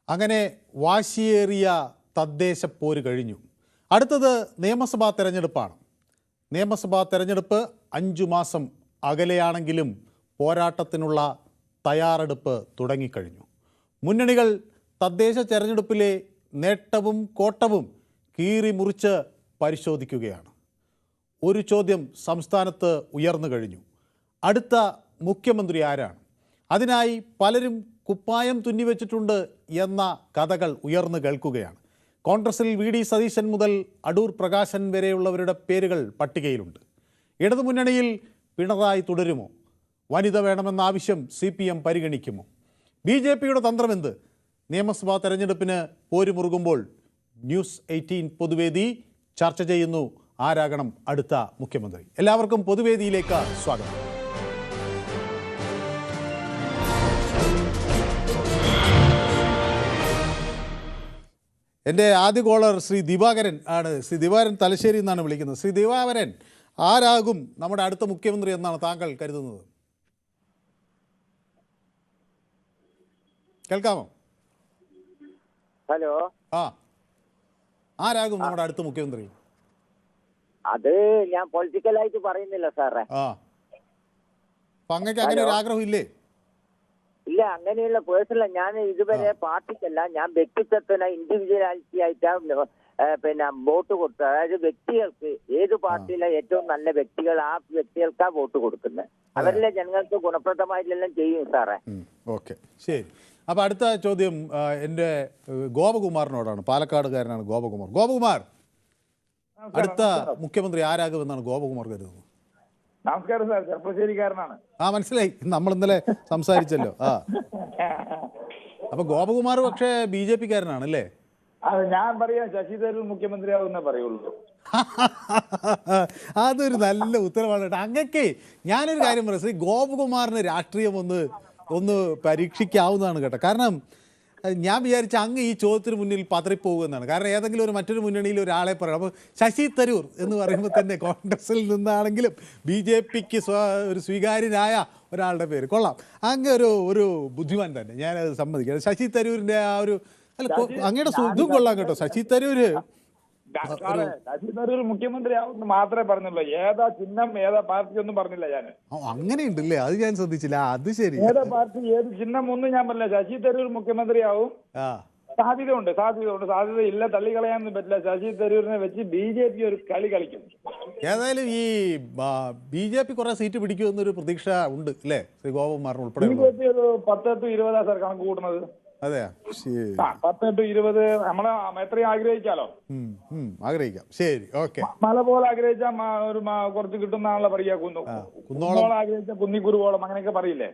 അങ്ങനെ വാശിയേറിയ തദ്ദേശ പോര് കഴിഞ്ഞു. അടുത്തത് നിയമസഭാ തെരഞ്ഞെടുപ്പാണ്. നിയമസഭാ തെരഞ്ഞെടുപ്പ് 5 മാസം അകലെയാണെങ്കിലും പോരാട്ടത്തിനുള്ള തയ്യാറെടുപ്പ് തുടങ്ങിക്കഴിഞ്ഞു. മുന്നണികൾ തദ്ദേശ തെരഞ്ഞെടുപ്പിലെ നേട്ടവും കോട്ടവും കീറി മുറിച്ച് പരിശോധിക്കുകയാണ്. ഒരു ചോദ്യം സംസ്ഥാനത്ത് ഉയർന്നു കഴിഞ്ഞു: അടുത്ത മുഖ്യമന്ത്രി ആരാണ്? അതിനായി പലരും കുപ്പായം തുന്നിവെച്ചിട്ടുണ്ട് എന്ന കഥകൾ ഉയർന്നു കേൾക്കുകയാണ്. കോൺഗ്രസിൽ വി.ഡി. സതീശൻ മുതൽ അടൂർ പ്രകാശൻ വരെയുള്ളവരുടെ പേരുകൾ പട്ടികയിലുണ്ട്. ഇടതുമുന്നണിയിൽ പിണറായി തുടരുമോ? വനിത വേണമെന്ന ആവശ്യം CPM പരിഗണിക്കുമോ? BJPയുടെ തന്ത്രമെന്ത്? നിയമസഭാ തെരഞ്ഞെടുപ്പിന് പോരുമുറുകുമ്പോൾ ന്യൂസ് 18 പൊതുവേദി ചർച്ച ചെയ്യുന്നു ആരാകണം അടുത്ത മുഖ്യമന്ത്രി. എല്ലാവർക്കും പൊതുവേദിയിലേക്ക് സ്വാഗതം. എൻ്റെ ആദ്യ കോളർ ശ്രീ ദിവാകരൻ ആണ്. ശ്രീ ദിവാകരൻ തലശ്ശേരി എന്നാണ് വിളിക്കുന്നത്. ശ്രീ ദിവാകരൻ, ആരാകും നമ്മുടെ അടുത്ത മുഖ്യമന്ത്രി എന്നാണ് താങ്കൾ കരുതുന്നത്? കേൾക്കാമോ? ഹലോ. ആരാകും നമ്മുടെ അടുത്ത മുഖ്യമന്ത്രി? അത് ഞാൻ പൊളിറ്റിക്കലായിട്ട് പറയുന്നില്ല സാറേ. അപ്പൊ അങ്ങക്ക് അങ്ങനെ ഒരു ആഗ്രഹം ഇല്ലേ? ഇല്ല, അങ്ങനെയുള്ള പേഴ്സണൽ ഞാൻ ഇതുവരെ പാർട്ടിക്കല്ല, ഞാൻ വ്യക്തിത്വത്തിന് ഇൻഡിവിജ്വാലിറ്റി ആയിട്ടാണ് വോട്ട് കൊടുത്തത്. അതായത് വ്യക്തികൾക്ക് ഏത് പാർട്ടിയിലെ ഏറ്റവും നല്ല വ്യക്തികൾ ആ വ്യക്തികൾക്കാ വോട്ട് കൊടുക്കുന്നത്. അവരിലെ ജനങ്ങൾക്ക് ഗുണപ്രദമായിട്ടെല്ലാം ചെയ്യും സാറേ. ഓക്കെ, ശരി. അപ്പൊ അടുത്ത ചോദ്യം എൻ്റെ ഗോപകുമാറിനോടാണ്. പാലക്കാടുകാരനാണ് ഗോപകുമാർ. ഗോപകുമാർ, അടുത്ത മുഖ്യമന്ത്രി ആരാകുമെന്നാണ് ഗോപകുമാർ കരുതുന്നത്? നമസ്കാരം സാർ, ചെറുപ്പശ്ശേരിക്കാരനാണ്. മനസ്സിലായി, നമ്മൾ ഇന്നലെ സംസാരിച്ചല്ലോ. അപ്പൊ ഗോപകുമാർ പക്ഷേ BJP-കാരനാണ് അല്ലേ? ഞാൻ പറയാം ശശി തരൂർ മുഖ്യമന്ത്രിയാവുന്നേ പറയുള്ളൂ. അതൊരു നല്ല ഉത്തരവാണ് കേട്ടോ. അങ്ങക്കെ ഞാനൊരു കാര്യം പറയാം, ശ്രീ ഗോപകുമാറിന് രാഷ്ട്രീയം ഒന്ന് പരീക്ഷിക്കാവുന്നതാണ് കേട്ടോ. കാരണം ഞാൻ വിചാരിച്ച അങ്ങ് ഈ ചോദ്യത്തിന് മുന്നിൽ പതറിപ്പോകുമെന്നാണ്. കാരണം ഏതെങ്കിലും മറ്റൊരു മുന്നണിയിൽ ഒരാളെ പറയണം. അപ്പോൾ ശശി തരൂർ എന്ന് പറയുമ്പോൾ തന്നെ കോൺഗ്രസിൽ നിന്നാണെങ്കിലും BJP-ക്ക് ഒരു സ്വീകാര്യനായ ഒരാളുടെ പേര് കൊള്ളാം. അങ്ങ് ഒരു ബുദ്ധിമാൻ തന്നെ, ഞാനത് സമ്മതിക്കാം. ശശി തരൂരിൻ്റെ ആ ഒരു അങ്ങയുടെ ഇതും കൊള്ളാം കേട്ടോ. ശശി തരൂര് മുഖ്യമന്ത്രിയാവുന്ന മാത്രമേ പറഞ്ഞുള്ളൂ. ഏതാ ചിഹ്നം ഏതാ പാർട്ടി ഒന്നും പറഞ്ഞില്ല ഞാൻ. അങ്ങനെയുണ്ടല്ലേ? അത് ഞാൻ ശ്രദ്ധിച്ചില്ല. അത് ശരി. ഏതാ പാർട്ടി ഏത് ചിഹ്നം ഒന്നും ഞാൻ പറഞ്ഞില്ല. ശശി തരൂർ മുഖ്യമന്ത്രിയാവും. സാധ്യതയുണ്ട്. സാധ്യതയില്ല, തള്ളിക്കളയാനൊന്നും പറ്റില്ല. ശശി തരൂരിനെ വെച്ച് BJP ഒരു കളി കളിക്കും. ഏതായാലും ഈ BJP കുറെ സീറ്റ് പിടിക്കുമെന്നൊരു പ്രതീക്ഷ ഉണ്ട് അല്ലേ ശ്രീ ഗോപകുമാറിന് ഉൾപ്പെടെ? BJP ഒരു 10-20 സാർ കണക്ക് കൂട്ടുന്നത്. അതെയാ? 10-20 നമ്മള് എത്രയും ആഗ്രഹിക്കാലോ. ആഗ്രഹിക്കാം. ശരി, ഓക്കെ. മല പോലെ ആഗ്രഹിച്ചാൽ ഒരു കുറച്ച് കിട്ടുന്നാണല്ലോ പറയാ. കുന്നോളം ആഗ്രഹിച്ച കുന്നിക്കുരുവോളം അങ്ങനെയൊക്കെ പറയില്ലേ?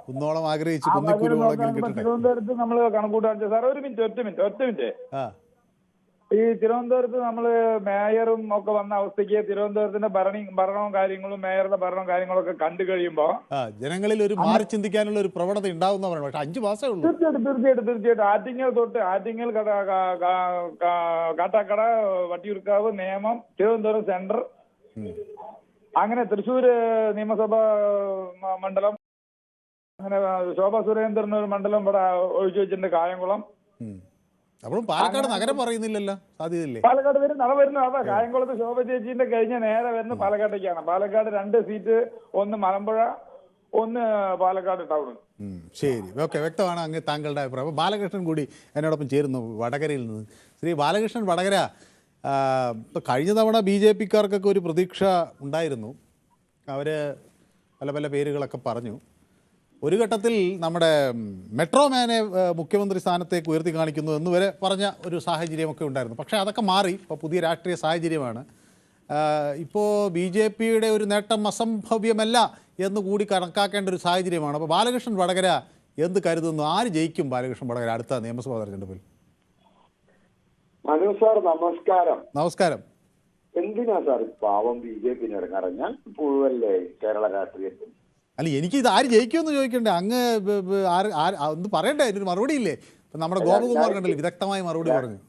കുന്നോളം ആഗ്രഹിച്ച് കുന്നിക്കുരുവോളം. തിരുവനന്തപുരത്ത് നമ്മള് കണക്കൂട്ടാൻ സാർ ഒറ്റ മിനിറ്റ് ഈ തിരുവനന്തപുരത്ത് നമ്മള് മേയറും ഒക്കെ വന്ന അവസ്ഥയ്ക്ക് തിരുവനന്തപുരത്തിന്റെ ഭരണവും കാര്യങ്ങളും മേയറുടെ ഭരണവും കാര്യങ്ങളൊക്കെ കണ്ടു കഴിയുമ്പോ ജനങ്ങളിൽ ഒരു മാറി ചിന്തിക്കാനുള്ള ഒരു പ്രവണത ഉണ്ടാവുന്നവരാണ്. പക്ഷെ 5 മാസമേ ഉള്ളൂ. തീർച്ചയായിട്ടും ആറ്റിങ്ങൽ തൊട്ട് ആറ്റിങ്ങൽ കാട്ടാക്കട വട്ടിയൂർക്കാവ് നേമം തിരുവനന്തപുരം സെന്റർ അങ്ങനെ തൃശ്ശൂര് നിയമസഭാ മണ്ഡലം അങ്ങനെ ശോഭാ സുരേന്ദ്രൻ ഒരു മണ്ഡലം ഇവിടെ ഒഴിച്ചു വെച്ചിട്ടുണ്ട്. കായംകുളം. അപ്പോഴും പാലക്കാട് നഗരം പറയുന്നില്ലല്ലോ, സാധ്യതയില്ലേ? പാലക്കാട് വരുന്നു. അതാ കായംകുളത്ത് ശോഭ ചേച്ചിന്റെ കഴിഞ്ഞ നേരെ വരുന്ന പാലക്കാട്ടേക്കാണ്. പാലക്കാട് 2 സീറ്റ്, ഒന്ന് മലമ്പുഴ, ഒന്ന് പാലക്കാട് ടൗൺ. ശരി, ഓക്കെ, വ്യക്തമാണ് അങ്ങ് താങ്കളുടെ അഭിപ്രായം. അപ്പോൾ ബാലകൃഷ്ണൻ കൂടി എന്നോടൊപ്പം ചേരുന്നു വടകരയിൽ നിന്ന്. ശ്രീ ബാലകൃഷ്ണൻ, വടകര കഴിഞ്ഞ തവണ BJP-ക്കാർക്കൊക്കെ ഒരു പ്രതീക്ഷ ഉണ്ടായിരുന്നു. അവർ പല പേരുകളൊക്കെ പറഞ്ഞു. ഒരു ഘട്ടത്തിൽ നമ്മുടെ മെട്രോമാനെ മുഖ്യമന്ത്രി സ്ഥാനത്തേക്ക് ഉയർത്തി കാണിക്കുന്നു എന്ന് വരെ പറഞ്ഞ ഒരു സാഹചര്യമൊക്കെ ഉണ്ടായിരുന്നു. പക്ഷേ അതൊക്കെ മാറി. ഇപ്പോൾ പുതിയ രാഷ്ട്രീയ സാഹചര്യമാണ്. ഇപ്പോൾ BJP-യുടെ ഒരു നേട്ടം അസംഭവ്യമല്ല എന്നുകൂടി കണക്കാക്കേണ്ട ഒരു സാഹചര്യമാണ്. അപ്പോൾ ബാലകൃഷ്ണൻ വടകര എന്ത് കരുതുന്നു? ആര് ജയിക്കും ബാലകൃഷ്ണൻ വടകര അടുത്ത നിയമസഭാ തെരഞ്ഞെടുപ്പിൽ? മനു സാർ, നമസ്കാരം. നമസ്കാരം. എന്തിനാ സാർ പാവം BJP ഇറങ്ങാൻ പുഴുവല്ലേ കേരള രാഷ്ട്രീയത്തിൽ? അല്ല, എനിക്കിത് ആര് ജയിക്കുമെന്ന് ചോദിക്കണ്ടേ? അങ്ങ് ഒന്ന് പറയണ്ടേ? അതിനൊരു മറുപടി ഇല്ലേ? ഇപ്പം നമ്മുടെ ഗോപകുമാർ കണ്ടല്ലേ വിദഗ്ധമായ മറുപടി പറഞ്ഞു.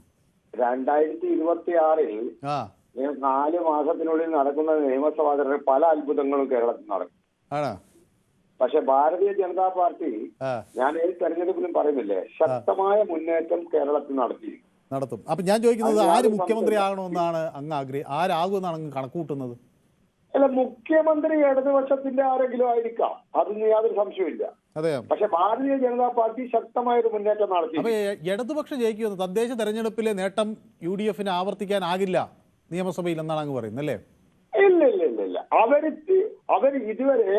2026-ൽ 4 മാസത്തിനുള്ളിൽ നടക്കുന്ന നിയമസഭാ തെരഞ്ഞെടുപ്പ് പല അത്ഭുതങ്ങളും കേരളത്തിൽ നടക്കും. പക്ഷെ ഭാരതീയ ജനതാ പാർട്ടി ആ ഞാൻ ഏത് തെരഞ്ഞെടുപ്പിലും പറയുന്നില്ലേ, ശക്തമായ മുന്നേറ്റം കേരളത്തിൽ നടത്തിയിരിക്കും. നടത്തും. അപ്പം ഞാൻ ചോദിക്കുന്നത് അത് ആര് യാതൊരു മുഖ്യമന്ത്രി സംശയമില്ല. ആകണമെന്നാണ് അങ്ങ് ആരാകുമെന്നാണ് അങ്ങ് കണക്കുകൂട്ടുന്നത്? അല്ല, മുഖ്യമന്ത്രി ഇടതുപക്ഷത്തിന്റെ ആരെങ്കിലും ആയിരിക്കാം, അതൊന്നും യാതൊരു സംശയമില്ല. അതെയോ? പക്ഷെ ഭാരതീയ ജനതാ പാർട്ടി ശക്തമായ ഒരു മുന്നേറ്റം നടത്തി. അപ്പൊ ഇടതുപക്ഷം ജയിക്കുമെന്ന് തദ്ദേശ തെരഞ്ഞെടുപ്പിലെ നേട്ടം UDF-ന് ആവർത്തിക്കാനാകില്ല നിയമസഭയിൽ എന്നാണ് അങ്ങ് പറയുന്നത് അല്ലേ? ഇല്ല ഇല്ല ഇല്ല ഇല്ല അവർ ഇതുവരെ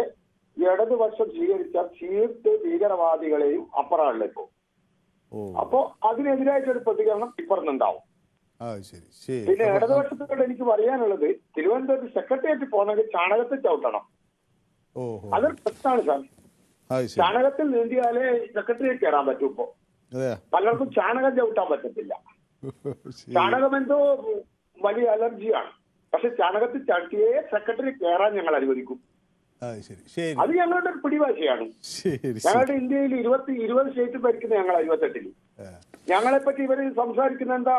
ഇടതുപക്ഷം സ്വീകരിച്ച തീർത്ത് ഭീകരവാദികളെയും അപ്പുറമല്ലേ ഇപ്പോ. ഓ അപ്പോ അതിനെതിരായിട്ടൊരു പ്രതികരണം ഇപ്പുറത്തുണ്ടാവും. ആ ശരി ശരി. പിന്നെ ഇടതുപക്ഷത്തോട് എനിക്ക് പറയാനുള്ളത്, തിരുവനന്തപുരത്ത് സെക്രട്ടേറിയറ്റ് പോകണമെങ്കിൽ ചാണകത്തിൽ ചവിട്ടണം. ഓഹോ അതൊരു പ്രശ്നമാണ് സാർ. അത് ശരി. ചാണകത്തിൽ നീന്തിയാലേ സെക്രട്ടേറിയറ്റ് കയറാൻ പറ്റും. ഇപ്പോ അതെയാ? പലർക്കും ചാണകം ചവിട്ടാൻ പറ്റത്തില്ല. ശരി. ചാണകം എന്തോ വലിയ അലർജിയാണ്. പക്ഷെ ചാണകത്തിൽ ചവിട്ടിയേ സെക്രട്ടറി കയറാൻ ഞങ്ങൾ അനുവദിക്കും. അത് ശരി ശരി അത് ഞങ്ങളുടെ ഒരു പിടിവാശിയാണ്. ശരി ഞങ്ങളുടെ ഇന്ത്യയിൽ 20 സ്റ്റേറ്റ് ഭരിക്കുന്ന ഞങ്ങൾ 58. ഞങ്ങളെ പറ്റി ഇവർ സംസാരിക്കുന്ന എന്താ,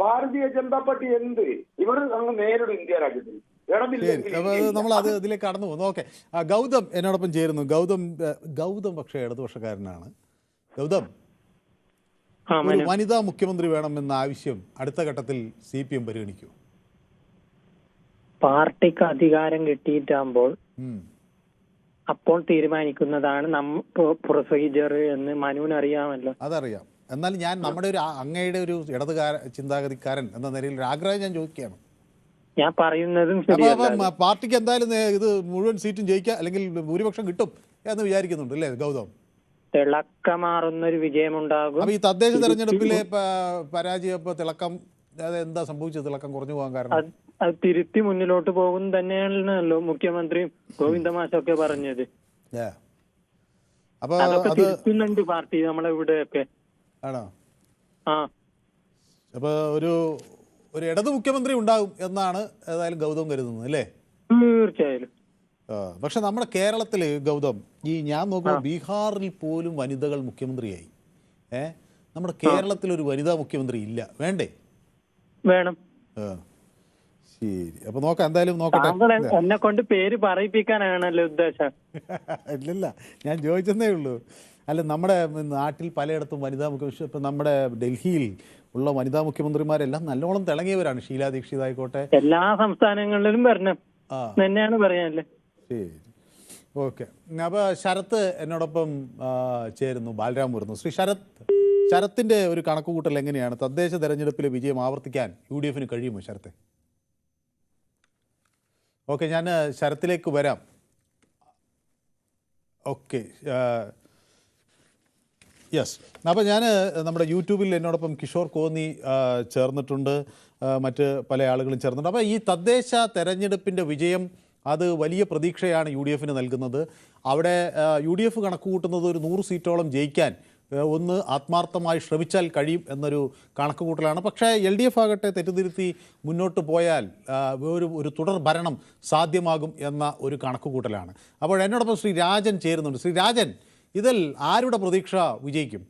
ഭാരതീയ ജനതാ പാർട്ടി എന്ത്, ഇവർ അങ്ങ് നേരിടും ഇന്ത്യ രാജ്യത്തിൽ. ശരി. അപ്പൊ നമ്മൾ അത് ഇതിലേക്ക് കടന്നു പോകുന്നു. ഓക്കെ. ഗൗതം എന്നോടൊപ്പം ചേരുന്നു. ഗൗതം പക്ഷേ ഇടതുപക്ഷക്കാരനാണ്. ഗൗതം, ഒരു വനിതാ മുഖ്യമന്ത്രി വേണമെന്ന ആവശ്യം അടുത്ത ഘട്ടത്തിൽ CPM പരിഗണിക്കൂ? പാർട്ടിക്ക് അധികാരം കിട്ടിയിട്ടാകുമ്പോൾ അപ്പോൾ തീരുമാനിക്കുന്നതാണ് പ്രൊസീജിയർ എന്ന് മനുവിന് അറിയാമല്ലോ. അതറിയാം. എന്നാൽ ഞാൻ നമ്മുടെ അങ്ങയുടെ ഒരു ചിന്താഗതിക്കാരൻ എന്ന നിലയിൽ ഒരു ആഗ്രഹം ഞാൻ ചോദിക്കുകയാണ്. ഞാൻ പറയുന്നതും പാർട്ടിക്ക് എന്തായാലും ഇത് മുഴുവൻ സീറ്റും ജയിക്കുക അല്ലെങ്കിൽ ഭൂരിപക്ഷം കിട്ടും എന്ന് വിചാരിക്കുന്നുണ്ട് അല്ലേ ഗൗതം? തിളക്കമാറുന്നൊരു വിജയമുണ്ടാകും. അപ്പൊ ഈ തദ്ദേശ തെരഞ്ഞെടുപ്പിലെ പരാജയം തിളക്കം എന്താ സംഭവിച്ചത്? തിളക്കം കുറഞ്ഞു പോകാൻ കാരണം അത് തിരുത്തി മുന്നിലോട്ട് പോകും തന്നെയാണല്ലോ മുഖ്യമന്ത്രിയും ഗോവിന്ദമാഷൊക്കെ പറഞ്ഞത്. അപ്പൊ അതൊക്കെ അത് തിരുത്തുന്നുണ്ട് പാർട്ടി നമ്മളെ ഇവിടെയൊക്കെ. ആണോ? ആ അപ്പൊ ഒരു ഇടതു മുഖ്യമന്ത്രി ഉണ്ടാകും എന്നാണ് ഏതായാലും ഗൗതം കരുതുന്നത് അല്ലേ? തീർച്ചയായും. പക്ഷെ നമ്മുടെ കേരളത്തിൽ ഗൗതം, ഞാൻ നോക്കുമ്പോൾ ബീഹാറിൽ പോലും വനിതകൾ മുഖ്യമന്ത്രിയായി. നമ്മുടെ കേരളത്തിൽ ഒരു വനിതാ മുഖ്യമന്ത്രി ഇല്ല. വേണ്ടേ? വേണം. ശരി. അപ്പൊ നോക്കാം, എന്തായാലും നോക്കട്ടെ. എന്നെ കൊണ്ട് പേര് പറയിപ്പിക്കാനാണല്ലോ ഉദ്ദേശം. ഇല്ലല്ല, ഞാൻ ചോദിച്ചതേ ഉള്ളൂ. അല്ല, നമ്മുടെ നാട്ടിൽ പലയിടത്തും വനിതാ മുഖ്യമന്ത്രി, ഇപ്പം നമ്മുടെ ഡൽഹിയിൽ ഉള്ള വനിതാ മുഖ്യമന്ത്രിമാരെല്ലാം നല്ലോണം തിളങ്ങിയവരാണ്. ഷീലാ ദീക്ഷിത് ആയിക്കോട്ടെ. എല്ലാ സംസ്ഥാനങ്ങളിലും വരണം തന്നെയാണ് പറയാനല്ലേ. ശരി, ഓക്കെ. അപ്പോൾ ശരത്ത് എന്നോടൊപ്പം ചേരുന്നു, ബാലരാം വരുന്നു. ശ്രീ ശരത്തിന്റെ ഒരു കണക്കുകൂട്ടൽ എങ്ങനെയാണ്? തദ്ദേശ തെരഞ്ഞെടുപ്പിലെ വിജയം ആവർത്തിക്കാൻ UDF-ന് കഴിയുമോ ശരത്തെ? ഓക്കെ, ഞാൻ ശരത്തിലേക്ക് വരാം. Okay, yes. അപ്പോൾ ഞാൻ നമ്മുടെ യൂട്യൂബിൽ എന്നോടൊപ്പം കിഷോർ കോന്നി ചേർന്നിട്ടുണ്ട്, മറ്റ് പല ആളുകളും ചേർന്നിട്ടുണ്ട്. അപ്പോൾ ഈ തദ്ദേശ തെരഞ്ഞെടുപ്പിൻ്റെ വിജയം അത് വലിയ പ്രതീക്ഷയാണ് UDF-ന് നൽകുന്നത്. അവിടെ UDF കണക്ക് കൂട്ടുന്നത് ഒരു 100 സീറ്റോളം ജയിക്കാൻ ഒന്ന് ആത്മാർത്ഥമായി ശ്രമിച്ചാൽ കഴിയും എന്നൊരു കണക്കുകൂട്ടലാണ്. പക്ഷേ LDF ആകട്ടെ തെറ്റുതിരുത്തി മുന്നോട്ട് പോയാൽ ഒരു തുടർ ഭരണം സാധ്യമാകും എന്ന ഒരു കണക്കുകൂട്ടലാണ്. അപ്പോൾ എന്നോടൊപ്പം ശ്രീ രാജൻ ചേരുന്നുണ്ട്. ശ്രീ രാജൻ, ഇതിൽ ആരുടെ പ്രതീക്ഷ വിജയിക്കും?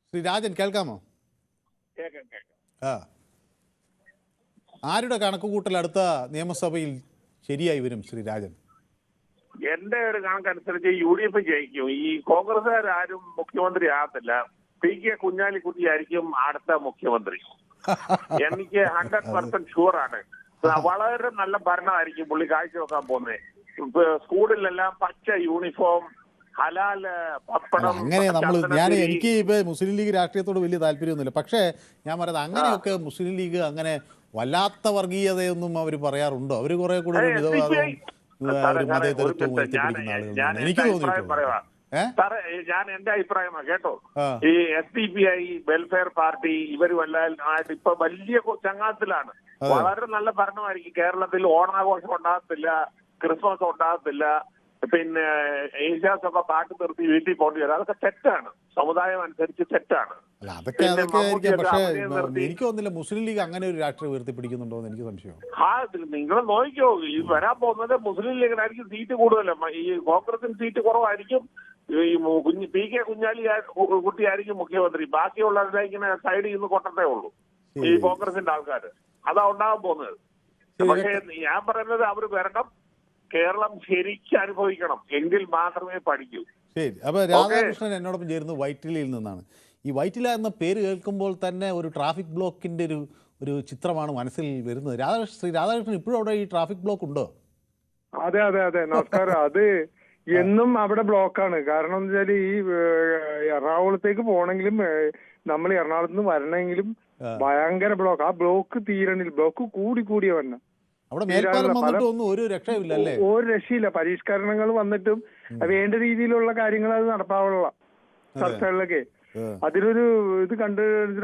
ശ്രീ രാജൻ കേൾക്കാമോ? ആരുടെ കണക്കുകൂട്ടൽ അടുത്ത നിയമസഭയിൽ ശരിയായി വരും ശ്രീ രാജൻ? എന്റെ ഒരു കണക്കനുസരിച്ച് UDF ജയിക്കും. ഈ കോൺഗ്രസ്സുകാരും മുഖ്യമന്ത്രി ആകത്തില്ല. PK കുഞ്ഞാലിക്കുട്ടിയായിരിക്കും അടുത്ത മുഖ്യമന്ത്രി. എനിക്ക് 100% ഷുവറാണ്. വളരെ നല്ല ഭരണമായിരിക്കും പുള്ളി കാഴ്ചവെക്കാൻ പോകുന്നത്. സ്കൂളിലെല്ലാം പച്ച യൂണിഫോം, ഹലാല് പപ്പടം. അങ്ങനെ എനിക്ക് ഇപ്പൊ മുസ്ലിം ലീഗ് രാഷ്ട്രീയത്തോട് വലിയ താല്പര്യമൊന്നുമില്ല. പക്ഷേ ഞാൻ പറയുന്നത് അങ്ങനെയൊക്കെ മുസ്ലിം ലീഗ് അങ്ങനെ വല്ലാത്ത വർഗീയതയൊന്നും അവർ പറയാറുണ്ടോ? അവർ കുറെ കൂടെ മിതവാദവും മതേതരത്വവും ഉയർത്തിപ്പിടിക്കുന്ന ആളുകൾ എനിക്ക് തോന്നിയിട്ടുണ്ട്. ഞാൻ എന്റെ അഭിപ്രായമാണ് കേട്ടോ. ഈ SDPI വെൽഫെയർ പാർട്ടി ഇവരുമെല്ലാം ഇപ്പൊ വലിയ ചങ്ങാത്തിലാണ്. വളരെ നല്ല ഭരണമായിരിക്കും. കേരളത്തിൽ ഓണാഘോഷം ഉണ്ടാകത്തില്ല, ക്രിസ്മസ് ഉണ്ടാകത്തില്ല, പിന്നെ ഏഷ്യാസഭ പാട്ട് നിർത്തി വീട്ടിൽ പോകേണ്ടി വരും. അതൊക്കെ തെറ്റാണ്, സമുദായം അനുസരിച്ച് തെറ്റാണ്. അതൊക്കെ ആയിരിക്കാം. പക്ഷേ എനിക്ക് തോന്നുന്നില്ല മുസ്ലിം ലീഗ് അങ്ങനെ ഒരു രാഷ്ട്രീയം ഉയർത്തിപ്പിടിക്കുന്നുണ്ടോ എന്ന് എനിക്ക് സംശയമാണ്. നിങ്ങൾ നോക്കിയോ, ഈ വരാൻ പോകുന്നത് മുസ്ലിം ലീഗിനായിരിക്കും സീറ്റ് കൂടുതലും. ഈ കോൺഗ്രസിന് സീറ്റ് കുറവായിരിക്കും. ഈ PK കുഞ്ഞാലിക്കുട്ടിയായിരിക്കും മുഖ്യമന്ത്രി. ബാക്കിയുള്ളവരുടെ ഇങ്ങനെ സൈഡിൽ നിന്ന് കൊട്ടത്തേ ഉള്ളൂ ഈ കോൺഗ്രസിന്റെ ആൾക്കാർ. അതാ ഉണ്ടാകാൻ പോകുന്നത്. പക്ഷേ ഞാൻ പറയുന്നത് അവർ വരണം, കേരളം ശരിക്കും അനുഭവിക്കണം, എങ്കിൽ മാത്രമേ പഠിക്കൂ. ശരി. അപ്പോൾ രാധാകൃഷ്ണൻ എന്നോടൊപ്പം ചേരുന്നത് വൈറ്റിലയിൽ നിന്നാണ്. ഈ വൈറ്റില എന്ന പേര് കേൾക്കുമ്പോൾ തന്നെ ഒരു ട്രാഫിക് ബ്ലോക്കിൻ്റെ ഒരു ചിത്രമാണ് മനസ്സിൽ വരുന്നത്. ശ്രീ രാധാകൃഷ്ണൻ ഇപ്പോഴും അവിടെ ഈ ട്രാഫിക് ബ്ലോക്ക് ഉണ്ടോ? അതെ അതെ അതെ, നമസ്കാരം. അത് എന്നും അവിടെ ബ്ലോക്കാണ്. കാരണം എന്ന് വെച്ചാൽ ഈ എറണാകുളത്തേക്ക് പോകണമെങ്കിലും നമ്മൾ എറണാകുളത്ത് നിന്ന് വരണമെങ്കിലും ഭയങ്കര ബ്ലോക്ക്. ആ ബ്ലോക്ക് തീരണില്ല, ബ്ലോക്ക് കൂടിയ വരണം. അവിടെ മേൽപ്പാലം വന്നിട്ട് ഒന്നും ഒരു രക്ഷയില്ല അല്ലേ? ഒരു രക്ഷയില്ല. പരിഷ്കരണങ്ങൾ വന്നിട്ടും വേണ്ട രീതിയിലുള്ള കാര്യങ്ങൾ അത് നടപ്പാവുള്ള സ്ഥലങ്ങളിലൊക്കെ അതിലൊരു ഇത് കണ്ടു.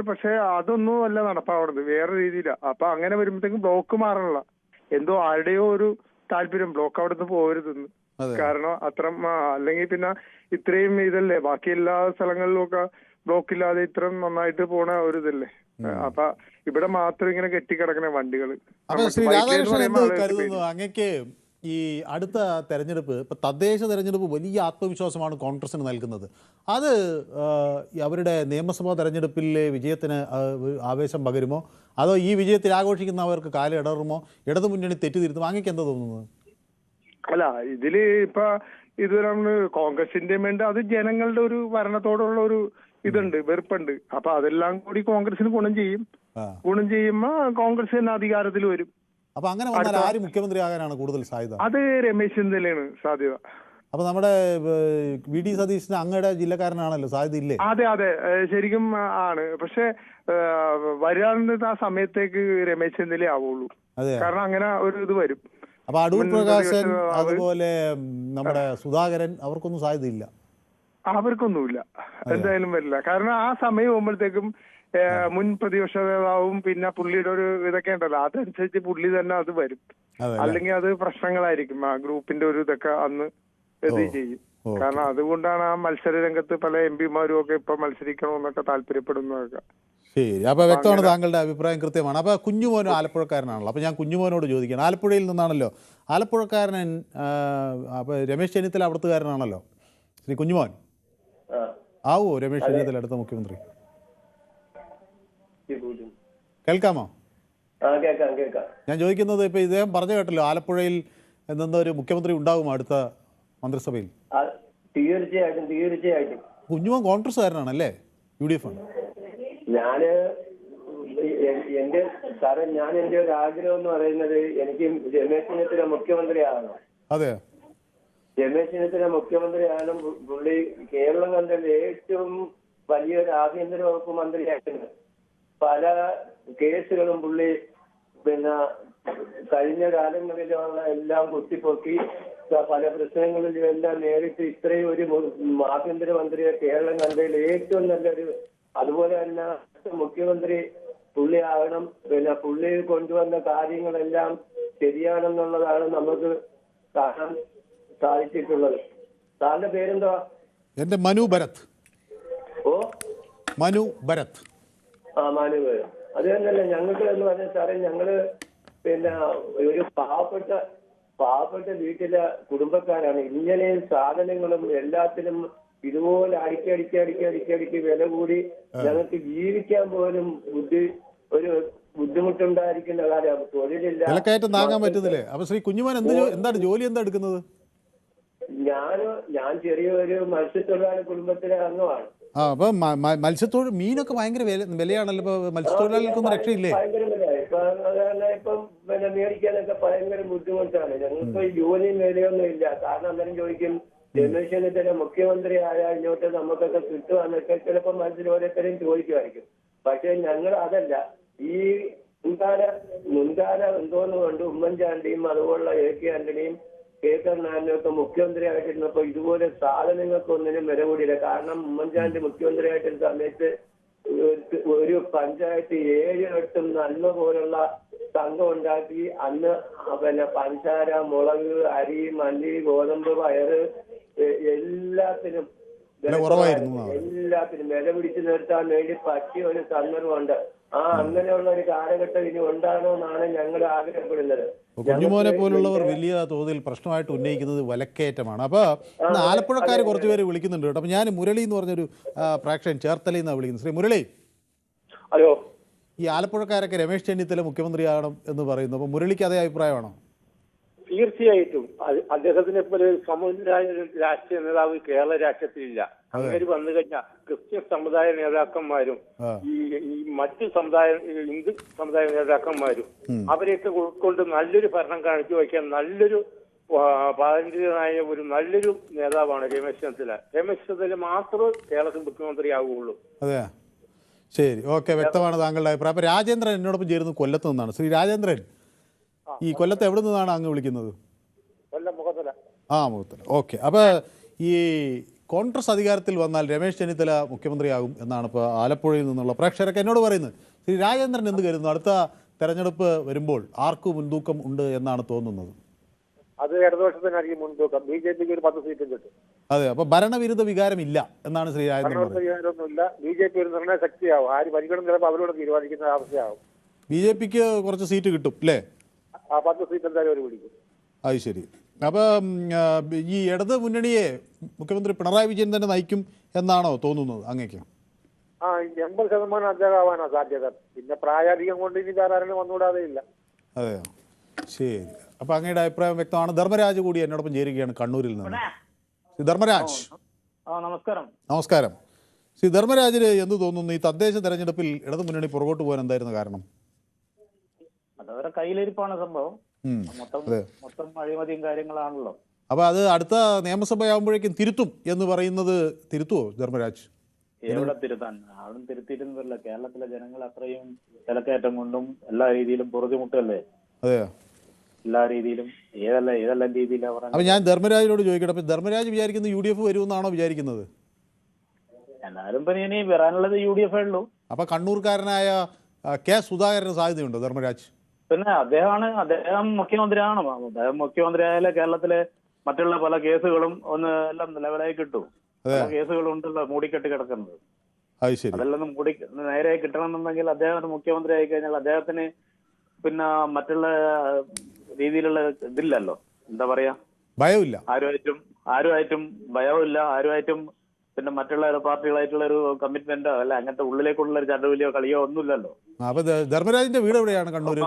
പക്ഷെ അതൊന്നും അല്ല നടപ്പാവുന്നത്, വേറെ രീതിയിലാ. അപ്പൊ അങ്ങനെ വരുമ്പോഴത്തേക്കും ബ്ലോക്ക് മാറണില്ല. എന്തോ ആരുടെയോ ഒരു താല്പര്യം ബ്ലോക്ക് അവിടുന്ന് പോകരുതെന്ന്. കാരണം അത്ര അല്ലെങ്കിൽ പിന്നെ ഇത്രയും ഇതല്ലേ, ബാക്കി എല്ലാ സ്ഥലങ്ങളിലും ഒക്കെ ബ്ലോക്ക് ഇല്ലാതെ ഇത്രയും നന്നായിട്ട് പോണ ഒരു ഇതല്ലേ. അപ്പൊ ഇവിടെ മാത്രം ഇങ്ങനെ കെട്ടിക്കിടക്കണ വണ്ടികള്. അപ്പോൾ ശ്രീ രാധാകൃഷ്ണൻ എന്ത് കരുതുന്നു? അങ്ങക്ക് ഈ അടുത്ത തെരഞ്ഞെടുപ്പ്, ഇപ്പൊ തദ്ദേശ തെരഞ്ഞെടുപ്പ് വലിയ ആത്മവിശ്വാസമാണ് കോൺഗ്രസിന് നൽകുന്നത്. അത് അവരുടെ നിയമസഭാ തെരഞ്ഞെടുപ്പിലെ വിജയത്തിന് ആവേശം പകരുമോ, അതോ ഈ വിജയത്തിൽ ആഘോഷിക്കുന്നവർക്ക് കാലിടറുമോ, ഇടതുമുന്നണി തെറ്റിതിരുത്തുമോ? അങ്ങക്ക് എന്താ തോന്നുന്നത്? അല്ല, ഇതില് ഇപ്പൊ ഇതുവരെ കോൺഗ്രസിന്റെ വേണ്ട അത് ജനങ്ങളുടെ ഒരു ഭരണത്തോടുള്ള ഒരു ഇതുണ്ട്, വെറുപ്പുണ്ട്. അപ്പൊ അതെല്ലാം കൂടി കോൺഗ്രസിന് ഗുണം ചെയ്യുമ്പോ കോൺഗ്രസ് തന്നെ അധികാരത്തിൽ വരും. അപ്പൊ അങ്ങനെ വന്നാൽ ആര് മുഖ്യമന്ത്രി ആകാനാണ് കൂടുതൽ സാധ്യത? അത് രമേശ് ചെന്നിത്തലയാണ് സാധ്യത. അപ്പൊ നമ്മുടെ വി.ഡി. സതീശന് അങ്ങയുടെ ജില്ലക്കാരനാണല്ലോ, സാധ്യത ഇല്ലേ? അതെ അതെ, ശരിക്കും ആണ്. പക്ഷെ വരാൻ ആ സമയത്തേക്ക് രമേശ് ചെന്നിത്തല ആവുള്ളൂ. കാരണം അങ്ങനെ ഒരു ഇത് വരും. അപ്പൊ അടൂർ പ്രകാശൻ അതുപോലെ നമ്മുടെ സുധാകരൻ അവർക്കൊന്നും സാധ്യതയില്ല. അവർക്കൊന്നുമില്ല, എന്തായാലും വരില്ല. കാരണം ആ സമയം ആകുമ്പോഴത്തേക്കും മുൻ പ്രതിപക്ഷ നേതാവും പിന്നെ പുള്ളിയുടെ ഒരു ഇതൊക്കെ ഉണ്ടല്ലോ, അതനുസരിച്ച് പുള്ളി തന്നെ അത് വരും. അല്ലെങ്കിൽ അത് പ്രശ്നങ്ങളായിരിക്കും. ആ ഗ്രൂപ്പിന്റെ ഒരു ഇതൊക്കെ അന്ന് ഇത് ചെയ്യും. കാരണം അതുകൊണ്ടാണ് ആ മത്സര രംഗത്ത് പല എംപിമാരും ഒക്കെ ഇപ്പൊ മത്സരിക്കണമെന്നൊക്കെ താല്പര്യപ്പെടുന്നതൊക്കെ. ശരി. അപ്പോൾ വ്യക്തമാണ്, താങ്കളുടെ അഭിപ്രായം കൃത്യമാണ്. അപ്പോൾ കുഞ്ഞുമോൻ ആലപ്പുഴക്കാരനാണല്ലോ. അപ്പോൾ ഞാൻ കുഞ്ഞുമോനോട് ചോദിക്കുകയാണ്, ആലപ്പുഴയിൽ നിന്നാണല്ലോ ആലപ്പുഴക്കാരൻ. അപ്പോൾ രമേശ് ചെന്നിത്തല അവിടുത്തുകാരനാണല്ലോ. ശ്രീ കുഞ്ഞുമോൻ, ആവോ രമേശ് ചെന്നിത്തല അടുത്ത മുഖ്യമന്ത്രി? കേൾക്കാമോ? ഞാൻ ചോദിക്കുന്നത്, ഇപ്പോൾ ഇദ്ദേഹം പറഞ്ഞു കേട്ടല്ലോ, ആലപ്പുഴയിൽ നിന്നൊരു മുഖ്യമന്ത്രി ഉണ്ടാകുമോ അടുത്ത മന്ത്രിസഭയിൽ? തീർച്ചയായിട്ടും. കുഞ്ഞുമോൻ കോൺഗ്രസ്സുകാരനാണല്ലേ? UDF ആണ്. ഞാൻ എന്റെ ഒരു ആഗ്രഹം എന്ന് പറയുന്നത്, എനിക്ക് രമേശ് ചെന്നിത്തല മുഖ്യമന്ത്രിയാകണം. അതെ, രമേശ് ചെന്നിത്തല മുഖ്യമന്ത്രിയാണ്. പുള്ളി കേരളം കണ്ടത് ഏറ്റവും വലിയൊരു ആഭ്യന്തര വകുപ്പ് മന്ത്രിയായിട്ടുണ്ട്. പല കേസുകളും പുള്ളി പിന്നെ കഴിഞ്ഞ കാലങ്ങളിലുള്ള എല്ലാം കുത്തിപ്പൊക്കി പല പ്രശ്നങ്ങളിലും എല്ലാം നേരിട്ട് ഇത്രയും ഒരു ആഭ്യന്തരമന്ത്രിയെ കേരളം കണ്ടതിൽ ഏറ്റവും നല്ലൊരു, അതുപോലെ തന്നെ മുഖ്യമന്ത്രി പുള്ളി ആകണം. പിന്നെ പുള്ളി കൊണ്ടുവന്ന കാര്യങ്ങളെല്ലാം ശരിയാണെന്നുള്ളതാണ് നമുക്ക് കാണാൻ സാധിച്ചിട്ടുള്ളത്. സാറിന്റെ പേരെന്താ? എന്റെ മനു ഭരത്. ഓ, മനു ഭരത്. മനു ഭരത്. അത് തന്നെയല്ലേ ഞങ്ങൾക്ക് എന്ന് പറഞ്ഞാൽ സാറേ, ഞങ്ങള് പിന്നെ ഒരു പാവപ്പെട്ട വീട്ടിലെ കുടുംബക്കാരാണ്. ഇങ്ങനെ സാധനങ്ങളും എല്ലാത്തിനും ഇതുപോലെ അടിക്കടിക്ക് വില കൂടി ഞങ്ങൾക്ക് ജീവിക്കാൻ പോലും ഒരു ബുദ്ധിമുട്ടുണ്ടായിരിക്കുന്ന കാര്യം. തൊഴിലില്ല, വിലക്കയറ്റം താങ്ങാൻ പറ്റുന്നില്ലേ? അപ്പൊ ശ്രീ കുഞ്ഞുമോൻ എന്താണ് ജോലി, എന്താ എടുക്കുന്നത്? ഞാൻ ചെറിയൊരു മത്സ്യത്തൊഴിലാളി കുടുംബത്തിലെ അംഗമാണ്. അപ്പൊ മത്സ്യത്തൊഴിൽ മീനൊക്കെ ഭയങ്കര വിലയാണല്ലോ. ഇപ്പൊ മത്സ്യത്തൊഴിലാളികൾക്കൊന്നും രക്ഷയില്ലേ? ഭയങ്കര വില. ഇപ്പം പിന്നെ മേടിക്കാനൊക്കെ ഭയങ്കര ബുദ്ധിമുട്ടാണ്. ഞങ്ങൾക്ക് ജോലിയും വിലയൊന്നും ഇല്ല. കാരണം അന്നേരം ചോദിക്കും, രമേശ് ചെന്നിത്തല മുഖ്യമന്ത്രി ആയാൽ ഇങ്ങോട്ട് നമുക്കൊക്കെ കിട്ടുവാന്നൊക്കെ ചിലപ്പോൾ മനസ്സിൽ ഓരോരുത്തരെയും ചോദിക്കുമായിരിക്കും. പക്ഷെ ഞങ്ങൾ അതല്ല. ഈ മുൻകാല എന്തോന്ന് കൊണ്ട് ഉമ്മൻചാണ്ടിയും അതുപോലുള്ള AK ആന്റണിയും കരുണാകരനും ഒക്കെ മുഖ്യമന്ത്രി ആയിട്ടിരുന്നപ്പോ ഇതുപോലെ സാധനങ്ങൾക്ക് ഒന്നിനും വില കൂടിയില്ല. കാരണം ഉമ്മൻചാണ്ടി മുഖ്യമന്ത്രി ആയിട്ടിരുന്ന സമയത്ത് ഒരു പഞ്ചായത്ത് 7-8 നന്മ പോലുള്ള സംഘം ഉണ്ടാക്കി. അന്ന് പിന്നെ പഞ്ചാര, മുളക്, അരി, മല്ലി, ഗോതമ്പ്, പയറ് എല്ലാത്തിനും വില പിടിച്ചു നിർത്താൻ വേണ്ടി പറ്റിയ ഒരു സന്ദർഭമുണ്ട്. അങ്ങനെയുള്ള ഒരു കാലഘട്ടം ഇനി ഉണ്ടാകണോ എന്നാണ് ഞങ്ങൾ ആഗ്രഹപ്പെടുന്നത്. കുഞ്ഞുമോനെ പോലുള്ളവർ വലിയ തോതിൽ പ്രശ്നമായിട്ട് ഉന്നയിക്കുന്നത് വിലക്കയറ്റമാണ്. അപ്പോൾ ആലപ്പുഴക്കാർ കുറച്ചുപേര് വിളിക്കുന്നുണ്ട് കേട്ടോ. അപ്പോൾ ഞാൻ മുരളി എന്ന് പറഞ്ഞൊരു പ്രേക്ഷകൻ ചേർത്തലയിൽ നിന്നാണ് വിളിക്കുന്നത്. ശ്രീ മുരളി, ഹലോ. ഈ ആലപ്പുഴക്കാരൊക്കെ രമേശ് ചെന്നിത്തല മുഖ്യമന്ത്രിയാകണം എന്ന് പറയുന്നു. അപ്പോൾ മുരളിക്ക് അതേ അഭിപ്രായമാണോ? തീർച്ചയായിട്ടും അദ്ദേഹത്തിനെ പോലെ സമുദായ രാഷ്ട്രീയ നേതാവ് കേരള രാഷ്ട്രീയത്തിലില്ല. അങ്ങനെ വന്നു കഴിഞ്ഞാൽ ക്രിസ്ത്യൻ സമുദായ നേതാക്കന്മാരും ഈ മറ്റു സമുദായ ഹിന്ദു സമുദായ നേതാക്കന്മാരും അവരെയൊക്കെ ഉൾക്കൊണ്ട് നല്ലൊരു ഭരണം കാണിച്ചു വയ്ക്കാൻ നല്ലൊരു പാരമ്പര്യനായ ഒരു നല്ലൊരു നേതാവാണ് രമേശ് ചെന്നിത്തല. രമേശ് ചെന്നിത്തല മാത്രമേ കേരളത്തിൽ മുഖ്യമന്ത്രിയാവുകയുള്ളൂ. അതെ, ശരി, ഓക്കെ, വ്യക്തമാണ് താങ്കളുടെ അഭിപ്രായം. അപ്പോൾ രാജേന്ദ്രൻ എന്നോടൊപ്പം ചേരുന്നത് കൊല്ലത്ത് നിന്നാണ്. ശ്രീ രാജേന്ദ്രൻ, ഈ കൊല്ലത്ത് എവിടെ നിന്നാണ് അങ്ങ് വിളിക്കുന്നത്? മുഖത്തല. മുഖത്തല, ഓക്കെ. അപ്പോൾ ഈ കോൺഗ്രസ് അധികാരത്തിൽ വന്നാൽ രമേശ് ചെന്നിത്തല മുഖ്യമന്ത്രിയാകും എന്നാണ് ഇപ്പോൾ ആലപ്പുഴയിൽ നിന്നുള്ള പ്രേക്ഷകരൊക്കെ എന്നോട് പറയുന്നത്. ശ്രീ രാജേന്ദ്രൻ എന്ത് കരുതുന്നു? അടുത്ത തെരഞ്ഞെടുപ്പ് വരുമ്പോൾ ആർക്ക് മുൻതൂക്കം ഉണ്ട് എന്നാണ് തോന്നുന്നത്? അത് ഇടതുപക്ഷത്തിനായിരിക്കും മുൻതൂക്കം. BJP-ക്ക് ഒരു 10 സീറ്റും കിട്ടും. അതെ, അപ്പോൾ ഭരണവിരുദ്ധ വികാരമില്ല എന്നാണ് ശ്രീ രാജേന്ദ്രൻ പറയുന്നത്. വികാരമൊന്നുമില്ല. BJP ഒരു നിർണയ ശക്തിയാവും. ആര് ഭരിക്കണം ചിലപ്പോൾ അവരോട് തീരുമാനിക്കുന്ന അവസ്ഥയാവും. BJP-ക്ക് കുറച്ച് സീറ്റ് കിട്ടും അല്ലേ? 10 സീറ്റ് എന്തായാലും അവർ പിടിക്കും. അത് ശരി. അപ്പം ഈ ഇടത് മുന്നണിയെ മുഖ്യമന്ത്രി പിണറായി വിജയൻ തന്നെ നയിക്കും എന്നാണോ തോന്നുന്നത് അങ്ങേക്ക്? 80% അദ്ദേഹമാവാനാ സാധ്യത. പിന്നെ പ്രായാധികം കൊണ്ട് ഇനി വേറെ ആരെങ്കിലും വന്നുകൂടാതെ ഇല്ല. അതെയോ, ശരി. അപ്പം അങ്ങയുടെ അഭിപ്രായം വ്യക്തമാണ്. ധർമ്മരാജ് കൂടി എന്നോടൊപ്പം ചേരുകയാണ് കണ്ണൂരിൽ നിന്ന്. ശ്രീ ധർമ്മരാജ്, നമസ്കാരം. നമസ്കാരം. ശ്രീ ധർമ്മരാജിന് എന്ത് തോന്നുന്നു? ഈ തദ്ദേശ തെരഞ്ഞെടുപ്പിൽ ഇടതു മുന്നണി പുറകോട്ട് പോകാൻ എന്തായിരുന്നു കാരണം? അതവരെ കയ്യിലിരിപ്പാണ് സംഭവം. മൊത്തം അഴിമതിയും കാര്യങ്ങളാണല്ലോ. അപ്പോൾ അത് അടുത്ത നിയമസഭയാകുമ്പോഴേക്കും തിരുത്തും എന്ന് പറയുന്നത് തിരുത്തുവോ ധർമ്മരാജ്? എവിടെ തിരുത്താൻ? ആളും തിരുത്തിയിരുന്നില്ല. കേരളത്തിലെ ജനങ്ങൾ അത്രയും വിലക്കയറ്റം കൊണ്ടും എല്ലാ രീതിയിലും പൊറുതിമുട്ടല്ലേ. അതെയോ? എല്ലാ രീതിയിലും ഏതെല്ലാം രീതിയിലാണ് പറഞ്ഞത്. അപ്പം ഞാൻ ധർമ്മരാജിനോട് ചോദിക്കട്ടെ, അപ്പം ധർമ്മരാജ് വിചാരിക്കുന്നത് UDF വരുമെന്നാണോ വിചാരിക്കുന്നത്? എന്നാലും ഇനി വരാനുള്ളത് UDF ഉള്ളൂ. അപ്പം കണ്ണൂർക്കാരനായ K. സുധാകരന് സാധ്യതയുണ്ടോ ധർമ്മരാജ്? പിന്നെ അദ്ദേഹം മുഖ്യമന്ത്രിയാണ്. അദ്ദേഹം മുഖ്യമന്ത്രിയായാലേ കേരളത്തിലെ മറ്റുള്ള പല കേസുകളും എല്ലാം ലെവലായി കിട്ടും. കേസുകളുണ്ടല്ലോ മൂടിക്കെട്ടി കിടക്കുന്നത്. അതെല്ലാം നേരെ കിട്ടണമെന്നുണ്ടെങ്കിൽ അദ്ദേഹം മുഖ്യമന്ത്രി ആയി കഴിഞ്ഞാൽ അദ്ദേഹത്തിന് പിന്നെ മറ്റുള്ള രീതിയിലുള്ള ഇതില്ലല്ലോ, എന്താ പറയാ, ഭയമില്ല. ആരുമായിട്ടും ഭയമില്ല. ആരുമായിട്ടും പിന്നെ മറ്റുള്ള പാർട്ടികളായിട്ടുള്ള ഒരു കമ്മിറ്റ്മെന്റോ അല്ല അങ്ങനത്തെ ഉള്ളിലേക്കുള്ള ഒരു ചണ്ടുവിലിയോ കളിയോ ഒന്നുമില്ലല്ലോ. അപ്പൊ ധർമ്മരാജിന്റെ വീട് എവിടെയാണ് കണ്ണൂര്?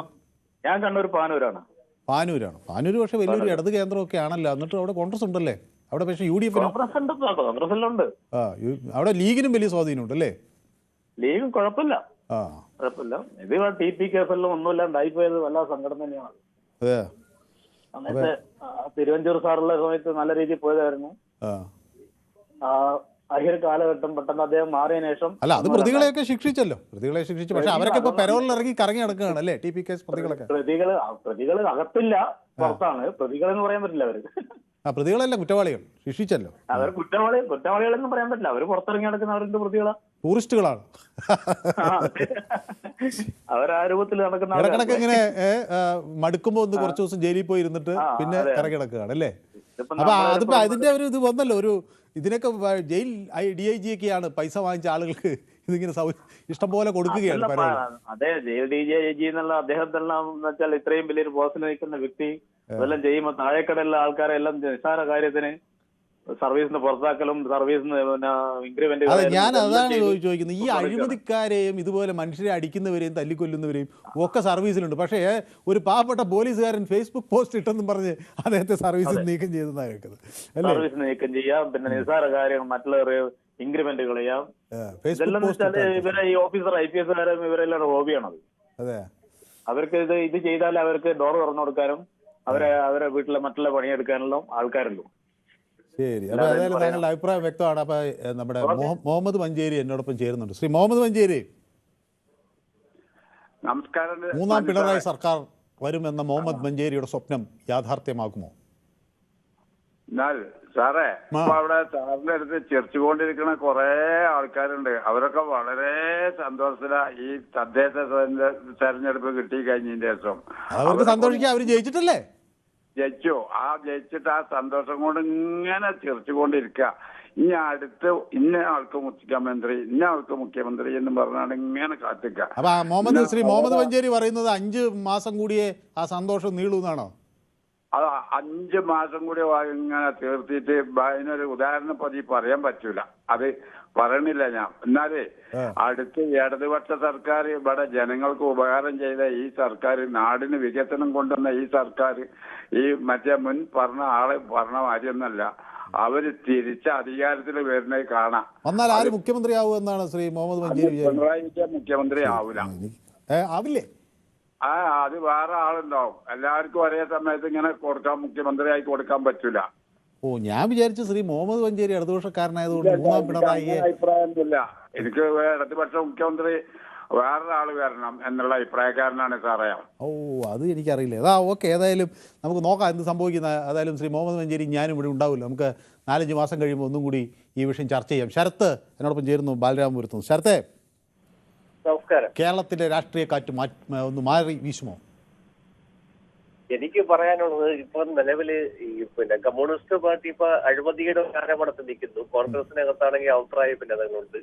ഞാൻ കണ്ണൂർ പാനൂരാണ്. പാനൂർ പക്ഷെ വലിയൊരു ഇടത് കേന്ദ്രമൊക്കെ ആണല്ലോ. എന്നിട്ട് അവിടെ കോൺഗ്രസ് ഉണ്ടല്ലേ അവിടെ? പക്ഷെ UDF കോൺഗ്രസിലുണ്ട്. അവിടെ ലീഗിനും വലിയ സ്വാധീനമുണ്ട് അല്ലേ? ലീഗും കുഴപ്പമില്ല. ഇത് TP കേസെല്ലാം ഒന്നുമില്ലാണ്ടായി പോയത് വല്ല സങ്കടം തന്നെയാണ്. അന്നത്തെ തിരുവഞ്ചൂർ സാറുള്ള സമയത്ത് നല്ല രീതിയിൽ പോയതായിരുന്നു. ആ ഒരു കാലഘട്ടം പെട്ടെന്ന് അദ്ദേഹം മാറിയതിനു ശേഷം അല്ല, അത് പ്രതികളെയൊക്കെ ശിക്ഷിച്ചല്ലോ. പ്രതികളെ ശിക്ഷിച്ചു. പക്ഷെ അവരൊക്കെ ഇപ്പൊ പെരോളിൽ ഇറങ്ങി കറങ്ങി നടക്കുകയാണ് അല്ലേ? TP കേസ് പ്രതികളൊക്കെ. പ്രതികൾ അകത്തില്ല, പുറത്താണ്. പ്രതികൾ എന്ന് പറയാൻ പറ്റില്ല. അവര് പ്രതികളല്ല, കുറ്റവാളികൾ ശിക്ഷിച്ചല്ലോ. അവർ കുറ്റവാളികളെന്നും പറയാൻ പറ്റില്ല. അവർ പുറത്തിറങ്ങി നടക്കുന്നവരുടെ പ്രതികളാ, ടൂറിസ്റ്റുകളാണ്. അവരാ രൂപത്തിൽ നടക്കുന്ന ഇടക്കിടക്ക് ഇങ്ങനെ മടുക്കുമ്പോ ഒന്ന് കുറച്ചു ദിവസം ജയിലിൽ പോയി ഇരുന്നിട്ട് പിന്നെ ഇറങ്ങി നടക്കുകയാണ് അല്ലേ? അപ്പൊ അതിപ്പോ അതിന്റെ ഒരു ഇത് വന്നല്ലോ. ഒരു ഇതിനൊക്കെ ജയിൽ DIG ഒക്കെയാണ് പൈസ വാങ്ങിച്ച ആളുകൾക്ക് ഇതിങ്ങനെ ഇഷ്ടം പോലെ കൊടുക്കുകയാണ്. അതെ, ജയിൽ DIG എന്നുള്ള അദ്ദേഹത്തെല്ലാം വെച്ചാൽ ഇത്രയും വലിയൊരു പോസ്റ്റിൽ നിൽക്കുന്ന വ്യക്തി ഇതെല്ലാം ചെയ്യുമ്പോൾ താഴേക്കടയുള്ള ആൾക്കാരെല്ലാം നിസ്സാര കാര്യത്തിന് സർവീസിന് പുറത്താക്കലും സർവീസിന് പിന്നെ ഇൻക്രിമെന്റ്. അതെ, ഞാൻ അതാണ് ചോദിക്കുന്നത്. ഈ അഴിമതിക്കാരെയും ഇതുപോലെ മനുഷ്യരെ അടിക്കുന്നവരെയും തല്ലിക്കൊല്ലുന്നവരെയും ഒക്കെ സർവീസിലുണ്ട്. പക്ഷേ ഒരു പാവപ്പെട്ട പോലീസുകാരൻ ഫേസ്ബുക്ക് പോസ്റ്റ് ഇട്ടെന്നും പറഞ്ഞ് അദ്ദേഹത്തെ സർവീസിൽ നീക്കം ചെയ്തെന്നാണ് കേൾക്കുന്നത്. സർവീസ് നീക്കം ചെയ്യാം, പിന്നെ നിസ്സാര കാര്യങ്ങൾ മറ്റുള്ളവർ ഇൻക്രിമെന്റ് കളയാം. ഇതെല്ലാം വെച്ചാല് ഇവരെ ഈ ഓഫീസർ IPS ഇവരെല്ലാം ഹോബിയാണത്. അതെ, അവർക്ക് ഇത് ചെയ്താൽ അവർക്ക് ഡോർ തുറന്നു കൊടുക്കാനും അവരെ വീട്ടിലെ മറ്റുള്ള പണിയെടുക്കാനുള്ള ആൾക്കാരുള്ളൂ. ശരി. അപ്പൊ ഏതായാലും താങ്കളുടെ അഭിപ്രായം വ്യക്തമാണ്. അപ്പൊ നമ്മുടെ മുഹമ്മദ് മഞ്ചേരി എന്നോടൊപ്പം ചേരുന്നുണ്ട്. ശ്രീ മുഹമ്മദ് മഞ്ചേരി, നമസ്കാരം. 3ാം പിണറായി സർക്കാർ വരുമെന്ന മുഹമ്മദ് മഞ്ചേരിയുടെ സ്വപ്നം യാഥാർത്ഥ്യമാക്കുമോ? സാറേ, ഇപ്പൊ അവിടെ സാറിന്റെ അടുത്ത് ചിരിച്ചുകൊണ്ടിരിക്കുന്ന കുറെ ആൾക്കാരുണ്ട്. അവരൊക്കെ വളരെ സന്തോഷത്തിലാ ഈ തദ്ദേശ തെരഞ്ഞെടുപ്പ് കിട്ടി കഴിഞ്ഞതിന്റെ ശേഷം. അവർക്ക് സന്തോഷിക്കാൻ അവർ ജയിച്ചിട്ടല്ലേ? ജയിച്ചു. ജയിച്ചിട്ട് ആ സന്തോഷം കൊണ്ട് ഇങ്ങനെ ചിരിച്ചുകൊണ്ടിരിക്കുക. ഇനി അടുത്ത് ഇന്ന ആൾക്ക് മുഖ്യമന്ത്രി എന്ന് പറഞ്ഞാണ് ഇങ്ങനെ കാത്തിക്കുക. അപ്പൊ ശ്രീ മുഹമ്മദ് മഞ്ചേരി പറയുന്നത് 5 മാസം കൂടിയേ ആ സന്തോഷം നീളൂന്നാണോ? അത് 5 മാസം കൂടി ഇങ്ങനെ തീർത്തിട്ട് അതിനൊരു ഉദാഹരണം പതി പറയാൻ പറ്റൂല. അത് പറയണില്ല ഞാൻ. എന്നാലേ അടുത്ത് ഇടതുപക്ഷ സർക്കാർ ഇവിടെ ജനങ്ങൾക്ക് ഉപകാരം ചെയ്ത ഈ സർക്കാർ, നാടിന് വികസനം കൊണ്ടുവന്ന ഈ സർക്കാർ, ഈ മറ്റേ മുൻ പറഞ്ഞ ആളെ പറഞ്ഞ മാതിരിയൊന്നല്ല. അവര് തിരിച്ച അധികാരത്തിൽ വരുന്നത് കാണാം. വന്നാൽ ആര് മുഖ്യമന്ത്രി ആവുമെന്നാണ് ശ്രീ മുഹമ്മദ് മഞ്ചേരി? പിണറായി വിജയൻ മുഖ്യമന്ത്രി ആവൂല. ആവില്ലേ? അത് വേറെ ആളുണ്ടാവും. എല്ലാവർക്കും ഒരേ സമയത്ത് ഇങ്ങനെ കൊടുക്കാൻ, മുഖ്യമന്ത്രിയായി കൊടുക്കാൻ പറ്റൂല. ഓ, ഞാൻ വിചാരിച്ചു ശ്രീ മുഹമ്മദ് മഞ്ചേരി ഇടതുപക്ഷക്കാരനായതുകൊണ്ട് മൂന്നാം പിണറായിയെ. അഭിപ്രായമൊന്നുമില്ല. എനിക്ക് ഇടതുപക്ഷ മുഖ്യമന്ത്രി വേറൊരാള് വരണം എന്നുള്ള അഭിപ്രായക്കാരനാണ് സാറേ. ഓ, അത് എനിക്കറിയില്ല. ഓക്കെ, ഏതായാലും നമുക്ക് നോക്കാം എന്ത് സംഭവിക്കുന്ന. ഏതായാലും ശ്രീ മുഹമ്മദ് മഞ്ചേരി ഞാനും ഇവിടെ ഉണ്ടാവില്ല. നമുക്ക് 4-5 മാസം കഴിയുമ്പോൾ ഒന്നും കൂടി ഈ വിഷയം ചർച്ച ചെയ്യാം. ശരത്ത് എന്നോടൊപ്പം ചേരുന്നു, ബാലരാമപുരത്തു. ശരത്തെ, നമസ്കാരം. കേരളത്തിലെ രാഷ്ട്രീയ കാറ്റ് ഒന്ന് മാറി വീശുമോ? എനിക്ക് പറയാനുള്ളത്, ഇപ്പൊ നിലവില് ഈ കമ്മ്യൂണിസ്റ്റ് പാർട്ടി ഇപ്പൊ അഴിമതിയുടെ ആരോപണത്തിൽ നിൽക്കുന്നു. കോൺഗ്രസിനകത്താണെങ്കിൽ അഭിപ്രായ ഭിന്നതകളുണ്ട്.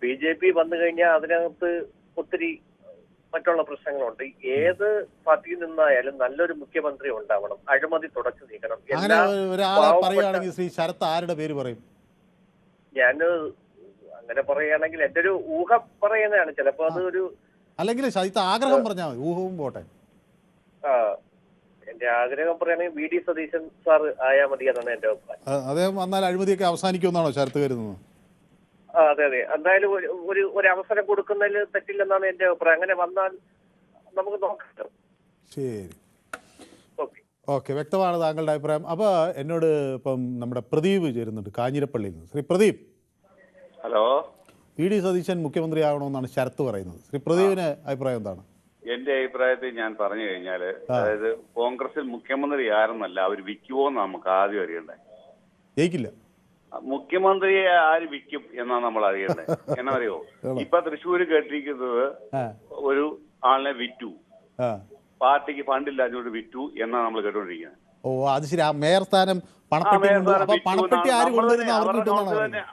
BJP വന്നു കഴിഞ്ഞാൽ അതിനകത്ത് ഒത്തിരി മറ്റുള്ള പ്രശ്നങ്ങളുണ്ട്. ഏത് പാർട്ടിയിൽ നിന്നായാലും നല്ലൊരു മുഖ്യമന്ത്രി ഉണ്ടാവണം, അഴിമതി തുടച്ചു നീക്കണം. അങ്ങനെ ഒരാളെ പറയുകയാണെങ്കിൽ ശ്രീ ശരത്ത് ആരുടെ പേര് പറയും? ഞാൻ അങ്ങനെ പറയുകയാണെങ്കിൽ എന്റെ ഒരു ഊഹം പറയുന്നതാണ്. ചിലപ്പോ അത് ഒരു അല്ലെങ്കിൽ ആഗ്രഹം പറഞ്ഞാൽ മതി, ഊഹവും പോട്ടെ. എന്റെ ആഗ്രഹം പറയുകയാണെങ്കിൽ VD സതീശൻ സാർ ആയാൽ മതി എന്നാണ് എന്റെ അഭിപ്രായം. അദ്ദേഹം വന്നാൽ അഴിമതിയൊക്കെ അവസാനിക്കുമെന്നാണോ ശരത്ത് കരുതുന്നത്? അതെ അതെ, എന്തായാലും ഒരു അവസരം കൊടുക്കുന്നതിൽ തെറ്റില്ലെന്നാണ് എന്റെ അഭിപ്രായം. അങ്ങനെ വന്നാൽ നമുക്ക് നോക്കാം. ശരി, ഓക്കെ, വ്യക്തമാണ് താങ്കളുടെ അഭിപ്രായം. അപ്പോൾ എന്നോട് ഇപ്പം നമ്മുടെ പ്രദീപ് ചേരുന്നുണ്ട് കാഞ്ഞിരപ്പള്ളിയിൽ നിന്ന്. ശ്രീ പ്രദീപ്. ഹലോ. VD സതീശൻ മുഖ്യമന്ത്രി ആകണമെന്നാണ് ശരത്ത് പറയുന്നത്. ശ്രീ പ്രദീപിന് അഭിപ്രായം എന്താണ്? എന്റെ അഭിപ്രായത്തിൽ ഞാൻ പറഞ്ഞു കഴിഞ്ഞാല്, അതായത് കോൺഗ്രസിൽ മുഖ്യമന്ത്രി ആരെന്നല്ല, അവർ വിൽക്കുമോ എന്ന് നമുക്ക് ആദ്യം അറിയണ്ടേ. ജയിക്കില്ല. മുഖ്യമന്ത്രിയെ ആര് വിൽക്കും എന്നാണ് നമ്മൾ അറിയണ്ടേ. എന്നറിയോ, ഇപ്പൊ തൃശ്ശൂര് കേട്ടിരിക്കുന്നത് ഒരു ആളിനെ വിറ്റു, പാർട്ടിക്ക് ഫണ്ടില്ലാഞ്ഞോണ്ട് വിറ്റു എന്നാണ് നമ്മൾ കേട്ടോണ്ടിരിക്കുന്നത്. ഓ, അത് ശരി. ആ മേയർ സ്ഥാനം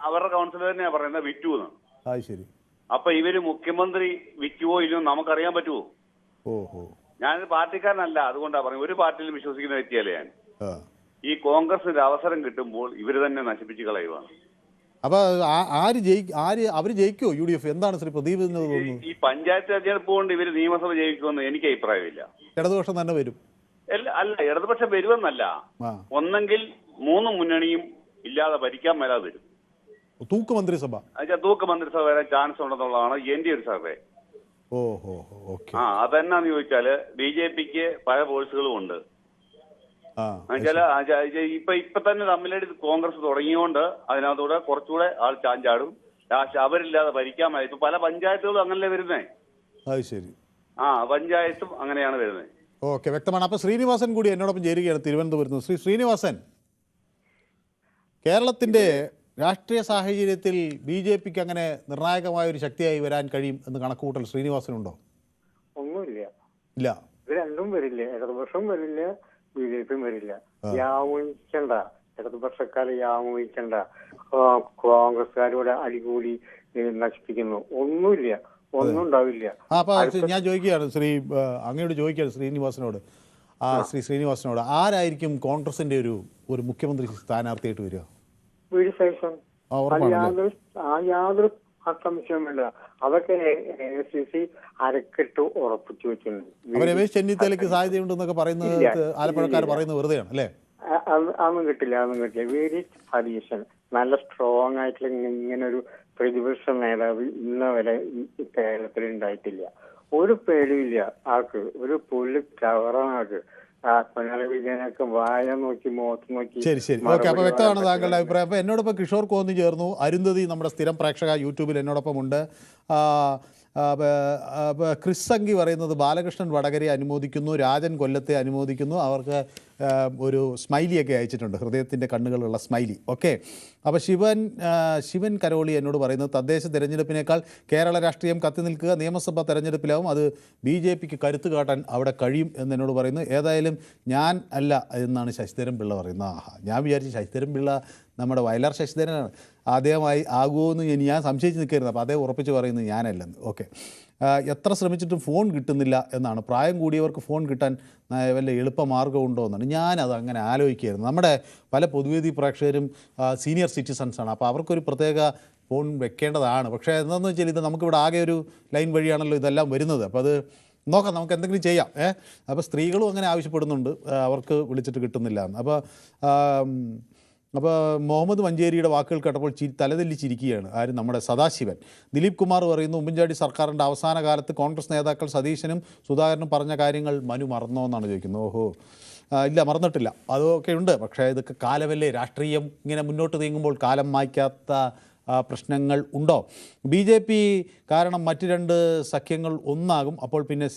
അവരുടെ കൗൺസിലർ തന്നെയാ പറയുന്നത് വിറ്റു എന്ന്. ശരി. അപ്പൊ ഇവര് മുഖ്യമന്ത്രി വിൽക്കുവോ ഇല്ലയോ നമുക്കറിയാൻ പറ്റുമോ? ഓഹോ, ഞാനൊരു പാർട്ടിക്കാരനല്ല, അതുകൊണ്ടാ പറയുന്നത്. ഒരു പാർട്ടിയിലും വിശ്വസിക്കുന്ന വ്യക്തിയല്ലേ ഞാൻ. ഈ കോൺഗ്രസിന് അവസരം കിട്ടുമ്പോൾ ഇവര് തന്നെ നശിപ്പിച്ച് കളയുവാണ്. അപ്പൊ അവര് ജയിക്കുമോ UDF? എന്താണ് ശ്രീ പ്രദീപ് തോന്നുന്നത്? ഈ പഞ്ചായത്ത് തെരഞ്ഞെടുപ്പ് കൊണ്ട് ഇവര് നിയമസഭ ജയിക്കുമെന്ന് എനിക്ക് അഭിപ്രായമില്ല. ഇടതുപക്ഷം തന്നെ വരും? അല്ല, ഇടതുപക്ഷം വരുമെന്നല്ല, ഒന്നെങ്കിൽ 3 മുന്നണിയും ഇല്ലാതെ ഭരിക്കാൻ മേലാതെ വരും. തൂക്ക് മന്ത്രിസഭ വരാൻ ചാൻസ് ഉണ്ടെന്നുള്ളതാണ് എന്റെ ഒരു സർവേ. അതെന്നാന്ന് ചോദിച്ചാല് BJPക്ക് പല ഫോഴ്സുകളും ഉണ്ട്. ഇപ്പൊ തന്നെ തമ്മിലടി കോൺഗ്രസ് തുടങ്ങിയോണ്ട് അതിനകത്തൂടെ കുറച്ചുകൂടെ ആൾ ചാഞ്ചാടും. അവരില്ലാതെ ഭരിക്കാൻ മേല. ഇപ്പൊ പല പഞ്ചായത്തുകളും അങ്ങനല്ലേ വരുന്നേ. പഞ്ചായത്തും അങ്ങനെയാണ് വരുന്നത്. ഓക്കെ, വ്യക്തമാണ്. അപ്പൊ ശ്രീനിവാസൻ കൂടി എന്നോടൊപ്പം ചേരുകയാണ് തിരുവനന്തപുരത്ത്. ശ്രീനിവാസൻ, കേരളത്തിന്റെ രാഷ്ട്രീയ സാഹചര്യത്തിൽ BJPക്ക് അങ്ങനെ നിർണായകമായ ഒരു ശക്തിയായി വരാൻ കഴിയും എന്ന് കണക്കുകൂട്ടൽ ശ്രീനിവാസനുണ്ടോ? ഒന്നുമില്ല. ഇല്ല, ഇത് രണ്ടും വരില്ല. ഇടതുപക്ഷം വരില്ല, BJPയും വരില്ല. യാമോഹിക്കണ്ട, ഇടതുപക്ഷക്കാരെ യാമോഹിക്കണ്ട. കോൺഗ്രസ്സുകാരോട് അടികൂടി നശിപ്പിക്കുന്നു. ഒന്നുമില്ല, ഒന്നും ഉണ്ടാവില്ല. അപ്പൊ ഞാൻ ചോദിക്കുകയാണ് അങ്ങയോട് ചോദിക്കുകയാണ് ശ്രീനിവാസനോട് ആരായിരിക്കും കോൺഗ്രസിന്റെ ഒരു മുഖ്യമന്ത്രി സ്ഥാനാർത്ഥിയായിട്ട് വരിക? VD സതീശൻ. യാതൊരു സംശയവുമില്ല. അതൊക്കെ AICC അരക്കിട്ട് ഉറപ്പിച്ചു വെച്ചിട്ടുണ്ട്. രമേശ് ചെന്നിത്തലയ്ക്ക് സാധ്യതയുണ്ടെന്നൊക്കെ പറയുന്നത് ആലപ്പുഴക്കാർ പറയുന്നത് വെറുതെയാണ് അല്ലേ? അതൊന്നും കിട്ടില്ല. VD സതീശൻ നല്ല സ്ട്രോങ് ആയിട്ടുള്ള ഇങ്ങനെ ഒരു പ്രതിപക്ഷ നേതാവ് ഇന്ന വരെ കേരളത്തിൽ ഉണ്ടായിട്ടില്ല. ഒരു പേടിയില്ല ആൾക്ക്. ഒരു പുല്ല് കവറാണ് ആൾക്ക്. പിണറായി വിജയനൊക്കെ വായ നോക്കി മുഖത്ത് നോക്കി. ശരി. ഓക്കെ, അപ്പൊ വ്യക്തമാണ് താങ്കളുടെ അഭിപ്രായം. അപ്പൊ എന്നോടൊപ്പം കിഷോർ കോന്നി ചേർന്നു. അരുന്ധതി നമ്മുടെ സ്ഥിരം പ്രേക്ഷക യൂട്യൂബിൽ എന്നോടൊപ്പം ഉണ്ട്. ക്രിസ് സംഗി പറയുന്നത് ബാലകൃഷ്ണൻ വടകരയെ അനുമോദിക്കുന്നു, രാജൻ കൊല്ലത്തെ അനുമോദിക്കുന്നു. അവർക്ക് ഒരു സ്മൈലിയൊക്കെ അയച്ചിട്ടുണ്ട്, ഹൃദയത്തിൻ്റെ കണ്ണുകളുള്ള സ്മൈലി. ഓക്കെ, അപ്പോൾ ശിവൻ കരോളി എന്നോട് പറയുന്നത് തദ്ദേശ തിരഞ്ഞെടുപ്പിനേക്കാൾ കേരള രാഷ്ട്രീയം കത്തി നിൽക്കുക, നിയമസഭാ തെരഞ്ഞെടുപ്പിലാവും, അത് BJPക്ക് കരുത്ത് കാട്ടാൻ അവിടെ കഴിയും എന്നോട് പറയുന്നു. ഏതായാലും ഞാൻ അല്ല എന്നാണ് ശശിധരൻ പിള്ള പറയുന്നത്. ഞാൻ വിചാരിച്ചു ശശിധരൻ പിള്ള നമ്മുടെ വയലാർ ശശിധരനാണ്, അദ്ദേഹമായി ആകുമോ എന്ന് ഞാൻ സംശയിച്ച് നിൽക്കരുത്. അപ്പോൾ അദ്ദേഹം ഉറപ്പിച്ച് പറയുന്നത് ഞാനല്ലെന്ന്. ഓക്കെ, എത്ര ശ്രമിച്ചിട്ടും ഫോൺ കിട്ടുന്നില്ല എന്നാണ്. പ്രായം കൂടിയവർക്ക് ഫോൺ കിട്ടാൻ വല്ല എളുപ്പമാർഗ്ഗമുണ്ടോ എന്നാണ്. ഞാനത് അങ്ങനെ ആലോചിക്കുകയായിരുന്നു. നമ്മുടെ പല പൊതുവേദി പ്രേക്ഷകരും സീനിയർ സിറ്റിസൺസാണ്. അപ്പോൾ അവർക്കൊരു പ്രത്യേക ഫോൺ വെക്കേണ്ടതാണ്. പക്ഷേ എന്താണെന്ന് വെച്ചാൽ ഇത് നമുക്കിവിടെ ആകെ ഒരു ലൈൻ വഴിയാണല്ലോ ഇതെല്ലാം വരുന്നത്. അപ്പോൾ അത് നോക്കാം, നമുക്ക് എന്തെങ്കിലും ചെയ്യാം. അപ്പോൾ സ്ത്രീകളും അങ്ങനെ ആവശ്യപ്പെടുന്നുണ്ട്, അവർക്ക് വിളിച്ചിട്ട് കിട്ടുന്നില്ല എന്ന്. അപ്പോൾ മുഹമ്മദ് മഞ്ചേരിയുടെ വാക്കുകൾ കേട്ടപ്പോൾ തലതെല്ലിച്ചിരിക്കുകയാണ് ആരും നമ്മുടെ സദാശിവൻ. ദിലീപ് കുമാർ പറയുന്നു, ഉമ്മൻചാണ്ടി സർക്കാരിൻ്റെ അവസാന കാലത്ത് കോൺഗ്രസ് നേതാക്കൾ സതീശനും സുധാകരനും പറഞ്ഞ കാര്യങ്ങൾ മനു മറന്നോ എന്നാണ് ചോദിക്കുന്നത്. ഓഹോ, ഇല്ല, മറന്നിട്ടില്ല. അതൊക്കെ ഉണ്ട്. പക്ഷേ ഇതൊക്കെ കാലമല്ലേ, രാഷ്ട്രീയം ഇങ്ങനെ മുന്നോട്ട് നീങ്ങുമ്പോൾ കാലം മായ്ക്കാത്ത പ്രശ്നങ്ങൾ ഉണ്ടോ? BJP കാരണം മറ്റ് 2 സഖ്യങ്ങൾ ഒന്നാകും, അപ്പോൾ പിന്നെ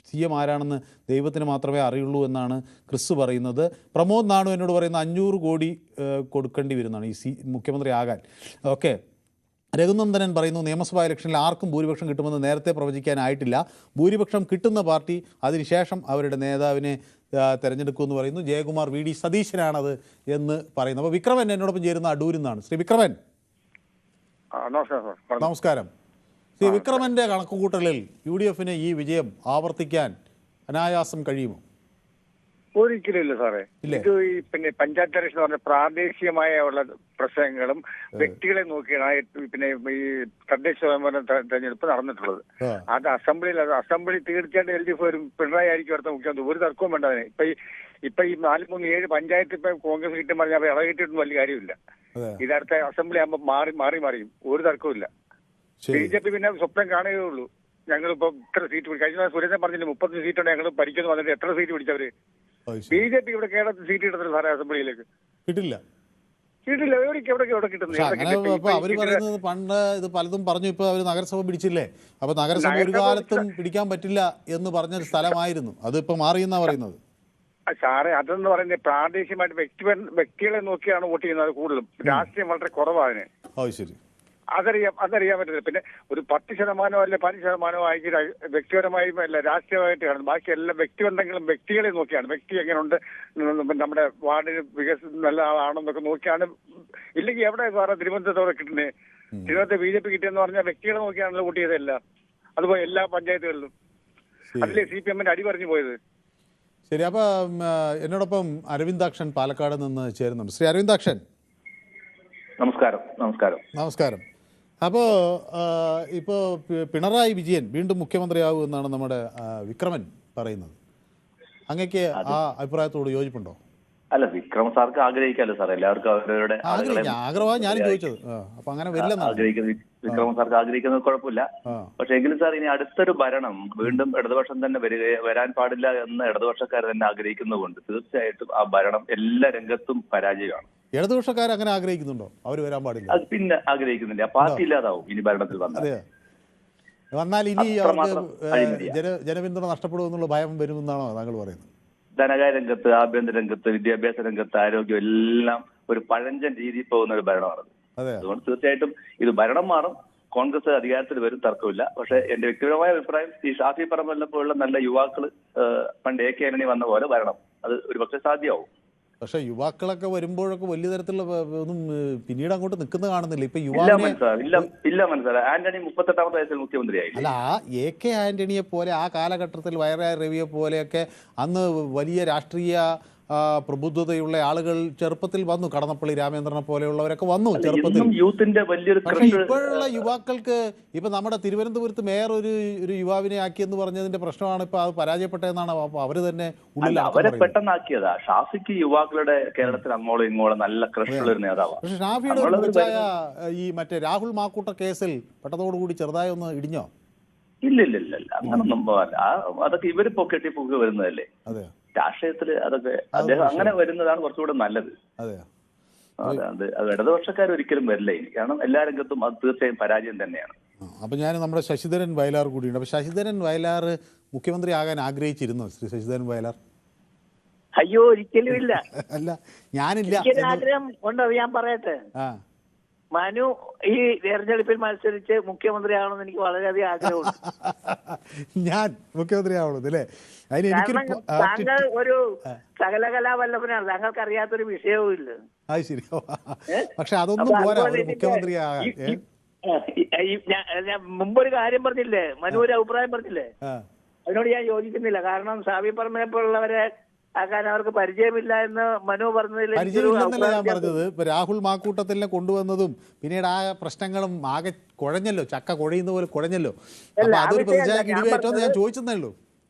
CM ആരാണെന്ന് ദൈവത്തിന് മാത്രമേ അറിയുള്ളൂ എന്നാണ് ക്രിസ് പറയുന്നത്. പ്രമോദ് നാണു എന്നോട് പറയുന്ന 500 കോടി കൊടുക്കേണ്ടി വരുന്നതാണ് ഈ മുഖ്യമന്ത്രി ആകാൻ. ഓക്കെ. രഘുനന്ദനൻ പറയുന്നു, നിയമസഭാ ഇലക്ഷനിൽ ആർക്കും ഭൂരിപക്ഷം കിട്ടുമെന്ന് നേരത്തെ പ്രവചിക്കാനായിട്ടില്ല. ഭൂരിപക്ഷം കിട്ടുന്ന പാർട്ടി അതിനുശേഷം അവരുടെ നേതാവിനെ തിരഞ്ഞെടുക്കുമെന്ന് പറയുന്നു. ജയകുമാർ VD സതീശനാണത് എന്ന് പറയുന്നു. അപ്പോൾ വിക്രമൻ എന്നോടൊപ്പം ചേരുന്ന അടൂരിൽ നിന്നാണ്. ശ്രീ വിക്രമൻ. നമസ്കാരം. ശ്രീ വിക്രമൻ്റെ കണക്കുകൂട്ടലിൽ UDF-ന് ഈ വിജയം ആവർത്തിക്കാൻ അനായാസം കഴിയുമോ? ഒരിക്കലുമില്ല സാറേ. ഇത് പിന്നെ പഞ്ചായത്ത് ഇലക്ഷൻ പറഞ്ഞ പ്രാദേശികമായ ഉള്ള പ്രശ്നങ്ങളും വ്യക്തികളെ നോക്കിയാണ് പിന്നെ ഈ തദ്ദേശ സ്വയംഭരണ തെരഞ്ഞെടുപ്പ് നടന്നിട്ടുള്ളത്. അത് അസംബ്ലി തീർച്ചയായിട്ടും LDF വരും, പിണറായി ആയിരിക്കും അടുത്ത മുഖ്യമന്ത്രി, ഒരു തർക്കവും വേണ്ട അതിന്. ഇപ്പൊ ഈ 4-3-7 പഞ്ചായത്ത് ഇപ്പൊ കോൺഗ്രസ് കിട്ടും പറഞ്ഞാൽ ഇളകിയിട്ടൊന്നും വലിയ കാര്യമില്ല. ഇതടുത്ത അസംബ്ലി ആകുമ്പോൾ മാറിയും ഒരു തർക്കവും. BJP പിന്നെ സ്വപ്നം കാണുകയുള്ളൂ. ഞങ്ങളിപ്പോ ഇത്ര സീറ്റ് കഴിഞ്ഞ സുരേന്ദ്രൻ പറഞ്ഞില്ല 30 സീറ്റുണ്ട് ഞങ്ങൾ ഭരിക്കുന്നു വന്നിട്ട് എത്ര സീറ്റ് പിടിച്ചവര്? BJP ഇവിടെ കേരളത്തിൽ സീറ്റ് കിട്ടത്തില്ല സാറേ, അസംബ്ലിയിലേക്ക് കിട്ടില്ല. എവിടെ കിട്ടുന്നത്? അവര് പറയുന്നത് പണ്ട് ഇത് പലതും പറഞ്ഞു, ഇപ്പൊ അവര് നഗരസഭ പിടിച്ചില്ലേ? അപ്പൊ നഗരസഭ ഒരു കാലത്തും പിടിക്കാൻ പറ്റില്ല എന്ന് പറഞ്ഞൊരു സ്ഥലമായിരുന്നു, അതിപ്പോ മാറിയെന്നാ പറയുന്നത്. സാറേ അതെന്ന് പറയുന്നത് പ്രാദേശികമായിട്ട് വ്യക്തികളെ നോക്കിയാണ് വോട്ട് ചെയ്യുന്നത് കൂടുതലും. രാഷ്ട്രീയം വളരെ കുറവാണ്. ശരി, അതറിയാൻ പറ്റില്ല. പിന്നെ ഒരു 10% അല്ലെ 15% ആയി വ്യക്തിപരമായും അല്ല രാഷ്ട്രീയമായിട്ട് കാണുന്നത്. ബാക്കി എല്ലാം വ്യക്തിബന്ധങ്ങളും വ്യക്തികളെ നോക്കിയാണ്. വ്യക്തി എങ്ങനെയുണ്ട്, നമ്മുടെ വാർഡിന് വികസനം നല്ല ആളാണെന്നൊക്കെ നോക്കിയാണ്. ഇല്ലെങ്കിൽ എവിടെ സാറേ തിരുവനന്തപുരത്തോടെ കിട്ടുന്നത്? തിരുവനന്തപുരത്ത് BJP കിട്ടിയെന്ന് പറഞ്ഞാൽ വ്യക്തികളെ നോക്കിയാണല്ലോ വോട്ട് ചെയ്തതല്ല. അതുപോലെ എല്ലാ പഞ്ചായത്തുകളിലും അതിലെ CPM-ന്റെ അടി പറഞ്ഞു പോയത്. ശരി. അപ്പം എന്നോടൊപ്പം അരവിന്ദാക്ഷൻ പാലക്കാട് നിന്ന് ചേരുന്നുണ്ട്. ശ്രീ അരവിന്ദാക്ഷൻ. നമസ്കാരം. അപ്പോൾ ഇപ്പോൾ പിണറായി വിജയൻ വീണ്ടും മുഖ്യമന്ത്രിയാകും എന്നാണ് നമ്മുടെ വിക്രമൻ പറയുന്നത്. അങ്ങക്ക് ആ അഭിപ്രായത്തോട് യോജിപ്പുണ്ടോ? അല്ല, വിക്രം സാർക്ക് ആഗ്രഹിക്കാമല്ലോ സാർ, എല്ലാവർക്കും അവരവരുടെ ആഗ്രഹം ഞാനും ചോദിച്ചത്. അപ്പൊ അങ്ങനെ വിക്രം സാർക്ക് ആഗ്രഹിക്കുന്നത് കുഴപ്പമില്ല. പക്ഷെ എങ്കിലും സാർ ഇനി അടുത്തൊരു ഭരണം വീണ്ടും ഇടതുപക്ഷം തന്നെ വരാൻ പാടില്ല എന്ന് ഇടതുപക്ഷക്കാർ തന്നെ ആഗ്രഹിക്കുന്നതുകൊണ്ട് തീർച്ചയായിട്ടും ആ ഭരണം എല്ലാ രംഗത്തും പരാജയമാണ്. ഇടതുപക്ഷക്കാർ അങ്ങനെ ആഗ്രഹിക്കുന്നുണ്ടോ? അവർ വരാൻ പാടില്ല? പിന്നെ ആഗ്രഹിക്കുന്നില്ല. പാർട്ടി ഇല്ലാതാവും ഇനി ഭരണത്തിൽ വന്നാൽ ഇനി ജനപിന്തുണ നഷ്ടപ്പെടുമെന്നുള്ള ഭയം വരുമെന്നാണോ താങ്കൾ പറയുന്നത്? ധനകാര്യ രംഗത്ത്, ആഭ്യന്തര രംഗത്ത്, വിദ്യാഭ്യാസ രംഗത്ത്, ആരോഗ്യം എല്ലാം ഒരു പഴഞ്ചൻ രീതിയിൽ പോകുന്ന ഒരു ഭരണമാണ്. അതുകൊണ്ട് തീർച്ചയായിട്ടും ഇത് ഭരണം മാറും, കോൺഗ്രസ് അധികാരത്തിൽ വരും, തർക്കമില്ല. പക്ഷെ എന്റെ വ്യക്തിപരമായ അഭിപ്രായം ഈ ഷാഫി പറമ്പലിനെ പോലുള്ള നല്ല യുവാക്കള് പണ്ട് AK ആന്റണി വന്ന പോലെ വരണം. അത് ഒരു പക്ഷെ സാധ്യമാവും. പക്ഷെ യുവാക്കളൊക്കെ വരുമ്പോഴൊക്കെ വലിയ തരത്തിലുള്ള ഒന്നും പിന്നീട് അങ്ങോട്ട് നിൽക്കുന്നത് കാണുന്നില്ല. ഇപ്പൊ ഇല്ല മനസ്സിലായി. ആന്റണി 38-ാമത്തെ വയസ്സിൽ മുഖ്യമന്ത്രിയായി. അല്ല, ആ AK ആന്റണിയെ പോലെ ആ കാലഘട്ടത്തിൽ വയറായ രവിയെ പോലെയൊക്കെ അന്ന് വലിയ രാഷ്ട്രീയ പ്രബുദ്ധതയുള്ള ആളുകൾ ചെറുപ്പത്തിൽ വന്നു. കടന്നപ്പള്ളി രാമേന്ദ്രനെ പോലെയുള്ളവരൊക്കെ വന്നു ചെറുപ്പത്തിൽ. പക്ഷെ ഇപ്പോഴുള്ള യുവാക്കൾക്ക് ഇപ്പൊ നമ്മുടെ തിരുവനന്തപുരത്ത് മേയർ ഒരു യുവാവിനെ ആക്കിയെന്ന് പറഞ്ഞതിന്റെ പ്രശ്നമാണ് ഇപ്പൊ അത് പരാജയപ്പെട്ടതെന്നാണ് അവര് തന്നെ അവരെ പെട്ടെന്നാക്കിയതാ. ഷാഫിക്ക് യുവാക്കളുടെ കേരളത്തിൽ അങ്ങോളം ഇങ്ങോളം നല്ല ക്രഷുള്ള ഒരു നേതാവാണ്. പക്ഷെ ഷാഫിയുടെ ഈ മറ്റേ രാഹുൽ മാക്കൂട്ട കേസിൽ പെട്ടതോടുകൂടി ചെറുതായി ഒന്ന് ഇടിഞ്ഞോ? ഇല്ല അങ്ങനൊന്നും അതൊക്കെ ഇവര് പൊക്കി വരുന്നതല്ലേ. രാഷ്ട്രീയത്തില് അതൊക്കെ അദ്ദേഹം അങ്ങനെ വരുന്നതാണ് കുറച്ചുകൂടെ നല്ലത്. അത് ഇടതുപക്ഷക്കാർ ഒരിക്കലും വരില്ല ഇനി. കാരണം എല്ലാ രംഗത്തും അത് തീർച്ചയായും പരാജയം തന്നെയാണ്. അപ്പൊ ഞാൻ നമ്മുടെ ശശിധരൻ വയലാർ കൂടിയുണ്ട്. അപ്പൊ ശശിധരൻ വയലാർ മുഖ്യമന്ത്രി ആകാൻ ആഗ്രഹിച്ചിരുന്നോ ശ്രീ ശശിധരൻ വയലാർ? അയ്യോ, ഒരിക്കലും ഇല്ല. അല്ല, ഞാനില്ല. ആഗ്രഹം ഉണ്ടോ ഞാൻ പറയട്ടെ? മനു ഈ തെരഞ്ഞെടുപ്പിൽ മത്സരിച്ച് മുഖ്യമന്ത്രി ആവണമെന്ന് എനിക്ക് വളരെയധികം ആഗ്രഹമുണ്ട്. ഞാൻ മുഖ്യമന്ത്രി ആവണം അല്ലേ? താങ്കൾ ഒരു സകലകലാവല്ലഭനാണ്, താങ്കൾക്ക് അറിയാത്തൊരു വിഷയവും ഇല്ല. അത് ശരി. പക്ഷെ അതൊന്നും പോരാ മുഖ്യമന്ത്രി ആകാൻ. ഞാൻ മുമ്പൊരു കാര്യം പറഞ്ഞില്ലേ, മനു ഒരു അഭിപ്രായം പറഞ്ഞില്ലേ, അതിനോട് ഞാൻ യോജിക്കുന്നില്ല. കാരണം ഷാഫി പറമ്പിനെപ്പോലുള്ളവരെ ആക്കാൻ അവർക്ക് പരിചയമില്ല എന്ന് മനു പറഞ്ഞതിൽ പരിചയമില്ലെന്നല്ല ഞാൻ പറഞ്ഞത്. ഇപ്പൊ രാഹുൽ മാക്കൂട്ടത്തിനെ കൊണ്ടുവന്നതും പിന്നീട് ആ പ്രശ്നങ്ങളും ആകെ കുഴഞ്ഞല്ലോ, ചക്ക കുഴയുന്ന പോലെ കുഴഞ്ഞല്ലോ. അപ്പൊ അതൊരു പ്രതിഷേധം ഇടിവേറ്റോന്ന് ഞാൻ ചോദിച്ചതേ ഉള്ളൂ.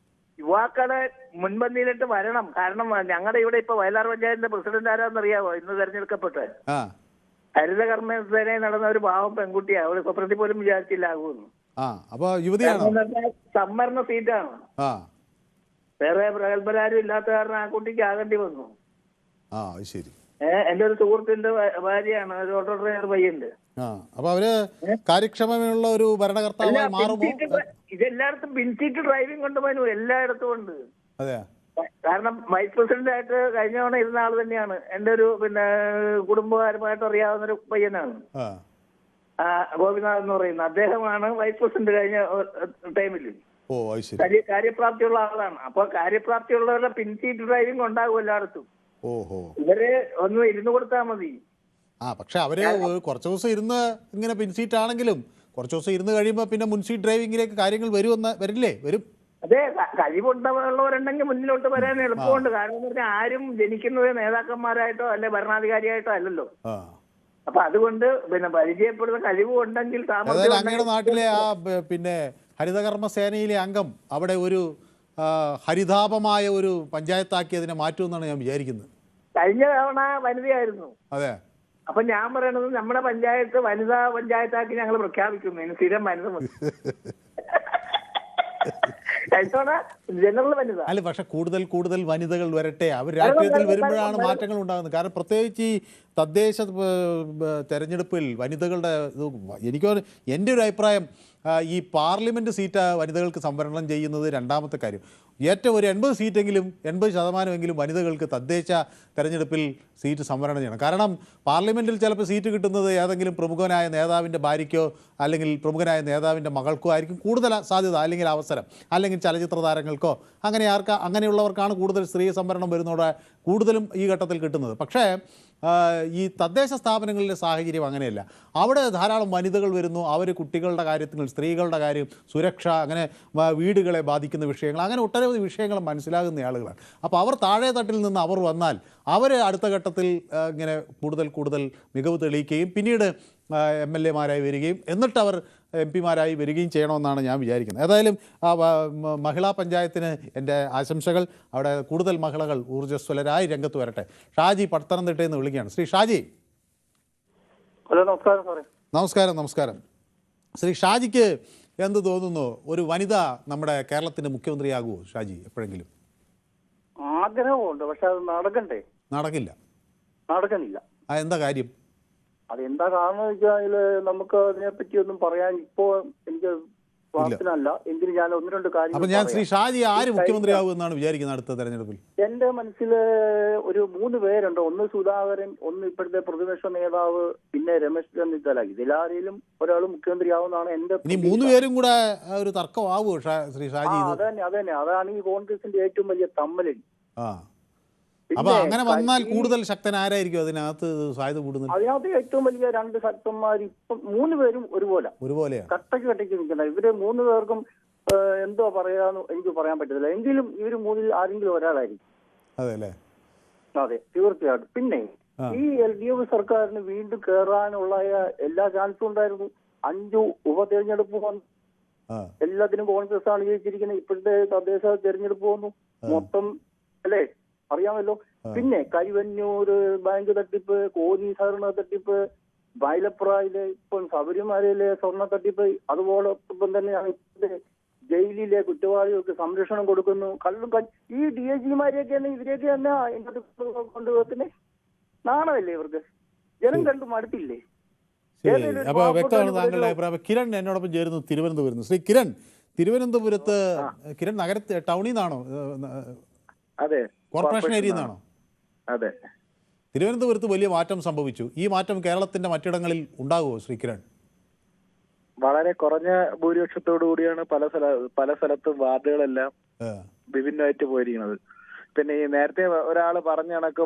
യുവാക്കളെ മുൻപന്തിയിലിട്ട് വരണം. കാരണം ഞങ്ങളുടെ ഇവിടെ ഇപ്പൊ വയലാർ പഞ്ചായത്തിന്റെ പ്രസിഡന്റ് ആരാന്നറിയാവോ? ഇന്ന് തെരഞ്ഞെടുക്കപ്പെട്ട ഹരിതകർമ്മസേനയിൽ നടന്ന ഒരു പാവം പെൺകുട്ടിയാ. അവള് സ്വപ്നത്തിൽ പോലും വിചാരിച്ചില്ലാകുമെന്ന്. അപ്പൊ യുവതിയാണോ? സംവരണ സീറ്റാണ്. വേറെ പ്രഗത്ഭരാരും ഇല്ലാത്ത കാരണം ആ കുട്ടിക്ക് ആകേണ്ടി വന്നു. ശരി. എന്റെ ഒരു സുഹൃത്തിന്റെ ഭാര്യയാണ്, ഒരു ഓട്ടോ ഡ്രൈവർ പയ്യന്റെ. അപ്പൊ അവര് കാര്യക്ഷമമുള്ള ഒരു ഭരണകർത്താവായി മാറുമോ? ഇതെല്ലായിടത്തും പിൻസീറ്റ് ഡ്രൈവിംഗ് കൊണ്ട് പോയി, എല്ലായിടത്തും ഉണ്ട്. അതെ. കാരണം വൈസ് പ്രസിഡന്റ് ആയിട്ട് കഴിഞ്ഞ തവണ ഇരുന്ന ആള് തന്നെയാണ്. എന്റെ ഒരു കുടുംബപരമായിട്ട് അറിയാവുന്ന ഒരു പയ്യനാണ്, ഗോപിനാഥ് എന്ന് പറയുന്നത്. അദ്ദേഹമാണ് വൈസ് പ്രസിഡന്റ് കഴിഞ്ഞ ടൈമിൽ. കാര്യപ്രാപ്തിയുള്ള ആളാണ്. അപ്പൊ കാര്യപ്രാപ്തിയുള്ളവരുടെ പിൻസീറ്റ് ഡ്രൈവിംഗ് ഉണ്ടാകും എല്ലായിടത്തും. ഇവരെ ഒന്ന് ഇരുന്ന് കൊടുത്താൽ മതി. പക്ഷെ അവര് കുറച്ചു ദിവസം ഇരുന്ന് ഇങ്ങനെ പിൻസീറ്റ് ആണെങ്കിലും കുറച്ചു ദിവസം ഇരുന്ന് കഴിയുമ്പോ പിന്നെ മുൻസീറ്റ് ഡ്രൈവിംഗിലേക്ക് കാര്യങ്ങൾ വരില്ലേ? വരും. അതെ, കഴിവുള്ളവരുണ്ടെങ്കിൽ മുന്നിലോട്ട് വരാൻ എളുപ്പമുണ്ട്. കാരണം എന്ന് പറഞ്ഞാൽ ആരും ജനിക്കുന്നത് നേതാക്കന്മാരായിട്ടോ അല്ലെ ഭരണാധികാരിയായിട്ടോ അല്ലല്ലോ. അപ്പൊ അതുകൊണ്ട് പരിചയപ്പെടുന്ന കഴിവ് ഉണ്ടെങ്കിൽ അങ്ങയുടെ നാട്ടിലെ ആ ഹരിതകർമ്മ സേനയിലെ അംഗം അവിടെ ഒരു ഹരിതാപമായ ഒരു പഞ്ചായത്താക്കി അതിനെ മാറ്റുമെന്നാണ് ഞാൻ വിചാരിക്കുന്നത്. കഴിഞ്ഞ തവണ വനിതയായിരുന്നു. അതെ. അപ്പൊ ഞാൻ പറയണത് നമ്മുടെ പഞ്ചായത്ത് വനിതാ പഞ്ചായത്താക്കി ഞങ്ങൾ പ്രഖ്യാപിക്കുന്നു. സ്ഥിരം വനിത മതി. അല്ല, പക്ഷെ കൂടുതൽ വനിതകൾ വരട്ടെ. അവർ രാഷ്ട്രീയത്തിൽ വരുമ്പോഴാണ് മാറ്റങ്ങൾ ഉണ്ടാകുന്നത്. കാരണം പ്രത്യേകിച്ച് ഈ തദ്ദേശ തെരഞ്ഞെടുപ്പിൽ വനിതകളുടെ എനിക്ക് എൻ്റെ ഒരു അഭിപ്രായം, ഈ പാർലമെൻറ്റ് സീറ്റ് വനിതകൾക്ക് സംവരണം ചെയ്യുന്നത് രണ്ടാമത്തെ കാര്യം. ഏറ്റവും ഒരു 80% വനിതകൾക്ക് തദ്ദേശ തെരഞ്ഞെടുപ്പിൽ സീറ്റ് സംവരണം ചെയ്യണം. കാരണം പാർലമെൻറ്റിൽ ചിലപ്പോൾ സീറ്റ് കിട്ടുന്നത് ഏതെങ്കിലും പ്രമുഖനായ നേതാവിൻ്റെ ഭാര്യയ്ക്കോ അല്ലെങ്കിൽ പ്രമുഖനായ നേതാവിൻ്റെ മകൾക്കോ ആയിരിക്കും കൂടുതൽ സാധ്യത, അല്ലെങ്കിൽ അവസരം, അല്ലെങ്കിൽ ചലച്ചിത്ര താരങ്ങൾക്കോ അങ്ങനെയുള്ളവർക്കാണ് കൂടുതൽ സ്ത്രീ സംവരണം വരുന്നതോടെ കൂടുതലും ഈ ഘട്ടത്തിൽ കിട്ടുന്നത്. പക്ഷേ ഈ തദ്ദേശ സ്ഥാപനങ്ങളിലെ സാഹചര്യം അങ്ങനെയല്ല. അവിടെ ധാരാളം വനിതകൾ വരുന്നു. അവർ കുട്ടികളുടെ കാര്യത്തിൽ, സ്ത്രീകളുടെ കാര്യം, സുരക്ഷ, അങ്ങനെ വീടുകളെ ബാധിക്കുന്ന വിഷയങ്ങൾ, അങ്ങനെ ഒട്ടനവധി വിഷയങ്ങൾ മനസ്സിലാകുന്ന ആളുകളാണ്. അപ്പോൾ അവർ താഴെ തട്ടിൽ നിന്ന് അവർ വന്നാൽ അവർ അടുത്ത ഘട്ടത്തിൽ ഇങ്ങനെ കൂടുതൽ മികവ് തെളിയിക്കുകയും പിന്നീട് MLA-മാരായി വരികയും എന്നിട്ട് അവർ MP-മാരായി വരികയും ചെയ്യണമെന്നാണ് ഞാൻ വിചാരിക്കുന്നത്. ഏതായാലും മഹിളാ പഞ്ചായത്തിന് എൻ്റെ ആശംസകൾ. അവിടെ കൂടുതൽ മഹിളകൾ ഊർജ്ജസ്വലരായി രംഗത്ത് വരട്ടെ. ഷാജി പത്തനംതിട്ടയിൽ നിന്ന് വിളിക്കുകയാണ്. ശ്രീ ഷാജി. ഹലോ, നമസ്കാരം സാറേ. നമസ്കാരം. ശ്രീ ഷാജിക്ക് എന്ത് തോന്നുന്നു? ഒരു വനിത നമ്മുടെ കേരളത്തിൻ്റെ മുഖ്യമന്ത്രിയാകുമോ ഷാജി എപ്പോഴെങ്കിലും? ആഗ്രഹമുണ്ട്, പക്ഷെ അത് നടക്കുന്നില്ല. എന്താ കാര്യം? അതെന്താ കാരണം വെച്ചാൽ നമുക്ക് അതിനെപ്പറ്റി ഒന്നും പറയാൻ ഇപ്പോ എനിക്ക് വാർത്തനല്ല. എങ്കിലും ഞാൻ ഒന്ന് രണ്ട് കാര്യം. ശ്രീ ഷാജി ആര് മുഖ്യമന്ത്രിയാകും എന്നാണ് വിചാരിക്കുന്നത് അടുത്ത തെരഞ്ഞെടുപ്പിൽ? എന്റെ മനസ്സിൽ ഒരു 3 പേരുണ്ട്. ഒന്ന് സുധാകരൻ, ഒന്ന് ഇപ്പോഴത്തെ പ്രതിപക്ഷ നേതാവ്, പിന്നെ രമേശ് ചെന്നിത്തല. ഇതിലാരെങ്കിലും ഒരാൾ മുഖ്യമന്ത്രിയാവുന്നതാണ് എന്റെ. 3 പേരും കൂടെ ഒരു തർക്കമാവുമോ ശ്രീ ഷാജി? അതന്നെ അതാണ് ഈ കോൺഗ്രസിന്റെ ഏറ്റവും വലിയ തമ്മലടി. അപ്പൊ അങ്ങനെ വന്നാൽ കൂടുതൽ ശക്തൻ ആരായിരിക്കും അതിനകത്ത് സാധ്യത കൂടുന്നത്? അതിനകത്ത് ഏറ്റവും വലിയ 2 ശക്തന്മാർ ഇപ്പം 3 പേരും ഒരുപോലെ കട്ടയ്ക്ക് നിൽക്കുന്നത്. ഇവര് 3 പേർക്കും എന്തോ പറയാന്ന് എനിക്ക് പറയാൻ പറ്റത്തില്ല. എങ്കിലും ഇവര് 3-ൽ ആരെങ്കിലും ഒരാളായിരിക്കും. അതെ, തീർച്ചയായിട്ടും. പിന്നെ ഈ LDF സർക്കാരിന് വീണ്ടും കയറാനുള്ള എല്ലാ ചാൻസും ഉണ്ടായിരുന്നു. 5 ഉപതെരഞ്ഞെടുപ്പ് വന്നു. എല്ലാത്തിനും കോൺഗ്രസ് ആണ് ജയിച്ചിരിക്കുന്നത്. ഇപ്പോഴത്തെ തദ്ദേശ തെരഞ്ഞെടുപ്പ് വന്നു മൊത്തം, അല്ലേ, അറിയാമല്ലോ. പിന്നെ കരിവന്നൂർ ബാങ്ക് തട്ടിപ്പ്, കോന്നി സ്വർണ്ണ തട്ടിപ്പ്, വയലപ്രായിലെ ഇപ്പം ശബരിമലയിലെ സ്വർണ്ണ തട്ടിപ്പ്, അതുപോലൊപ്പം തന്നെയാണ് ജയിലിലെ കുറ്റവാളികൾക്ക് സംരക്ഷണം കൊടുക്കുന്നു. ഈ DIG-മാരെയൊക്കെ തന്നെ ഇവരെയൊക്കെ തന്നെ കൊണ്ടുപോകത്തിന് നാണമല്ലേ ഇവർക്ക്? ജനം കണ്ടു മടുത്തില്ലേ? അപ്പൊ വ്യക്തമാണ് താങ്കളുടെ അഭിപ്രായം. കിരൺ എന്നോടൊപ്പം ചേരുന്നു തിരുവനന്തപുരത്ത്. ശ്രീ കിരൺ, തിരുവനന്തപുരത്ത് നഗരത്തിൽ ടൗണിൽ നിന്നാണോ? അതെ, കോർപ്പറേഷൻ ഏരിയയിൽ നിന്നാണോ? അതെ. തിരുവനന്തപുരത്ത് വലിയ മാറ്റം സംഭവിച്ചു. ഈ മാറ്റം കേരളത്തിന്റെ മറ്റിടങ്ങളിൽ ഉണ്ടാകുമോ ശ്രീ കിരൺ? വളരെ കുറഞ്ഞ ഭൂരിപക്ഷത്തോടു കൂടിയാണ് പല സ്ഥലത്തും വാർഡുകളെല്ലാം വിഭിന്നമായിട്ട് പോയിരിക്കുന്നത്. പിന്നെ ഈ നേരത്തെ ഒരാൾ പറഞ്ഞ കണക്ക്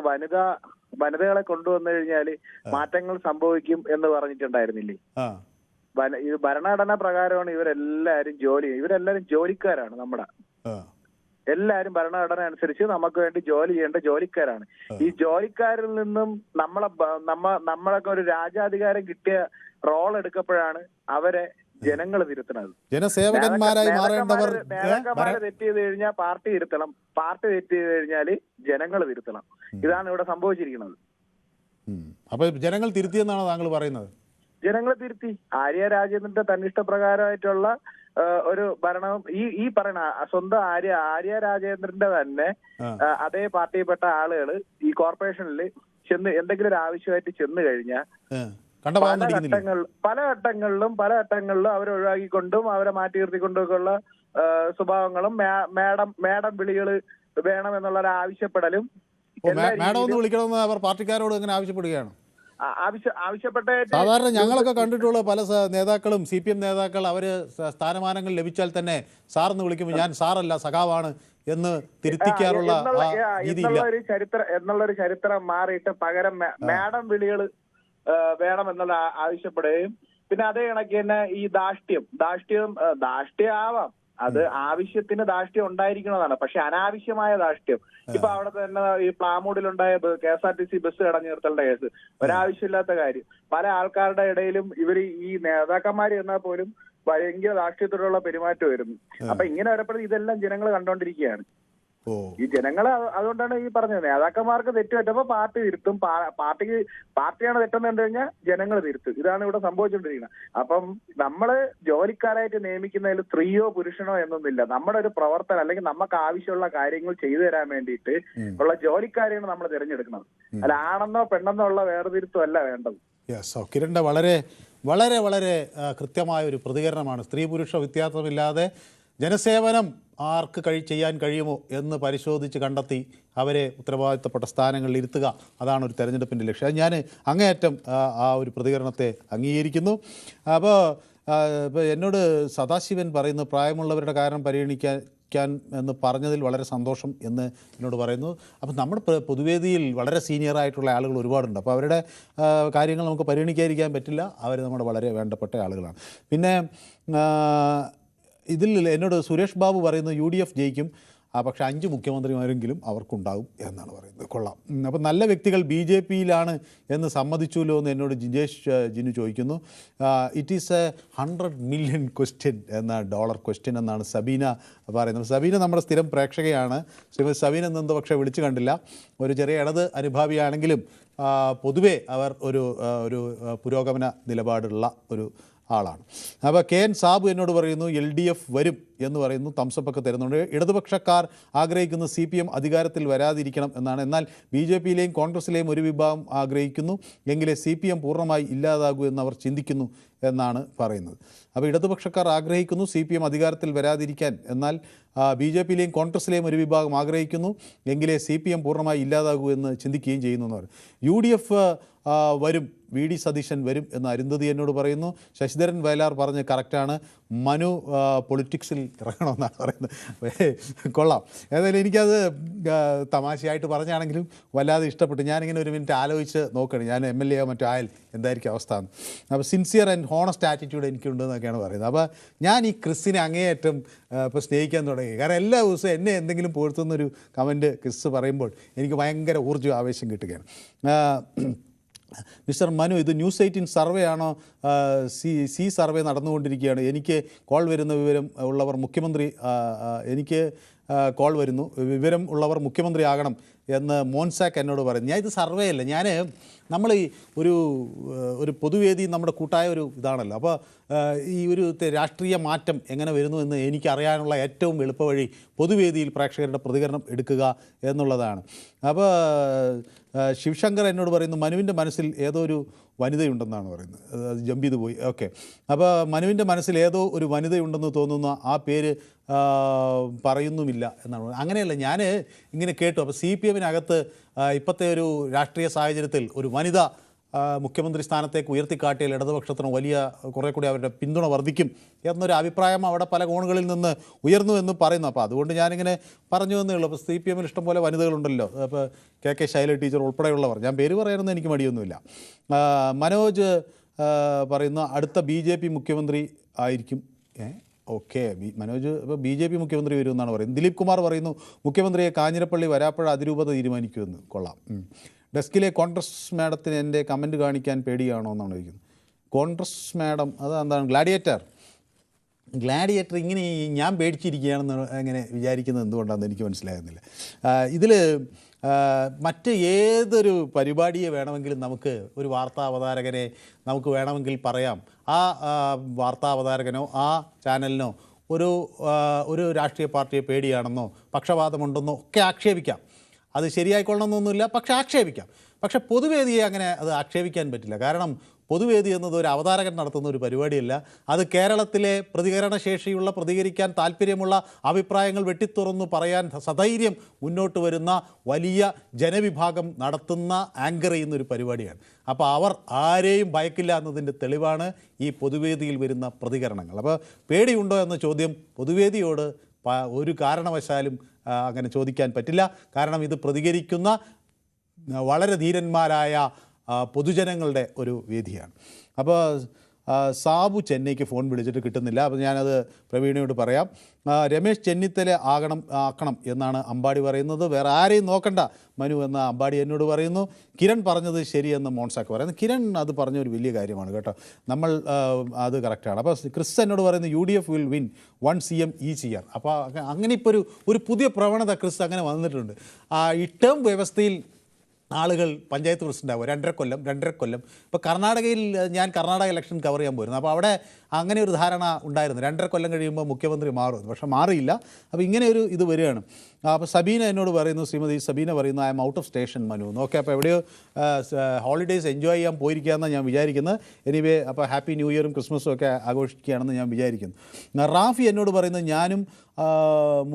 വനിതകളെ കൊണ്ടുവന്നു കഴിഞ്ഞാല് മാറ്റങ്ങൾ സംഭവിക്കും എന്ന് പറഞ്ഞിട്ടുണ്ടായിരുന്നില്ലേ? ഇത് ഭരണഘടന പ്രകാരമാണ് ഇവരെല്ലാരും ഇവരെല്ലാരും ജോലിക്കാരാണ്. നമ്മുടെ എല്ലാരും ഭരണഘടന അനുസരിച്ച് നമുക്ക് വേണ്ടി ജോലി ചെയ്യേണ്ട ജോലിക്കാരാണ്. ഈ ജോലിക്കാരിൽ നിന്നും നമ്മളൊക്കെ ഒരു രാജാധികാരം കിട്ടിയ റോൾ എടുക്കപ്പോഴാണ് അവരെ ജനങ്ങൾ തിരുത്തുന്നത്. നേതാക്കന്മാര് തെറ്റ് ചെയ്ത് കഴിഞ്ഞാൽ പാർട്ടി തിരുത്തണം, പാർട്ടി തെറ്റ് ചെയ്ത് കഴിഞ്ഞാല് ജനങ്ങൾ തിരുത്തണം. ഇതാണ് ഇവിടെ സംഭവിച്ചിരിക്കുന്നത്. അപ്പൊ ജനങ്ങൾ തിരുത്തിയെന്നാണോ താങ്കൾ പറയുന്നത്? ജനങ്ങൾ തിരുത്തി. ആര്യ രാജേന്ദ്രന്റെ തന്നിഷ്ടപ്രകാരമായിട്ടുള്ള ഒരു ഭരണം ഈ പറയുന്ന സ്വന്തം ആര്യ രാജേന്ദ്രന്റെ തന്നെ അതേ പാർട്ടിയിൽപ്പെട്ട ആളുകൾ ഈ കോർപ്പറേഷനിൽ ചെന്ന് എന്തെങ്കിലും ഒരു ആവശ്യമായിട്ട് ചെന്ന് കഴിഞ്ഞാൽ പല ഘട്ടങ്ങളിലും അവരെ ഒഴിവാക്കിക്കൊണ്ടും അവരെ മാറ്റി നിർത്തിക്കൊണ്ടുമൊക്കെയുള്ള സ്വഭാവങ്ങളും മേഡം വിളികള് വേണമെന്നുള്ള ഒരു ആവശ്യപ്പെടലും വിളിക്കണമെന്ന് അവർ പാർട്ടിക്കാരോട് അങ്ങനെ ആവശ്യപ്പെടുകയാണ്. ആവശ്യപ്പെട്ട സാധാരണ ഞങ്ങളൊക്കെ കണ്ടിട്ടുള്ള പല നേതാക്കളും CPM നേതാക്കൾ അവര് സ്ഥാനമാനങ്ങൾ ലഭിച്ചാൽ തന്നെ സാറെന്ന് വിളിക്കുമ്പോൾ ഞാൻ സാറല്ല സഖാവാണ് എന്ന് തിരുത്തിക്കാറുള്ള എന്നുള്ളൊരു ചരിത്രം മാറിയിട്ട് പകരം മേഡം വിളികൾ വേണം എന്നുള്ള ആവശ്യപ്പെടുകയും പിന്നെ അതേ കണക്ക് തന്നെ ഈ ധാർഷ്ട്യമാവാം, അത് ആവശ്യത്തിന് ധാർഷ്ട്യം ഉണ്ടായിരിക്കുന്നതാണ്. പക്ഷെ അനാവശ്യമായ ധാർഷ്ട്യം, ഇപ്പൊ അവിടെ തന്നെ ഈ പ്ലാമൂടിലുണ്ടായ KSRTC ബസ് തടഞ്ഞു നിർത്തലിന്റെ കേസ്, ഒരാവശ്യമില്ലാത്ത കാര്യം. പല ആൾക്കാരുടെ ഇടയിലും ഇവര് ഈ നേതാക്കന്മാര് എന്നാൽ പോലും ഭയങ്കര ധാർഷ്ട്യത്തോടുള്ള പെരുമാറ്റമായിരുന്നു. അപ്പൊ ഇങ്ങനെ വരപ്പെടുന്നത് ഇതെല്ലാം ജനങ്ങൾ കണ്ടോണ്ടിരിക്കുകയാണ്. ഈ ജനങ്ങളെ അതുകൊണ്ടാണ് ഈ പറഞ്ഞത് നേതാക്കന്മാർക്ക് തെറ്റ് പറ്റുമ്പോ പാർട്ടി തിരുത്തും, പാർട്ടിയാണ് തെറ്റെന്ന് കണ്ടു കഴിഞ്ഞാൽ ജനങ്ങൾ തിരുത്തും. ഇതാണ് ഇവിടെ സംഭവിച്ചുകൊണ്ടിരിക്കുന്നത്. അപ്പം നമ്മള് ജോലിക്കാരായിട്ട് നിയമിക്കുന്നതിൽ സ്ത്രീയോ പുരുഷനോ എന്നൊന്നുമില്ല. നമ്മുടെ ഒരു പ്രവർത്തനം അല്ലെങ്കിൽ നമുക്ക് ആവശ്യമുള്ള കാര്യങ്ങൾ ചെയ്തു തരാൻ വേണ്ടിയിട്ട് ഉള്ള ജോലിക്കാരെയാണ് നമ്മൾ തിരഞ്ഞെടുക്കുന്നത്. അല്ല ആണെന്നോ പെണ്ണെന്നോ ഉള്ള വേർതിരുത്തം അല്ല വേണ്ടത്. കിരണിന്റെ വളരെ വളരെ വളരെ കൃത്യമായ ഒരു പ്രതികരണമാണ്. സ്ത്രീ പുരുഷ വ്യത്യാസമില്ലാതെ ജനസേവനം ആർക്ക് ചെയ്യാൻ കഴിയുമോ എന്ന് പരിശോധിച്ച് കണ്ടെത്തി അവരെ ഉത്തരവാദിത്തപ്പെട്ട സ്ഥാനങ്ങളിൽ ഇരുത്തുക, അതാണ് ഒരു തെരഞ്ഞെടുപ്പിൻ്റെ ലക്ഷ്യം. അത് ഞാൻ അങ്ങേയറ്റം ആ ഒരു പ്രതികരണത്തെ അംഗീകരിക്കുന്നു. അപ്പോൾ എന്നോട് സദാശിവൻ പറയുന്നു പ്രായമുള്ളവരുടെ കാരണം പരിഗണിക്കാൻ എന്ന് പറഞ്ഞതിൽ വളരെ സന്തോഷം എന്ന് എന്നോട് പറയുന്നു. അപ്പം നമ്മുടെ പൊതുവേദിയിൽ വളരെ സീനിയറായിട്ടുള്ള ആളുകൾ ഒരുപാടുണ്ട്. അപ്പോൾ അവരുടെ കാര്യങ്ങൾ നമുക്ക് പരിഗണിക്കാതിരിക്കാൻ പറ്റില്ല. അവർ നമ്മുടെ വളരെ വേണ്ടപ്പെട്ട ആളുകളാണ്. പിന്നെ ഇതിൽ എന്നോട് സുരേഷ് ബാബു പറയുന്നു UDF ജയിക്കും, പക്ഷേ 5 മുഖ്യമന്ത്രിമാരെങ്കിലും അവർക്കുണ്ടാകും എന്നാണ് പറയുന്നത്. കൊള്ളാം. അപ്പോൾ നല്ല വ്യക്തികൾ BJPയിലാണ് എന്ന് സമ്മതിച്ചുല്ലോ എന്ന് എന്നോട് ജിനു ചോദിക്കുന്നു. It is A $100 million question $100 question എന്നാണ് സബീന പറയുന്നത്. സബീന നമ്മുടെ സ്ഥിരം പ്രേക്ഷകയാണ്. സബീന എന്നെന്തോ പക്ഷേ വിളിച്ചു കണ്ടില്ല. ഒരു ചെറിയ ഇടത് അനുഭാവിയാണെങ്കിലും പൊതുവേ അവർ ഒരു പുരോഗമന നിലപാടുള്ള ഒരു ആളാണ്. അപ്പോൾ KN സാബു എന്നോട് പറയുന്നു LDF വരും എന്ന് പറയുന്നു, തംസപ്പൊക്കെ തരുന്നുണ്ട്. ഇടതുപക്ഷക്കാർ ആഗ്രഹിക്കുന്നു CPM അധികാരത്തിൽ വരാതിരിക്കണം എന്നാണ്. എന്നാൽ BJPയിലെയും കോൺഗ്രസിലെയും ഒരു വിഭാഗം ആഗ്രഹിക്കുന്നു എങ്കിലേ CPM പൂർണ്ണമായി ഇല്ലാതാകൂ എന്നവർ ചിന്തിക്കുന്നു എന്നാണ് പറയുന്നത്. അപ്പോൾ ഇടതുപക്ഷക്കാർ ആഗ്രഹിക്കുന്നു CPM അധികാരത്തിൽ വരാതിരിക്കാൻ, എന്നാൽ BJPയിലെയും കോൺഗ്രസിലെയും ഒരു വിഭാഗം ആഗ്രഹിക്കുന്നു എങ്കിലേ CPM പൂർണ്ണമായി ഇല്ലാതാകൂ എന്ന് ചിന്തിക്കുകയും ചെയ്യുന്നു എന്ന് പറയും. UDF വരും, VD സതീശൻ വരും എന്ന് അരുന്ധതി എന്നോട് പറയുന്നു. ശശിധരൻ വയലാർ പറഞ്ഞ് കറക്റ്റാണ്, മനു പൊളിറ്റിക്സിൽ ഇറങ്ങണമെന്നാണ് പറയുന്നത്. കൊള്ളാം. ഏതായാലും എനിക്കത് തമാശയായിട്ട് പറഞ്ഞാണെങ്കിലും വല്ലാതെ ഇഷ്ടപ്പെട്ടു. ഞാനിങ്ങനെ ഒരു മിനിറ്റ് ആലോചിച്ച് നോക്കണം, ഞാൻ MLA മറ്റോ ആയാൽ എന്തായിരിക്കും അവസ്ഥ എന്ന്. അപ്പോൾ സിൻസിയർ ആൻഡ് ഹോണസ്റ്റ് ആറ്റിറ്റ്യൂഡ് എനിക്കുണ്ടെന്നൊക്കെയാണ് പറയുന്നത്. അപ്പോൾ ഞാൻ ഈ ക്രിസിനെ അങ്ങേയറ്റം ഇപ്പോൾ സ്നേഹിക്കാൻ തുടങ്ങി. കാരണം എല്ലാ ദിവസവും എന്നെ എന്തെങ്കിലും പുകഴ്ത്തുന്നൊരു കമൻറ്റ് ക്രിസ് പറയുമ്പോൾ എനിക്ക് ഭയങ്കര ഊർജ്ജം ആവേശം കിട്ടുകയാണ്. മിസ്റ്റർ മനു, ഇത് News 18 സർവേ ആണോ? സി സർവേ നടന്നുകൊണ്ടിരിക്കുകയാണ്. എനിക്ക് കോൾ വരുന്ന വിവരം ഉള്ളവർ മുഖ്യമന്ത്രി എനിക്ക് കോൾ വരുന്നു, വിവരം ഉള്ളവർ മുഖ്യമന്ത്രി ആകണം എന്ന് മോൻസാക്ക് എന്നോട് പറയുന്നു. ഞാൻ ഇത് സർവേ അല്ല, നമ്മൾ ഈ ഒരു പൊതുവേദി നമ്മുടെ കൂട്ടായ ഒരു ഇതാണല്ലോ. അപ്പോൾ ഈ ഒരു രാഷ്ട്രീയ മാറ്റം എങ്ങനെ വരുന്നു എന്ന് എനിക്കറിയാനുള്ള ഏറ്റവും എളുപ്പവഴി പൊതുവേദിയിൽ പ്രേക്ഷകരുടെ പ്രതികരണം എടുക്കുക എന്നുള്ളതാണ്. അപ്പോൾ ശിവശങ്കർ എന്നോട് പറയുന്നു മനുവിൻ്റെ മനസ്സിൽ ഏതോ ഒരു വനിതയുണ്ടെന്നാണ് പറയുന്നത്. അത് ജമ്പ് ചെയ്ത് പോയി. ഓക്കെ. അപ്പോൾ മനുവിൻ്റെ മനസ്സിൽ ഏതോ ഒരു വനിതയുണ്ടെന്ന് തോന്നുന്ന ആ പേര് പറയുന്നുമില്ല എന്നാണ്. അങ്ങനെയല്ല, ഞാൻ ഇങ്ങനെ കേട്ടു. അപ്പോൾ CPMനകത്ത് ഇപ്പോഴത്തെ ഒരു രാഷ്ട്രീയ സാഹചര്യത്തിൽ ഒരു വനിത മുഖ്യമന്ത്രി സ്ഥാനത്തേക്ക് ഉയർത്തിക്കാട്ടിയാൽ ഇടതുപക്ഷത്തിന് വലിയ കുറേ കൂടി അവരുടെ പിന്തുണ വർദ്ധിക്കും എന്നൊരു അഭിപ്രായം അവിടെ പല കോണുകളിൽ നിന്ന് ഉയർന്നു എന്ന് പറയുന്നു. അപ്പോൾ അതുകൊണ്ട് ഞാനിങ്ങനെ പറഞ്ഞു എന്നേ ഉള്ളൂ. അപ്പോൾ CPMൽ ഇഷ്ടംപോലെ വനിതകളുണ്ടല്ലോ. അപ്പോൾ KK ശൈല ടീച്ചർ ഉൾപ്പെടെയുള്ളവർ, ഞാൻ പേര് പറയാനൊന്നും എനിക്ക് മടിയൊന്നുമില്ല. മനോജ് പറയുന്ന അടുത്ത BJP മുഖ്യമന്ത്രി ആയിരിക്കും. ഓക്കെ, മനോജ് ഇപ്പോൾ BJP മുഖ്യമന്ത്രി വരുമെന്നാണ് പറയുന്നത്. ദിലീപ് കുമാർ പറയുന്നു മുഖ്യമന്ത്രിയെ കാഞ്ഞിരപ്പള്ളി വരാപ്പുഴ അതിരൂപത തീരുമാനിക്കുമെന്ന്. കൊള്ളാം. ഡെസ്കിലെ കോൺഗ്രസ് മാഡത്തിന് എൻ്റെ കമൻറ്റ് കാണിക്കാൻ പേടിയാണോ എന്നാണ് ചോദിക്കുന്നത്. കോൺഗ്രസ് മാഡം അത് എന്താണ്? ഗ്ലാഡിയേറ്റർ ഇങ്ങനെ ഞാൻ പേടിച്ചിരിക്കുകയാണെന്ന് അങ്ങനെ വിചാരിക്കുന്നത് എന്തുകൊണ്ടാണെന്ന് എനിക്ക് മനസ്സിലാകുന്നില്ല. ഇതിൽ മറ്റ് ഏതൊരു പരിപാടിയെ വേണമെങ്കിലും നമുക്ക് ഒരു വാർത്താ അവതാരകനെ നമുക്ക് വേണമെങ്കിൽ പറയാം. ആ വാർത്താ അവതാരകനോ ആ ചാനലിനോ ഒരു രാഷ്ട്രീയ പാർട്ടിയെ പേടിയാണെന്നോ പക്ഷപാതമുണ്ടെന്നോ ഒക്കെ ആക്ഷേപിക്കാം. അത് ശരിയായിക്കൊള്ളണമെന്നൊന്നുമില്ല, പക്ഷേ ആക്ഷേപിക്കാം. പക്ഷേ പൊതുവേദിയെ അങ്ങനെ അത് ആക്ഷേപിക്കാൻ പറ്റില്ല. കാരണം പൊതുവേദി എന്നത് ഒരു അവതാരകൻ നടത്തുന്ന ഒരു പരിപാടിയല്ല. അത് കേരളത്തിലെ പ്രതികരണശേഷിയുള്ള, പ്രതികരിക്കാൻ താല്പര്യമുള്ള, അഭിപ്രായങ്ങൾ വെട്ടിത്തുറന്നു പറയാൻ സധൈര്യം മുന്നോട്ട് വരുന്ന വലിയ ജനവിഭാഗം നടത്തുന്ന, ആങ്കർ ചെയ്യുന്നൊരു പരിപാടിയാണ്. അപ്പോൾ അവർ ആരെയും ഭയക്കില്ല എന്നതിൻ്റെ തെളിവാണ് ഈ പൊതുവേദിയിൽ വരുന്ന പ്രതികരണങ്ങൾ. അപ്പോൾ പേടിയുണ്ടോ എന്ന ചോദ്യം പൊതുവേദിയോട് ഒരു കാരണവശാലും അങ്ങനെ ചോദിക്കാൻ പറ്റില്ല. കാരണം ഇത് പ്രതികരിക്കുന്ന വളരെ ധീരന്മാരായ പൊതുജനങ്ങളുടെ ഒരു വേദിയാണ്. അപ്പോൾ സാബു ചെന്നൈക്ക് ഫോൺ വിളിച്ചിട്ട് കിട്ടുന്നില്ല. അപ്പോൾ ഞാനത് പ്രവീണയോട് പറയാം. രമേശ് ചെന്നിത്തല ആക്കണം എന്നാണ് അമ്പാടി പറയുന്നത്. വേറെ ആരെയും നോക്കണ്ട മനു എന്ന അമ്പാടി എന്നോട് പറയുന്നു. കിരൺ പറഞ്ഞത് ശരിയെന്ന് മോൺസാക്ക് പറയുന്നു. കിരൺ അത് പറഞ്ഞ ഒരു വലിയ കാര്യമാണ് കേട്ടോ. നമ്മൾ അത് കറക്റ്റാണ്. അപ്പോൾ ക്രിസ് എന്നോട് പറയുന്നു UDF will win 1 CM each year. അപ്പോൾ അങ്ങനെ ഇപ്പോൾ ഒരു പുതിയ പ്രവണത ക്രിസ് അങ്ങനെ വന്നിട്ടുണ്ട്. ഈ ടേം വ്യവസ്ഥയിൽ ആളുകൾ പഞ്ചായത്ത് പ്രസിഡൻ്റാകും 2.5 കൊല്ലം. ഇപ്പോൾ കർണാടകയിൽ ഞാൻ കർണാടക ഇലക്ഷൻ കവർ ചെയ്യാൻ പോയിരുന്നു. അപ്പോൾ അവിടെ അങ്ങനെ ഒരു ധാരണ ഉണ്ടായിരുന്നു, 2.5 കൊല്ലം കഴിയുമ്പോൾ മുഖ്യമന്ത്രി മാറും. പക്ഷേ മാറിയില്ല. അപ്പോൾ ഇങ്ങനെ ഒരു ഇത് വരികയാണ്. അപ്പോൾ സബീന എന്നോട് പറയുന്നു, ശ്രീമതി സബീന പറയുന്നു, I M out of station Manu. Okay, അപ്പോൾ എവിടെയോ ഹോളിഡേയ്സ് എൻജോയ് ചെയ്യാൻ പോയിരിക്കുകയെന്നാണ് ഞാൻ വിചാരിക്കുന്നത്. എനിവേ, അപ്പോൾ ഹാപ്പി ന്യൂ ഇയറും ക്രിസ്മസും ഒക്കെ ആഘോഷിക്കുകയാണെന്ന് ഞാൻ വിചാരിക്കുന്നു. റാഫി എന്നോട് പറയുന്നത് ഞാനും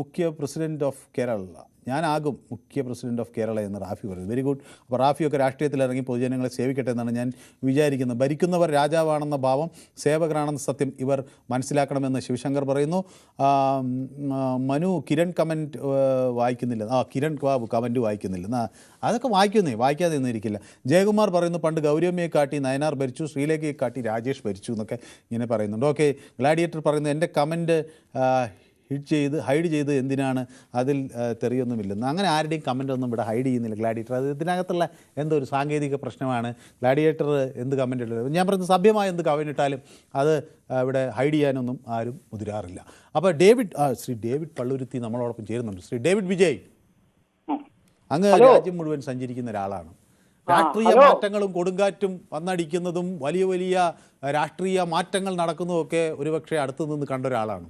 മുഖ്യ പ്രസിഡൻറ്റ് ഓഫ് കേരള, ഞാനാകും മുഖ്യ പ്രസിഡൻറ്റ് ഓഫ് കേരള എന്ന് റാഫി പറയുന്നത്. Very good. അപ്പോൾ റാഫിയൊക്കെ രാഷ്ട്രീയത്തിലിറങ്ങി പൊതുജനങ്ങളെ സേവിക്കട്ടെ എന്നാണ് ഞാൻ വിചാരിക്കുന്നത്. ഭരിക്കുന്നവർ രാജാവാണെന്ന ഭാവം, സേവകരാണെന്ന സത്യം ഇവർ മനസ്സിലാക്കണമെന്ന് ശിവശങ്കർ പറയുന്നു. മനു കിരൺ കമൻറ്റ് വായിക്കുന്നില്ല. കിരൺ കമൻറ്റ് വായിക്കുന്നില്ല. അതൊക്കെ വായിക്കാതെ ഒന്നും ഇരിക്കില്ല. ജയകുമാർ പറയുന്നു പണ്ട് ഗൗരിയമ്മയെ കാട്ടി നയനാർ ഭരിച്ചു, ശ്രീലേഖയെ കാട്ടി രാജേഷ് ഭരിച്ചു എന്നൊക്കെ ഇങ്ങനെ പറയുന്നുണ്ട്. ഓക്കെ, ഗ്ലാഡിയേറ്റർ പറയുന്നു എൻ്റെ കമൻറ്റ് ഹൈഡ് ചെയ്ത് എന്തിനാണ്, അതിൽ തെറിയൊന്നുമില്ലെന്ന്. അങ്ങനെ ആരുടെയും കമൻ്റ് ഒന്നും ഇവിടെ ഹൈഡ് ചെയ്യുന്നില്ല ഗ്ലാഡിയേറ്റർ. അത് ഇതിനകത്തുള്ള എന്തോ ഒരു സാങ്കേതിക പ്രശ്നമാണ്. ഗ്ലാഡിയേറ്റർ എന്ത് കമൻ്റ് ഇട്ടാലും, ഞാൻ പറയുന്നത് സഭ്യമായ എന്ത് കമൻ്റ് ഇട്ടാലും അത് ഇവിടെ ഹൈഡ് ചെയ്യാനൊന്നും ആരും മുതിരാറില്ല. അപ്പോൾ ശ്രീ ഡേവിഡ് പള്ളുരുത്തി നമ്മളോടൊപ്പം ചേരുന്നുണ്ട്. ശ്രീ ഡേവിഡ് വിജയ്, അങ്ങ് രാജ്യം മുഴുവൻ സഞ്ചരിക്കുന്ന ഒരാളാണ്. രാഷ്ട്രീയ മാറ്റങ്ങളും കൊടുങ്കാറ്റും വന്നടിക്കുന്നതും വലിയ വലിയ രാഷ്ട്രീയ മാറ്റങ്ങൾ നടക്കുന്നതുമൊക്കെ ഒരുപക്ഷെ അടുത്തു നിന്ന് കണ്ട ഒരാളാണ്.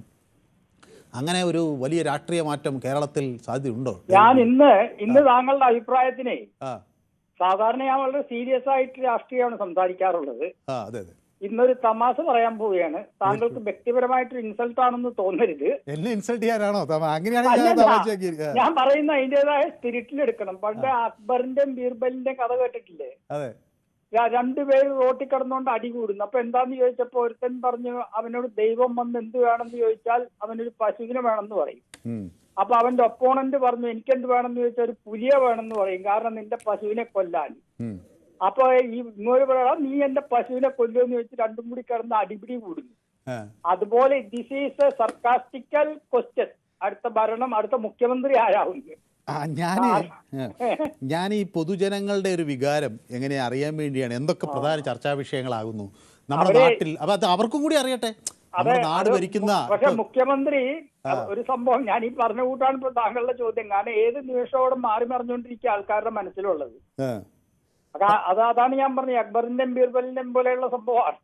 അങ്ങനെ ഒരു വലിയ രാഷ്ട്രീയ മാറ്റം കേരളത്തിൽ സാധ്യതയുണ്ടോ? ഞാൻ ഇന്ന് താങ്കളുടെ അഭിപ്രായത്തിനെ, സാധാരണ ഞാൻ വളരെ സീരിയസ് ആയിട്ട് രാഷ്ട്രീയമാണ് സംസാരിക്കാറുള്ളത്. ഇന്നൊരു തമാശ പറയാൻ പോവുകയാണ്. താങ്കൾക്ക് വ്യക്തിപരമായിട്ടൊരു ഇൻസൾട്ട് ആണെന്ന് തോന്നരുത്. എന്നെ ഇൻസൾട്ട് ചെയ്യാനാണോ? ഞാൻ പറയുന്ന അതിൻ്റെതായ സ്പിരിറ്റിൽ എടുക്കണം. പണ്ട് അക്ബറിന്റെയും ബീർബലിന്റെയും കഥ കേട്ടിട്ടില്ലേ? രണ്ടുപേര് റോട്ടിൽ കിടന്നുകൊണ്ട് അടി കൂടുന്നു. അപ്പൊ എന്താന്ന് ചോദിച്ചപ്പോ ഒരുത്തൻ പറഞ്ഞു അവനോട് ദൈവം വന്ന് എന്ത് വേണമെന്ന് ചോദിച്ചാൽ അവനൊരു പശുവിനെ വേണമെന്ന് പറയും. അപ്പൊ അവന്റെ ഒപ്പോണന്റ് പറഞ്ഞു എനിക്കെന്ത് വേണമെന്ന് ചോദിച്ചാൽ ഒരു പുലിയെ വേണമെന്ന് പറയും, കാരണം നിന്റെ പശുവിനെ കൊല്ലാൻ. അപ്പൊ ഈ ഇങ്ങോട്ട് പറയാ നീ എന്റെ പശുവിനെ കൊല്ലുമെന്ന് ചോദിച്ച് രണ്ടും കൂടി കിടന്ന് അടിപിടി കൂടുന്നു. അതുപോലെ ദിസ് ഈസ് എ സർക്കാസ്റ്റിക്കൽ ക്വസ്റ്റ്യൻ. അടുത്ത മുഖ്യമന്ത്രി ആരാവുന്നു? ഞാൻ ഈ പൊതുജനങ്ങളുടെ ഒരു വികാരം എങ്ങനെ അറിയാൻ വേണ്ടിയാണ് എന്തൊക്കെ പ്രധാന ചർച്ചാ വിഷയങ്ങളാകുന്നു നമ്മുടെ നാട്ടിൽ. അപ്പൊ അത് അവർക്കും കൂടി അറിയട്ടെ, നമ്മുടെ നാട് ഭരിക്കുന്ന. പക്ഷെ മുഖ്യമന്ത്രി ഒരു സംഭവം ഞാൻ ഈ പറഞ്ഞ കൂട്ടാണ് ഇപ്പൊ താങ്കളുടെ ചോദ്യം. കാരണം ഏത് നിമിഷത്തോടും മാറി മറിഞ്ഞുകൊണ്ടിരിക്കുക ആൾക്കാരുടെ മനസ്സിലുള്ളത്. അതാണ് ഞാൻ പറഞ്ഞത്, അക്ബറിന്റെയും ബീർബലിന്റെയും പോലെയുള്ള സംഭവമാണ്.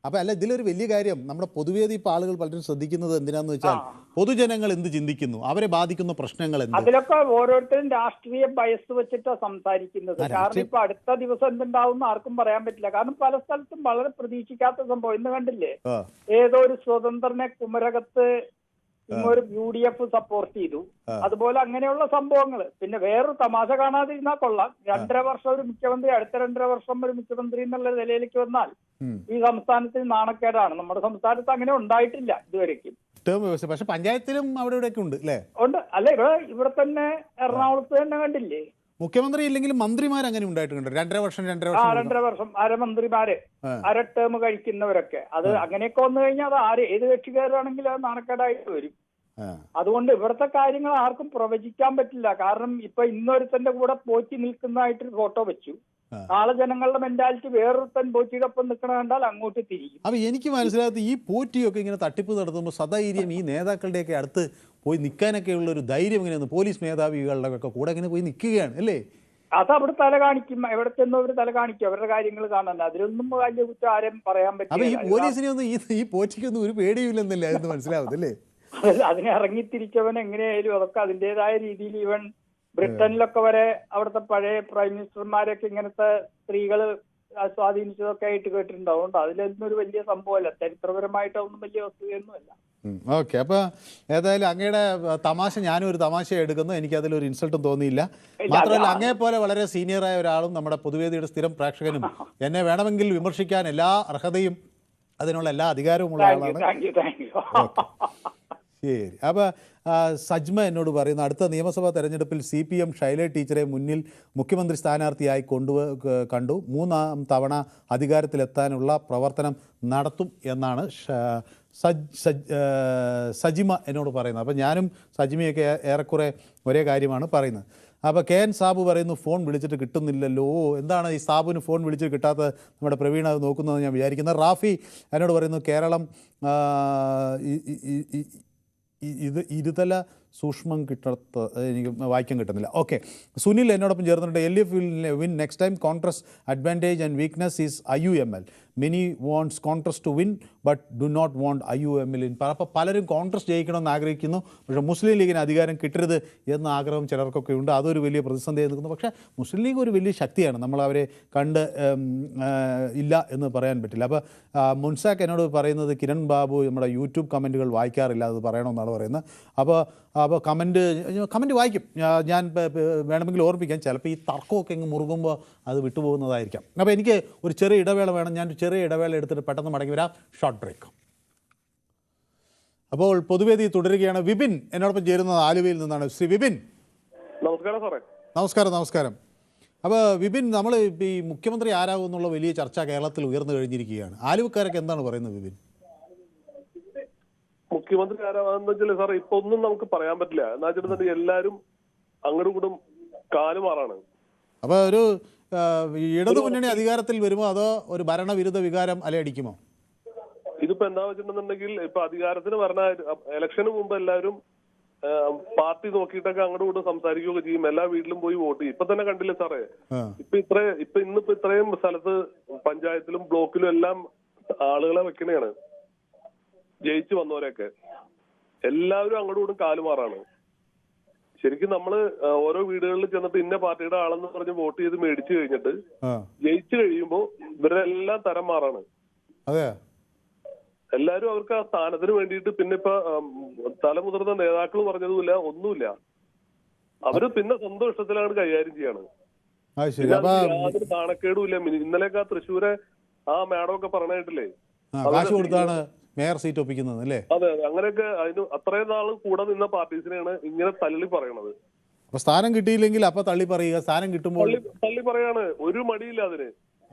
അപ്പം അല്ല, ഇതിലൊരു വലിയ കാര്യം നമ്മുടെ പൊതുവേദി ഇപ്പോൾ ആളുകൾ പലരും ശ്രദ്ധിക്കുന്നത് എന്തിനാന്ന് വെച്ചാൽ പൊതുജനങ്ങൾ എന്ത് ചിന്തിക്കുന്നു, അവരെ ബാധിക്കുന്ന പ്രശ്നങ്ങൾ എന്ത്. അതിലൊക്കെ ഓരോരുത്തരും രാഷ്ട്രീയ ബയസ് വെച്ചിട്ടാണ് സംസാരിക്കുന്നത്. കാരണം ഇപ്പൊ അടുത്ത ദിവസം എന്തുണ്ടാവും ആർക്കും പറയാൻ പറ്റില്ല. കാരണം പല സ്ഥലത്തും വളരെ പ്രതീക്ഷിക്കാത്ത സംഭവം ഇന്ന് കണ്ടില്ലേ, ഏതോ ഒരു സ്വതന്ത്രനെ കുമരകത്ത് ഒരു UDF സപ്പോർട്ട് ചെയ്തു. അതുപോലെ അങ്ങനെയുള്ള സംഭവങ്ങൾ. പിന്നെ വേറൊരു തമാശ കാണാതിരുന്നാൽ കൊള്ളാം. 2.5 വർഷം ഒരു മുഖ്യമന്ത്രി, അടുത്ത 2.5 വർഷം ഒരു മുഖ്യമന്ത്രി എന്നുള്ള നിലയിലേക്ക് വന്നാൽ ഈ സംസ്ഥാനത്തിന് നാണക്കേടാണ്. നമ്മുടെ സംസ്ഥാനത്ത് അങ്ങനെ ഉണ്ടായിട്ടില്ല ഇതുവരെയ്ക്കും. പക്ഷെ പഞ്ചായത്തിലും അവിടെ ഇവിടെയൊക്കെ ഉണ്ട് അല്ലേ? ഉണ്ട്. അല്ല, ഇവിടെ തന്നെ എറണാകുളത്ത് തന്നെ കണ്ടില്ലേ, മുഖ്യമന്ത്രി ഇല്ലെങ്കിലും മന്ത്രിമാർ അങ്ങനെ ഉണ്ടായിട്ടുണ്ട്. 2.5 വർഷം 2.5 വർഷം അരമന്ത്രിമാര് അര ടേം കഴിക്കുന്നവരൊക്കെ അത് അങ്ങനെയൊക്കെ വന്നു കഴിഞ്ഞാൽ അത് ഏത് കക്ഷിക്കാരാണെങ്കിലും അത് നാണക്കേടായിട്ട് വരും. അതുകൊണ്ട് ഇവിടുത്തെ കാര്യങ്ങൾ ആർക്കും പ്രവചിക്കാൻ പറ്റില്ല. കാരണം ഇപ്പൊ ഇന്നൊരുത്തന്റെ കൂടെ പോറ്റി നിൽക്കുന്നതായിട്ട് ഫോട്ടോ വെച്ചു, നാളെ ജനങ്ങളുടെ മെന്റാലിറ്റി വേറൊരുത്തൻ പോറ്റിയുടെ ഒപ്പം നിൽക്കണ കണ്ടാൽ അങ്ങോട്ട് തിരിയും. അപ്പൊ എനിക്ക് മനസ്സിലാകാത്ത ഈ പോറ്റിയൊക്കെ ഇങ്ങനെ തട്ടിപ്പ് നടത്തുമ്പോൾ സധൈര്യം ഈ നേതാക്കളുടെയൊക്കെ അടുത്ത് പോയി നിൽക്കാനൊക്കെ ഉള്ള ഒരു ധൈര്യം എങ്ങനെയാണ്? പോലീസ് മേധാവികളുടെ ഒക്കെ കൂടെ ഇങ്ങനെ പോയി നിൽക്കുകയാണ് അല്ലേ? അത് അവിടെ തല കാണിക്കും, എവിടെ ചെന്നവർ തല കാണിക്കും, അവരുടെ കാര്യങ്ങൾ കാണാൻ. അതിലൊന്നും വലിയ കുറ്റം ആരും പറയാൻ പറ്റില്ല. അപ്പൊ ഈ പോലീസിനൊന്നും ഈ പോറ്റിക്കൊന്നും ഒരു പേടിയില്ലെന്നല്ലേ എന്ന് മനസ്സിലാവുന്നല്ലേ? അതിനെ ഇറങ്ങിത്തിരിച്ചവൻ എങ്ങനെയായാലും അതൊക്കെ അതിൻ്റെതായ രീതിയിൽ ഇവൻ ബ്രിട്ടനിലൊക്കെ വരെ അവിടുത്തെ പഴയ പ്രൈം മിനിസ്റ്റർമാരൊക്കെ ഇങ്ങനത്തെ സ്ത്രീകള് സ്വാധീനിച്ചതൊക്കെ ആയിട്ട് കേട്ടിട്ടുണ്ട്. അതുകൊണ്ട് അതിലൊന്നും ഒരു വലിയ സംഭവമല്ല, ചരിത്രപരമായിട്ടൊന്നും വലിയ വസ്തുതയൊന്നുമല്ല. ഓക്കെ. അപ്പോൾ ഏതായാലും അങ്ങയുടെ തമാശ ഞാനും ഒരു തമാശ എടുക്കുന്നു, എനിക്കതിലൊരു ഇൻസൾട്ടും തോന്നിയില്ല. മാത്രമല്ല അങ്ങേപ്പോലെ വളരെ സീനിയറായ ഒരാളും നമ്മുടെ പൊതുവേദിയുടെ സ്ഥിരം പ്രേക്ഷകനും എന്നെ വേണമെങ്കിൽ വിമർശിക്കാൻ എല്ലാ അർഹതയും അതിനുള്ള എല്ലാ അധികാരവുമുള്ള ആളാണ്. ശരി. അപ്പോൾ സജ്മ എന്നോട് പറയുന്നു, അടുത്ത നിയമസഭാ തെരഞ്ഞെടുപ്പിൽ CPM ഷൈല ടീച്ചറെ മുന്നിൽ മുഖ്യമന്ത്രി സ്ഥാനാർത്ഥിയായി കണ്ടു 3ാം തവണ അധികാരത്തിലെത്താനുള്ള പ്രവർത്തനം നടത്തും എന്നാണ് സജിമ എന്നോട് പറയുന്നത്. അപ്പോൾ ഞാനും സജിമയൊക്കെ ഏറെക്കുറെ ഒരേ കാര്യമാണ് പറയുന്നത്. അപ്പോൾ KN സാബു പറയുന്നു, ഫോൺ വിളിച്ചിട്ട് കിട്ടുന്നില്ലല്ലോ. എന്താണ് ഈ സാബുവിന് ഫോൺ വിളിച്ചിട്ട് കിട്ടാത്ത? നമ്മുടെ പ്രവീൺ അത് നോക്കുന്നതെന്ന് ഞാൻ വിചാരിക്കുന്നത്. റാഫി എന്നോട് പറയുന്നു, കേരളം ഇരുതല സൂക്ഷ്മം കിട്ടാത്ത, എനിക്ക് വായിക്കാൻ കിട്ടുന്നില്ല. ഓക്കെ. സുനിൽ എന്നോടൊപ്പം ചേർന്നിട്ടുണ്ട്. LDF will win next time. Congress advantage and weakness is IUML. Many wants Congress to win but do not want IUML in. അപ്പോൾ പലരും കോൺഗ്രസ് ജയിക്കണമെന്ന് ആഗ്രഹിക്കുന്നു, പക്ഷേ മുസ്ലിം ലീഗിന് അധികാരം കിട്ടരുത് എന്ന ആഗ്രഹം ചിലർക്കൊക്കെ ഉണ്ട്. അതൊരു വലിയ പ്രതിസന്ധിയായി നിൽക്കുന്നു. പക്ഷേ മുസ്ലിം ലീഗ് ഒരു വലിയ ശക്തിയാണ്, നമ്മൾ അവരെ കണ്ട് ഇല്ല എന്ന് പറയാൻ പറ്റില്ല. അപ്പോൾ മുൻസാക്ക് എന്നോട് പറയുന്നത്, കിരൺ ബാബു നമ്മുടെ യൂട്യൂബ് കമൻറ്റുകൾ വായിക്കാറില്ല, അത് പറയണമെന്നാണ് പറയുന്നത്. അപ്പോൾ കമൻറ്റ് വായിക്കും, ഞാൻ വേണമെങ്കിൽ ഓർപ്പിക്കാം. ചിലപ്പോൾ ഈ തർക്കമൊക്കെ ഇങ്ങ് മുറുകുമ്പോൾ അത് വിട്ടുപോകുന്നതായിരിക്കാം. അപ്പോൾ എനിക്ക് ഒരു ചെറിയ ഇടവേള വേണം, ഞാൻ ചെറിയ ഇടവേള എടുത്തിട്ട് പെട്ടെന്ന് മടങ്ങി വരാം. Short break. അപ്പോൾ പൊതുവേദി തുടരുകയാണ്. വിപിൻ എന്നോടൊപ്പം ചേരുന്നത് ആലുവയിൽ നിന്നാണ്. ശ്രീ വിപിൻ, നമസ്കാരം സാറേ. നമസ്കാരം. അപ്പോൾ വിപിൻ, നമ്മൾ ഈ മുഖ്യമന്ത്രി ആരാകും എന്നുള്ള വലിയ ചർച്ച കേരളത്തിൽ ഉയർന്നു കഴിഞ്ഞിരിക്കുകയാണ്. ആലുവക്കാരൊക്കെ എന്താണ് പറയുന്നത് വിപിൻ? മുഖ്യമന്ത്രി ആരാന്ന് വെച്ചാൽ സാറേ ഇപ്പൊ ഒന്നും നമുക്ക് പറയാൻ പറ്റില്ല. എന്നാ വെച്ചിട്ടുണ്ടെങ്കിൽ എല്ലാരും അങ്ങോട്ടും ഇങ്ങോട്ടും കാലുമാറാണ്. അപ്പോൾ ഒരു ഇടതു മുന്നണി അധികാരത്തിൽ വരുമോ അതോ ഒരു ഭരണവിരുദ്ധ വികാരം അലയടിക്കുമോ? ഇതിപ്പോ എന്താ വെച്ചിട്ടുണ്ടെന്നുണ്ടെങ്കിൽ ഇപ്പൊ അധികാരത്തിന് പറഞ്ഞ ഇലക്ഷന് മുമ്പ് എല്ലാവരും പാർട്ടി നോക്കിയിട്ടൊക്കെ അങ്ങോട്ടും ഇങ്ങോട്ടും സംസാരിക്കുകയൊക്കെ ചെയ്യും, എല്ലാ വീട്ടിലും പോയി വോട്ട് ചെയ്യും. ഇപ്പൊ തന്നെ കണ്ടില്ലേ സാറേ, ഇന്നിപ്പോ ഇത്രയും സ്ഥലത്ത് പഞ്ചായത്തിലും ബ്ലോക്കിലും എല്ലാം ആളുകളെ വെക്കണേണ്. ജയിച്ചു വന്നവരൊക്കെ എല്ലാവരും അങ്ങോട്ടും ഇങ്ങോട്ടും കാലുമാറാണ്. ശരിക്കും നമ്മള് ഓരോ വീടുകളിൽ ചെന്നിട്ട് ഇന്ന പാർട്ടിയുടെ ആളെന്ന് പറഞ്ഞ് വോട്ട് ചെയ്ത് മേടിച്ചു കഴിഞ്ഞിട്ട് ജയിച്ചു കഴിയുമ്പോ ഇവരെല്ലാം തരം മാറാണ്. എല്ലാരും അവർക്ക് ആ സ്ഥാനത്തിന് വേണ്ടിയിട്ട് പിന്നെ ഇപ്പൊ തലമുതിർന്ന നേതാക്കൾ പറഞ്ഞതുമില്ല, ഒന്നുമില്ല. അവര് പിന്നെ സ്വന്തം ഇഷ്ടത്തിലാണ് കൈകാര്യം ചെയ്യാണ്. യാതൊരു നാണക്കേടുമില്ല. ഇന്നലെയൊക്കെ തൃശ്ശൂരെ ആ മാഡം ഒക്കെ പറഞ്ഞിട്ടില്ലേ, കാശ് കൊടുത്താണ് മേയർ സീറ്റ് ഒപ്പിക്കുന്നത് അല്ലേ? അതെ, അങ്ങനെയൊക്കെ അതിന് അത്രയും നാള് കൂടെ നിന്ന പാർട്ടീസിനെയാണ് ഇങ്ങനെ തള്ളി പറയണത്. അപ്പൊ സ്ഥാനം കിട്ടിയില്ലെങ്കിൽ അപ്പൊ തള്ളി പറയുക, സ്ഥാനം കിട്ടുമ്പോൾ തള്ളി പറയാണ്. ഒരു മടിയില്ല, അതിന്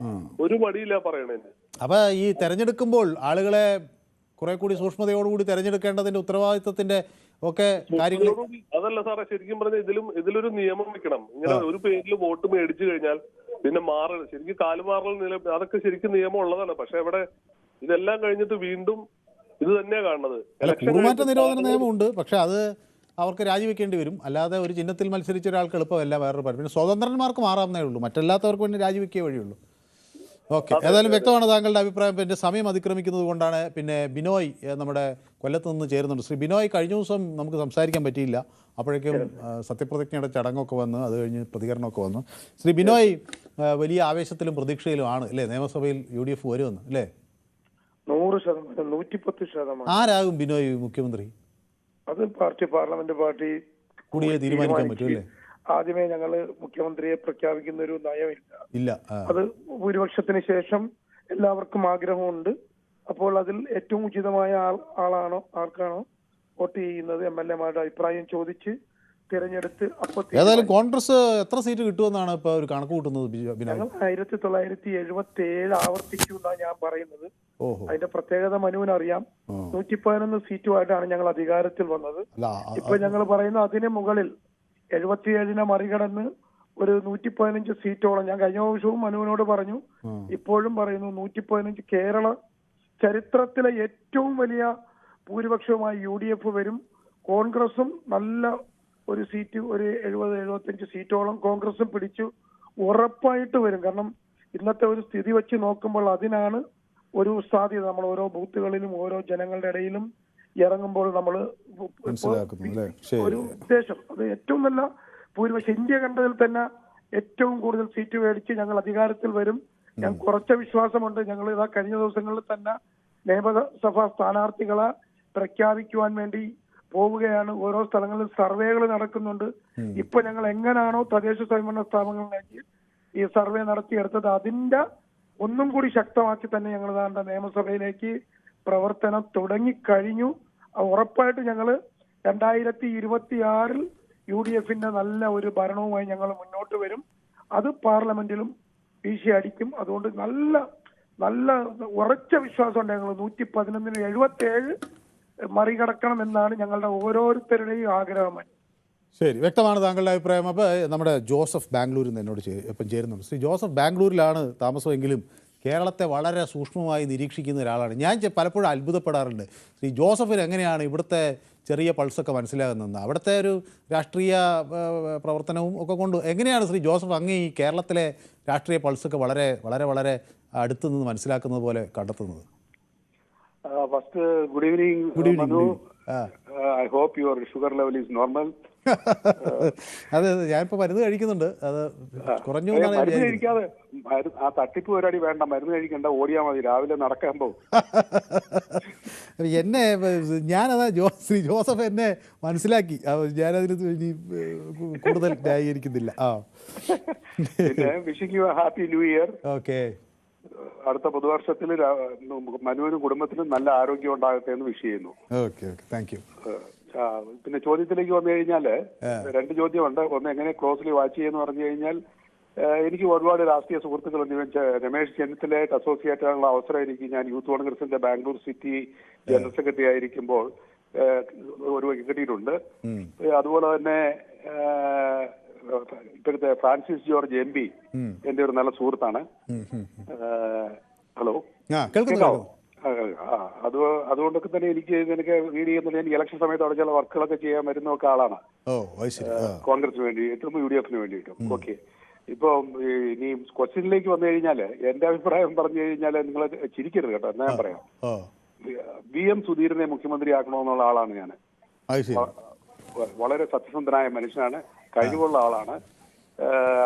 ഒരു മടിയില്ല പറയണേന്. അപ്പൊ ഈ തെരഞ്ഞെടുക്കുമ്പോൾ ആളുകളെ കുറെ കൂടി സൂക്ഷ്മതയോടുകൂടി തെരഞ്ഞെടുക്കേണ്ടതിന്റെ ഉത്തരവാദിത്വത്തിന്റെ ഒക്കെ കാര്യങ്ങൾ അതല്ല സാറേ, ശരിക്കും പറഞ്ഞാൽ ഇതിലൊരു നിയമം വെക്കണം. ഇങ്ങനെ ഒരു പേരിൽ വോട്ട് മേടിച്ചു കഴിഞ്ഞാൽ പിന്നെ മാറൽ, ശരിക്കും കാലുമാറൽ അതൊക്കെ ശരിക്കും നിയമം ഉള്ളതാണ്. പക്ഷെ ഇവിടെ ഇതെല്ലാം കഴിഞ്ഞിട്ട് വീണ്ടും ഇത് തന്നെയാ കാണുന്നത്. കൂറുമാറ്റ നിരോധന നിയമമുണ്ട്, പക്ഷെ അത് അവർക്ക് രാജിവെക്കേണ്ടി വരും. അല്ലാതെ ഒരു ചിഹ്നത്തിൽ മത്സരിച്ച ഒരാൾക്ക് എളുപ്പമല്ല വേറൊരു പാർട്ടി. പിന്നെ സ്വതന്ത്രന്മാർക്ക് മാറാവുന്നേ ഉള്ളൂ, മറ്റല്ലാത്തവർക്ക് വേണ്ടി രാജിവെക്കേ വഴിയുള്ളൂ. ഓക്കെ, ഏതായാലും വ്യക്തമാണ് താങ്കളുടെ അഭിപ്രായം. പിന്നെ സമയം അതിക്രമിക്കുന്നത് കൊണ്ടാണ്. പിന്നെ ബിനോയ് നമ്മുടെ കൊല്ലത്ത് നിന്ന് ചേരുന്നുണ്ട്. ശ്രീ ബിനോയ്, കഴിഞ്ഞ ദിവസം നമുക്ക് സംസാരിക്കാൻ പറ്റിയില്ല, അപ്പോഴേക്കും സത്യപ്രതിജ്ഞയുടെ ചടങ്ങൊക്കെ വന്ന് അത് കഴിഞ്ഞ് പ്രതികരണമൊക്കെ വന്നു. ശ്രീ ബിനോയ് വലിയ ആവേശത്തിലും പ്രതീക്ഷയിലും ആണ് അല്ലേ? നിയമസഭയിൽ UDF വരുമെന്ന് അല്ലേ? 100%, 110%. ആരാകും ബിനോയ് മുഖ്യമന്ത്രി? അത് പാർലമെന്റ് പാർട്ടി കൂടിയേ തീരുമാനിക്കാൻ പറ്റും അല്ലേ? ആദ്യമേ ഞങ്ങള് മുഖ്യമന്ത്രിയെ പ്രഖ്യാപിക്കുന്ന ഒരു നയമില്ല. അത് ഭൂരിപക്ഷത്തിന് ശേഷം എല്ലാവർക്കും ആഗ്രഹമുണ്ട്. അപ്പോൾ അതിൽ ഏറ്റവും ഉചിതമായ ആർക്കാണോ വോട്ട് ചെയ്യുന്നത് MLA മാരുടെ അഭിപ്രായം ചോദിച്ച് തിരഞ്ഞെടുത്ത് അപ്പോൾ ഏതായാലും കോൺഗ്രസ് എത്ര സീറ്റ് കിട്ടുമെന്നാണ് ഇപ്പൊ ഒരു കണക്ക് കൂട്ടുന്നത് ഞങ്ങൾ 1977 ആവർത്തിച്ചു എന്നാണ് ഞാൻ പറയുന്നത്. അതിന്റെ പ്രത്യേകത മനുവിന് അറിയാം. 111 സീറ്റുമായിട്ടാണ് ഞങ്ങൾ അധികാരത്തിൽ വന്നത്. ഇപ്പൊ ഞങ്ങൾ പറയുന്ന അതിന് മുകളിൽ 77 മറികടന്ന് ഒരു 115 സീറ്റോളം ഞാൻ കഴിഞ്ഞ വർഷവും മനുവിനോട് പറഞ്ഞു, ഇപ്പോഴും പറയുന്നു 115 കേരള ചരിത്രത്തിലെ ഏറ്റവും വലിയ ഭൂരിപക്ഷവുമായി UDF വരും. കോൺഗ്രസും നല്ല ഒരു സീറ്റ്, ഒരു 70-75 സീറ്റോളം കോൺഗ്രസും പിടിച്ചു ഉറപ്പായിട്ട് വരും. കാരണം ഇന്നത്തെ ഒരു സ്ഥിതി വെച്ച് നോക്കുമ്പോൾ അതിനാണ് ഒരു സാധ്യത. നമ്മൾ ഓരോ ബൂത്തുകളിലും ഓരോ ജനങ്ങളുടെ ഇടയിലും ഇറങ്ങുമ്പോൾ നമ്മൾ ഒരു ഉദ്ദേശം, അത് ഏറ്റവും നല്ല ഭൂരിപക്ഷം ഇന്ത്യ കണ്ടതിൽ തന്നെ ഏറ്റവും കൂടുതൽ സീറ്റ് മേടിച്ച് ഞങ്ങൾ അധികാരത്തിൽ വരും. ഞാൻ കുറച്ച വിശ്വാസമുണ്ട്. ഞങ്ങൾ ഇതാ കഴിഞ്ഞ ദിവസങ്ങളിൽ തന്നെ നിയമസഭാ സ്ഥാനാർത്ഥികളെ പ്രഖ്യാപിക്കുവാൻ വേണ്ടി പോവുകയാണ്. ഓരോ സ്ഥലങ്ങളിൽ സർവേകൾ നടക്കുന്നുണ്ട്. ഇപ്പൊ ഞങ്ങൾ എങ്ങനെയാണോ തദ്ദേശ സ്വയംഭരണ സ്ഥാപനങ്ങളിലേക്ക് ഈ സർവേ നടത്തിയെടുത്തത് അതിന്റെ ഒന്നും കൂടി ശക്തമാക്കി തന്നെ ഞങ്ങൾ ഇതാണ്ട നിയമസഭയിലേക്ക് പ്രവർത്തനം തുടങ്ങിക്കഴിഞ്ഞു. ഉറപ്പായിട്ട് ഞങ്ങൾ 2026 UDFന്റെ നല്ല ഒരു ഭരണവുമായി ഞങ്ങൾ മുന്നോട്ട് വരും. അത് പാർലമെന്റിലും വീശിയടിക്കും. അതുകൊണ്ട് നല്ല നല്ല ഉറച്ച വിശ്വാസമുണ്ട്. ഞങ്ങൾ 111-ന് 77 മറികടക്കണം എന്നാണ് ഞങ്ങളുടെ ഓരോരുത്തരുടെയും ആഗ്രഹം. ശരി, വ്യക്തമാണ് താങ്കളുടെ അഭിപ്രായം. അപ്പോൾ നമ്മുടെ ജോസഫ് ബാംഗ്ലൂരിൽ നിന്ന് എന്നോട് ഇപ്പം ചേരുന്നുണ്ട്. ശ്രീ ജോസഫ് ബാംഗ്ലൂരിലാണ് താമസമെങ്കിലും കേരളത്തെ വളരെ സൂക്ഷ്മമായി നിരീക്ഷിക്കുന്ന ഒരാളാണ്. ഞാൻ പലപ്പോഴും അത്ഭുതപ്പെടാറുണ്ട് ശ്രീ ജോസഫിന് എങ്ങനെയാണ് ഇവിടുത്തെ ചെറിയ പൾസൊക്കെ മനസ്സിലാകുന്നത്. അവിടുത്തെ ഒരു രാഷ്ട്രീയ പ്രവർത്തനവും ഒക്കെ കൊണ്ട് എങ്ങനെയാണ് ശ്രീ ജോസഫ് അങ്ങ് ഈ കേരളത്തിലെ രാഷ്ട്രീയ പൾസൊക്കെ വളരെ വളരെ വളരെ അടുത്തു നിന്ന് മനസ്സിലാക്കുന്നത് പോലെ കണ്ടെത്തുന്നത്? First good evening Manu. I hope your sugar level is normal. അതെ, ഞാനിപ്പോ മരുന്ന് കഴിക്കുന്നുണ്ട്. അത് കുറഞ്ഞു. മരുന്ന് കഴിക്കാതെ ആ തട്ടിപ്പ് പരിപാടി വേണ്ട. മരുന്ന് കഴിക്കണ്ട, ഓടിയാൽ മതി. രാവിലെ നടക്കാൻ പോകും. എന്നെ ഞാനതാ ശ്രീ ജോസഫ് എന്നെ മനസ്സിലാക്കി. ഞാനതിന് ഇനി കൂടുതൽ ന്യായീകരിക്കുന്നില്ല. Wishing you happy new year. Okay. അടുത്ത പുതുവർഷത്തിൽ മനുവിനും കുടുംബത്തിനും നല്ല ആരോഗ്യം ഉണ്ടാകട്ടെ എന്ന് വിഷ് ചെയ്യുന്നു. Thank you. പിന്നെ ചോദ്യത്തിലേക്ക് വന്നു കഴിഞ്ഞാല് 2 ചോദ്യമുണ്ട്. ഒന്ന്, എങ്ങനെ ക്ലോസ്ലി വാച്ച് ചെയ്യുന്നു പറഞ്ഞു കഴിഞ്ഞാൽ എനിക്ക് ഒരുപാട് രാഷ്ട്രീയ സുഹൃത്തുക്കളുണ്ട്. രമേശ് ചെന്നിത്തലയായിട്ട് അസോസിയേറ്റ് ആകാനുള്ള അവസരമായിരിക്കും. ഞാൻ യൂത്ത് കോൺഗ്രസിന്റെ ബാംഗ്ലൂർ സിറ്റി ജനറൽ സെക്രട്ടറി ആയിരിക്കുമ്പോൾ ഒരു കിട്ടിയിട്ടുണ്ട്. അതുപോലെ തന്നെ ഇപ്പോഴത്തെ ഫ്രാൻസിസ് ജോർജ് MP എന്റെ ഒരു നല്ല സുഹൃത്താണ്. ഹലോ, അതുകൊണ്ടൊക്കെ തന്നെ എനിക്ക് റീഡ് ചെയ്യുന്നത് എനിക്ക് ഇലക്ഷൻ സമയത്ത് അവിടെ ചില വർക്കുകളൊക്കെ ചെയ്യാൻ വരുന്നൊക്കെ ആളാണ്. കോൺഗ്രസിന് വേണ്ടിയിട്ടും UDFന് വേണ്ടിയിട്ടും. ഓക്കെ, ഇപ്പൊ ഇനി ക്വസ്റ്റ്യനിലേക്ക് വന്നു കഴിഞ്ഞാല് എന്റെ അഭിപ്രായം പറഞ്ഞു കഴിഞ്ഞാല് നിങ്ങൾ ചിരിക്കരുത് കേട്ടോ, എന്നാ ഞാൻ പറയാം. VM സുധീരനെ മുഖ്യമന്ത്രിയാക്കണമെന്നുള്ള ആളാണ് ഞാൻ. വളരെ സത്യസന്ധനായ മനുഷ്യനാണ്, കഴിവുള്ള ആളാണ്.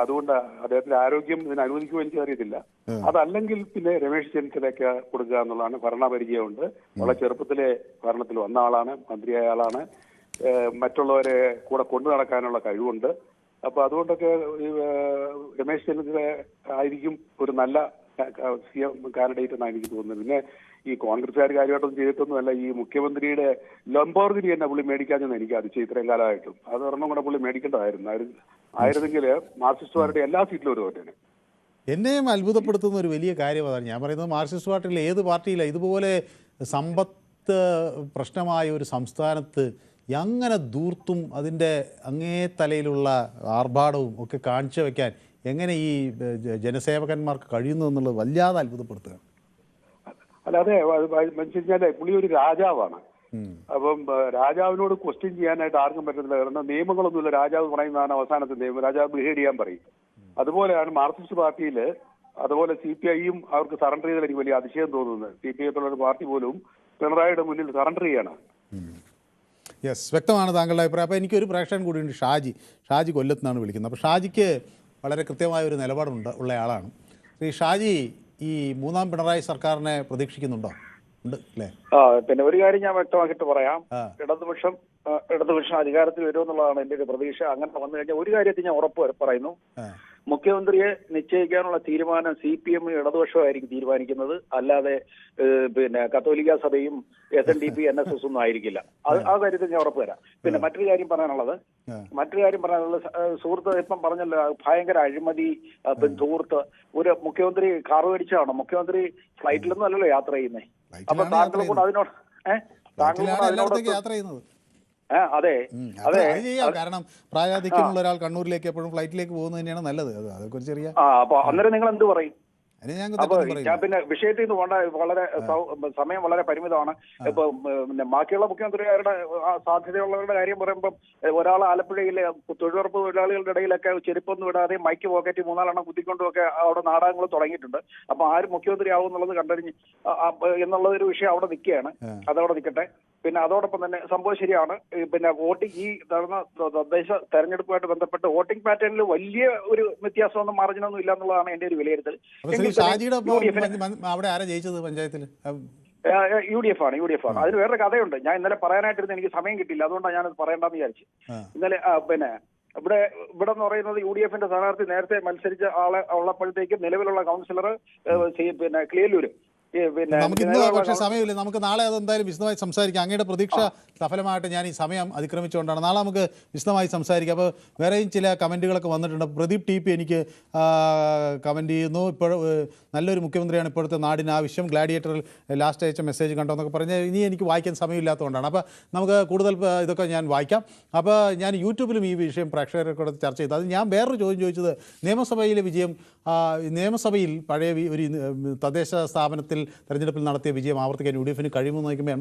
അതുകൊണ്ട് അദ്ദേഹത്തിന്റെ ആരോഗ്യം ഇതിന് അനുവദിക്കുമോ എനിക്ക് അറിയത്തില്ല. അതല്ലെങ്കിൽ പിന്നെ രമേശ് ചെന്നിത്തലയ്ക്ക് കൊടുക്കുക എന്നുള്ളതാണ്. ഭരണപരിചയമുണ്ട്, വളരെ ചെറുപ്പത്തിലെ ഭരണത്തിൽ വന്ന ആളാണ്, മന്ത്രിയായ ആളാണ്, മറ്റുള്ളവരെ കൂടെ കൊണ്ടു നടക്കാനുള്ള കഴിവുണ്ട്. അപ്പൊ അതുകൊണ്ടൊക്കെ രമേശ് ചെന്നിത്തല ആയിരിക്കും ഒരു നല്ല CM കാൻഡിഡേറ്റ് എന്നാണ് എനിക്ക് തോന്നുന്നത്. പിന്നെ ഈ കോൺഗ്രസ്സുകാർ കാര്യമായിട്ടൊന്നും ചെയ്തിട്ടൊന്നുമല്ല. ഈ മുഖ്യമന്ത്രിയുടെ ലംബോർഗിനി തന്നെ പുള്ളി മേടിക്കാഞ്ഞെന്ന് എനിക്ക് അതിശയം ഇത്രയും കാലമായിട്ടും. അത് ഒരെണ്ണം കൂടെ പുള്ളി മേടിക്കേണ്ടതായിരുന്നു. ആയിരുന്നെങ്കിൽ മാർക്സിസ്റ്റ് പാർട്ടി എല്ലാ സീറ്റിലും ഒരു തോറ്റേനെ. എന്നെയും അത്ഭുതപ്പെടുത്തുന്ന ഒരു വലിയ കാര്യം അതാണ്. ഞാൻ പറയുന്നത് മാർക്സിസ്റ്റ് പാർട്ടിയിൽ ഏത് പാർട്ടിയില്ല ഇതുപോലെ സമ്പത്ത് പ്രശ്നമായ ഒരു സംസ്ഥാനത്ത് അങ്ങനെ ധൂർത്തും അതിൻ്റെ അങ്ങേ തലയിലുള്ള ആർഭാടവും ഒക്കെ കാണിച്ചു വയ്ക്കാൻ എങ്ങനെ ഈ ജനസേവകന്മാർക്ക് കഴിയുന്നു എന്നുള്ളത് വല്ലാതെ അത്ഭുതപ്പെടുത്തുകയാണ്. അല്ലാതെ മനസ്സിലാലേ പുള്ളി ഒരു രാജാവാണ്. അപ്പം രാജാവിനോട് ക്വസ്റ്റ്യൻ ചെയ്യാനായിട്ട് ആർക്കും പറ്റത്തില്ല. കാരണം നിയമങ്ങളൊന്നുമില്ല. രാജാവ് പറയുന്നതാണ് അവസാനത്തെ നിയമം. രാജാവ് ബിഹേവ് ചെയ്യാൻ പറയും. അതുപോലെയാണ് മാർക്സിസ്റ്റ് പാർട്ടിയിൽ. അതുപോലെ CPIയും അവർക്ക് സറണ്ടർ ചെയ്താൽ എനിക്ക് വലിയ അതിശയം തോന്നുന്നത്. CPI പോലുള്ള പാർട്ടി പോലും പിണറായിയുടെ മുന്നിൽ സറണ്ടർ ചെയ്യാണ്. യെസ്, വ്യക്തമാണ് താങ്കളുടെ അഭിപ്രായം. അപ്പോൾ എനിക്കൊരു പ്രേക്ഷകൻ കൂടിയുണ്ട്, ഷാജി കൊല്ലത്ത് നിന്നാണ് വിളിക്കുന്നത്. അപ്പോൾ ഷാജിക്ക് വളരെ കൃത്യമായ ഒരു ഉള്ള ആളാണ്. ഈ ഷാജി ഈ 3ാം പിണറായി സർക്കാരിനെ പ്രതീക്ഷിക്കുന്നുണ്ടോ? ഉണ്ട് അല്ലേ? പിന്നെ ഒരു കാര്യം ഞാൻ വ്യക്തമാക്കിയിട്ട് പറയാം. ഇടതുപക്ഷം അധികാരത്തിൽ വരുമെന്നുള്ളതാണ് എന്റെ ഒരു പ്രതീക്ഷ. അങ്ങനെ വന്നു കഴിഞ്ഞാൽ ഒരു കാര്യത്തിൽ ഞാൻ ഉറപ്പ് പറയുന്നു, മുഖ്യമന്ത്രിയെ നിശ്ചയിക്കാനുള്ള തീരുമാനം CPM ഇടതുപക്ഷമായിരിക്കും തീരുമാനിക്കുന്നത്, അല്ലാതെ പിന്നെ കത്തോലിക്ക സഭയും SNDP NSS ഒന്നും ആയിരിക്കില്ല. ആ കാര്യത്തിൽ ഞാൻ ഉറപ്പ് തരാം. പിന്നെ മറ്റൊരു കാര്യം പറയാനുള്ളത് സുഹൃത്ത് ഇപ്പം പറഞ്ഞല്ലോ, ഭയങ്കര അഴിമതി, ധൂർത്ത്. ഒരു മുഖ്യമന്ത്രി കാർ മേടിച്ചാണോ? മുഖ്യമന്ത്രി ഫ്ലൈറ്റിലൊന്നും അല്ലല്ലോ യാത്ര ചെയ്യുന്നത്. അപ്പൊ താങ്കൾ കൂടെ അതിനോട് യാത്ര ചെയ്യുന്നത് അതെ അതെ കാരണം പ്രായാധിക്യമുള്ള ഒരാൾ കണ്ണൂരിലേക്ക് എപ്പോഴും ഫ്ലൈറ്റിലേക്ക് പോകുന്നത് തന്നെയാണ് നല്ലത്. അതൊക്കെ ഒരു ചെറിയ അപ്പൊ അന്നേരം നിങ്ങൾ എന്ത് പറയും? അപ്പൊ ഞാൻ പിന്നെ വിഷയത്തിൽ നിന്ന് പോകേണ്ട, വളരെ സമയം വളരെ പരിമിതമാണ്. ഇപ്പൊ പിന്നെ ബാക്കിയുള്ള മുഖ്യമന്ത്രിമാരുടെ സാധ്യതയുള്ളവരുടെ കാര്യം പറയുമ്പോൾ ഒരാൾ ആലപ്പുഴയിലെ തൊഴിലുറപ്പ് തൊഴിലാളികളുടെ ഇടയിലൊക്കെ ചെരുപ്പൊന്നും ഇടാതെ മൈക്ക് പോക്കറ്റ് 3-4 കുത്തിക്കൊണ്ടുമൊക്കെ അവിടെ നാടകങ്ങൾ തുടങ്ങിയിട്ടുണ്ട്. അപ്പൊ ആര് മുഖ്യമന്ത്രി ആവും എന്നുള്ളത് കണ്ടറിഞ്ഞ് എന്നുള്ളൊരു വിഷയം അവിടെ നിൽക്കുകയാണ്. അതവിടെ നിൽക്കട്ടെ. പിന്നെ അതോടൊപ്പം തന്നെ സംഭവം ശരിയാണ്. പിന്നെ വോട്ടിംഗ് ഈ നടന്ന തദ്ദേശ തെരഞ്ഞെടുപ്പുമായിട്ട് ബന്ധപ്പെട്ട് വോട്ടിംഗ് പാറ്റേണിൽ വലിയ ഒരു വ്യത്യാസമൊന്നും മാർജിനൊന്നും ഇല്ല എന്നുള്ളതാണ് എന്റെ ഒരു വിലയിരുത്തൽ. UDF ആണ്. അതിന് വേറൊരു കഥയുണ്ട്. ഞാൻ ഇന്നലെ പറയാനായിട്ടിരുന്ന എനിക്ക് സമയം കിട്ടില്ല, അതുകൊണ്ടാണ് ഞാനത് പറയണ്ടെന്ന് വിചാരിച്ചു. ഇന്നലെ പിന്നെ ഇവിടെ എന്ന് പറയുന്നത് UDFന്റെ സ്ഥാനാർത്ഥി നേരത്തെ മത്സരിച്ച ആളെ ഉള്ളപ്പോഴത്തേക്കും നിലവിലുള്ള കൗൺസിലർ പിന്നെ ക്ലിയല്ലൂര്. നമുക്ക് ഇന്ന് പക്ഷേ സമയമില്ല. നമുക്ക് നാളെ അതെന്തായാലും വിശദമായി സംസാരിക്കാം. അങ്ങയുടെ പ്രതീക്ഷ സഫലമായിട്ട് ഞാൻ ഈ സമയം അതിക്രമിച്ചുകൊണ്ടാണ്. നാളെ നമുക്ക് വിശദമായി സംസാരിക്കാം. അപ്പോൾ വേറെയും ചില കമൻറ്റുകളൊക്കെ വന്നിട്ടുണ്ട്. പ്രദീപ് TP എനിക്ക് കമൻറ്റ് ചെയ്യുന്നു, ഇപ്പോൾ നല്ലൊരു മുഖ്യമന്ത്രിയാണ് ഇപ്പോഴത്തെ നാടിന് ആവശ്യം, ഗ്ലാഡിയേറ്ററിൽ ലാസ്റ്റ് അയച്ച മെസ്സേജ് കണ്ടോ എന്നൊക്കെ പറഞ്ഞ് ഇനി എനിക്ക് വായിക്കാൻ സമയമില്ലാത്തതുകൊണ്ടാണ്. അപ്പോൾ നമുക്ക് കൂടുതൽ ഇതൊക്കെ ഞാൻ വായിക്കാം. അപ്പോൾ ഞാൻ യൂട്യൂബിലും ഈ വിഷയം പ്രേക്ഷകർക്കൂടെ ചർച്ച ചെയ്തു. അത് ഞാൻ വേറൊരു ചോദ്യം ചോദിച്ചത്, നിയമസഭയിലെ വിജയം, നിയമസഭയിൽ പഴയ ഒരു തദ്ദേശ സ്ഥാപനത്തിൽ തെരഞ്ഞെടുപ്പിൽ നടത്തിയ വിജയം ആവർത്തിക്കാൻ UDFന് കഴിയുമെന്ന് നോക്കുമ്പോൾ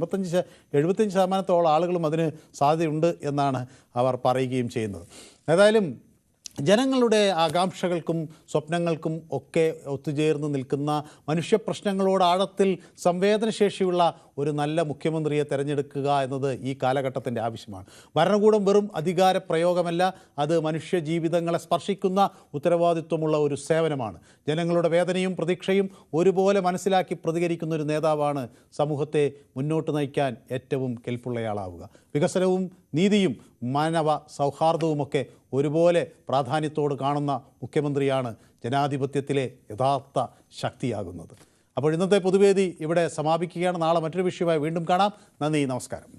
75% ആളുകളും അതിന് സാധ്യതയുണ്ട് എന്നാണ് അവർ പറയുകയും ചെയ്യുന്നത്. ഏതായാലും ജനങ്ങളുടെ ആകാംക്ഷകൾക്കും സ്വപ്നങ്ങൾക്കും ഒക്കെ ഒത്തുചേർന്ന് നിൽക്കുന്ന മനുഷ്യ പ്രശ്നങ്ങളോട് ആഴത്തിൽ സംവേദനശേഷിയുള്ള ഒരു നല്ല മുഖ്യമന്ത്രിയെ തിരഞ്ഞെടുക്കുക എന്നത് ഈ കാലഘട്ടത്തിൻ്റെ ആവശ്യമാണ്. ഭരണകൂടം വെറും അധികാര പ്രയോഗമല്ല, അത് മനുഷ്യ ജീവിതങ്ങളെ സ്പർശിക്കുന്ന ഉത്തരവാദിത്വമുള്ള ഒരു സേവനമാണ്. ജനങ്ങളുടെ വേദനയും പ്രതീക്ഷയും ഒരുപോലെ മനസ്സിലാക്കി പ്രതികരിക്കുന്ന ഒരു നേതാവാണ് സമൂഹത്തെ മുന്നോട്ട് നയിക്കാൻ ഏറ്റവും കെൽപ്പുള്ളയാളാവുക. വികസനവും നീതിയും മാനവ സൗഹാർദ്ദവുമൊക്കെ ഒരുപോലെ പ്രാധാന്യത്തോട് കാണുന്ന മുഖ്യമന്ത്രിയാണ് ജനാധിപത്യത്തിലെ യഥാർത്ഥ ശക്തിയാകുന്നത്. അപ്പോൾ ഇന്നത്തെ പൊതുവേദി ഇവിടെ സമാപിക്കുകയാണ്. നാളെ മറ്റൊരു വിഷയമായി വീണ്ടും കാണാം. നന്ദി, നമസ്കാരം.